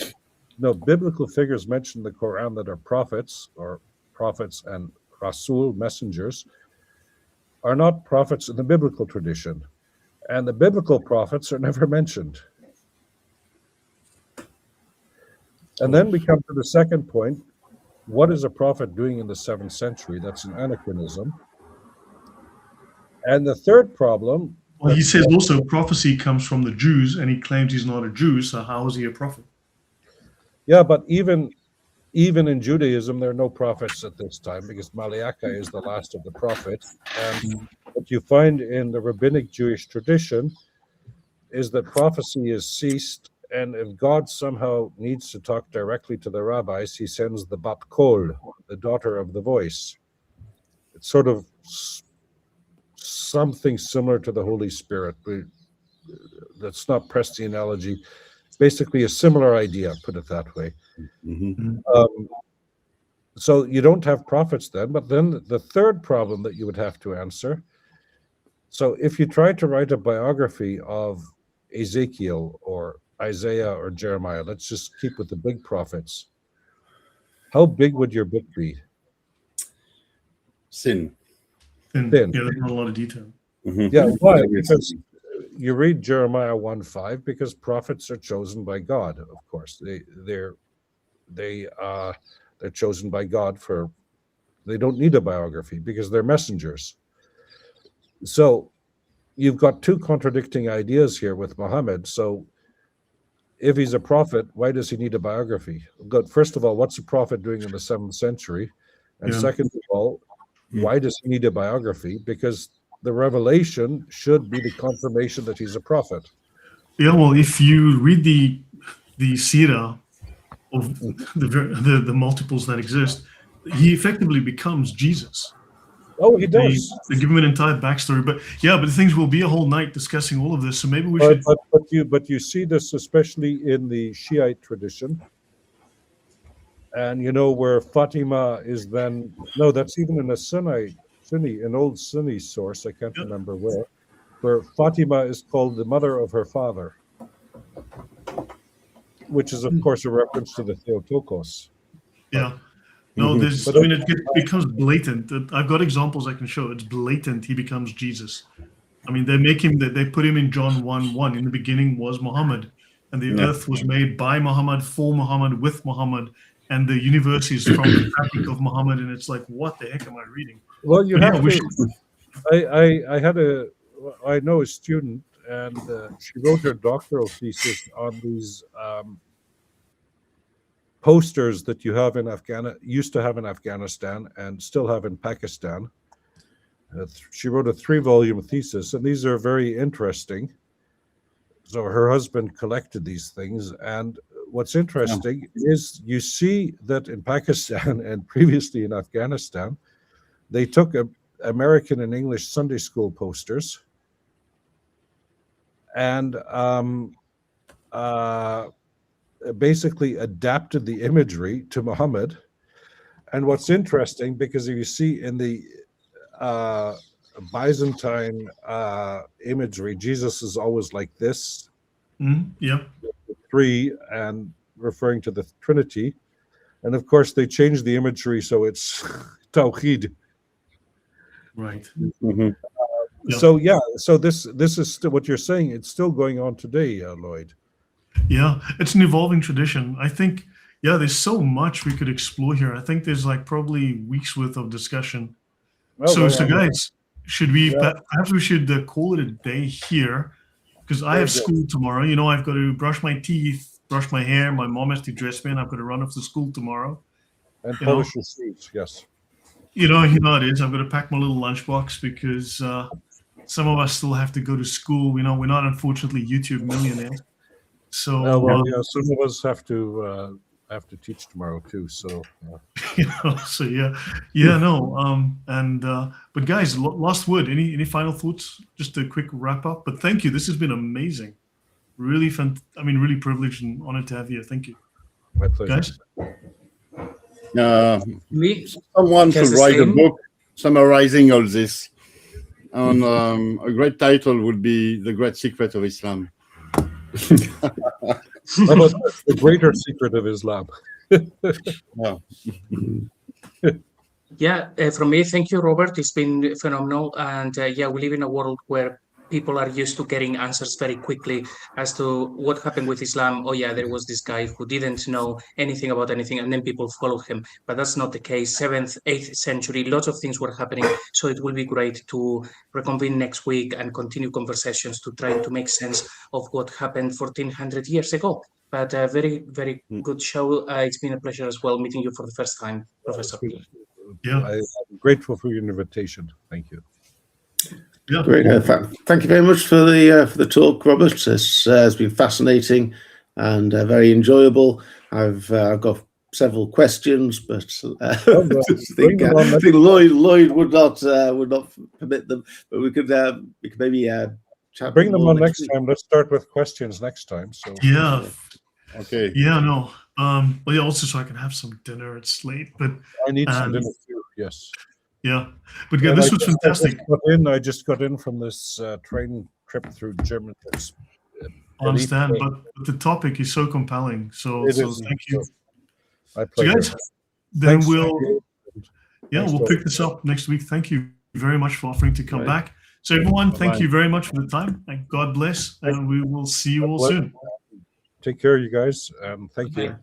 figures mentioned in the Quran that are prophets and Rasul, messengers, are not prophets in the biblical tradition. And the biblical prophets are never mentioned. And then we come to the second point. What is a prophet doing in the 7th century? That's an anachronism. And the third problem... Well, he says also prophecy comes from the Jews, and he claims he's not a Jew, so how is he a prophet? Yeah, but even in Judaism, there are no prophets at this time because Malachi is the last of the prophets. And what you find in the rabbinic Jewish tradition is that prophecy is ceased, and if God somehow needs to talk directly to the rabbis, he sends the Bat Kol, the daughter of the voice. It's sort of something similar to the Holy Spirit. Let's not press the analogy. Basically a similar idea, put it that way. So you don't have prophets then, but then the third problem that you would have to answer, so if you try to write a biography of Ezekiel or Isaiah or Jeremiah, let's just keep with the big prophets, how big would your book be? Thin. Thin. Yeah, there's not a lot of detail. Yeah, why? Because you read Jeremiah 1:5 because prophets are chosen by God. Of course, they're chosen by God for. They don't need a biography because they're messengers. So you've got two contradicting ideas here with Muhammad. So if he's a prophet, why does he need a biography? Good. First of all, what's a prophet doing in the 7th century? And second of all, why does he need a biography? Because the revelation should be the confirmation that he's a prophet. Yeah, well, if you read the seerah of the multiples that exist, he effectively becomes Jesus. Oh, he does. They give him an entire backstory, but the things will be a whole night discussing all of this. So maybe we should. But you see this especially in the Shiite tradition, and you know where Fatima is then. No, that's even in a Sunni, an old Sunni source. I can't remember where Fatima is called the mother of her father, which is of course a reference to the Theotokos. Yeah. No, it becomes blatant. I've got examples I can show. It's blatant. He becomes Jesus. I mean, they put him in John 1:1. In the beginning was Muhammad, and the earth was made by Muhammad, for Muhammad, with Muhammad, and the universe is from the fabric of Muhammad. And it's like, what the heck am I reading? Well, I know a student, and she wrote her doctoral thesis on these posters that you have in used to have in Afghanistan and still have in Pakistan. She wrote a 3-volume thesis, and these are very interesting. So her husband collected these things, and what's interesting is you see that in Pakistan and previously in Afghanistan, they took American and English Sunday school posters and basically adapted the imagery to Muhammad. And what's interesting, because if you see in the Byzantine imagery, Jesus is always like this, 3 and referring to the Trinity. And of course, they changed the imagery so it's Tawheed. Right. So this is still what you're saying. It's still going on today, Lloyd. Yeah, it's an evolving tradition. I think, yeah, there's so much we could explore here. I think there's like probably weeks worth of discussion. Well, So guys, should we Yeah. perhaps we should call it a day here, because I have Very good. school tomorrow. You know, I've got to brush my teeth, brush my hair. My mom has to dress me, and I've got to run off to school tomorrow. And You know. polish your shoes, yes. You know how it is. I've got to pack my little lunchbox because some of us still have to go to school. You know, we're not unfortunately YouTube millionaires. So, Well, yeah, some of us have to teach tomorrow too. So you know, so no. But guys, last word. Any final thoughts? Just a quick wrap up. But thank you. This has been amazing. Really fun. I mean, really privileged and honored to have you. Thank you, my pleasure. guys. Someone should Just the write a same. book summarizing all this. And a great title would be The Great Secret of Islam. How about the greater secret of Islam? Yeah. Yeah, from me, thank you, Robert. It's been phenomenal. And yeah, we live in a world where people are used to getting answers very quickly as to what happened with Islam. Oh, yeah, there was this guy who didn't know anything about anything, and then people follow him. But that's not the case. 7th, 8th century, lots of things were happening. So it will be great to reconvene next week and continue conversations to try to make sense of what happened 1400 years ago. But very, very good show. It's been a pleasure as well meeting you for the first time, Professor. Yeah. I'm grateful for your invitation. Thank you. Yeah. Great. Thank you very much for the talk, Robert. It's been fascinating and very enjoyable. I've got several questions, but I think Lloyd would not permit them. But we could maybe chat. Bring them more on next week. time. Let's start with questions next time. So Yeah. Okay. Yeah. No. Well, yeah. Also, so I can have some dinner. It's late, but I need some dinner too. Yes. yeah. But yeah, this was fantastic. I just got in from this train trip through Germany. I understand, but the topic is so compelling. So thank you. My So pleasure. guys, then Thanks, we'll Thanks, we'll Lloyd. pick this up next week. Thank you very much for offering to come Right. back. So everyone, thank Bye-bye. you very much for the time, and God bless, and we will see you all soon. Take care, you guys. Thank you. Bye.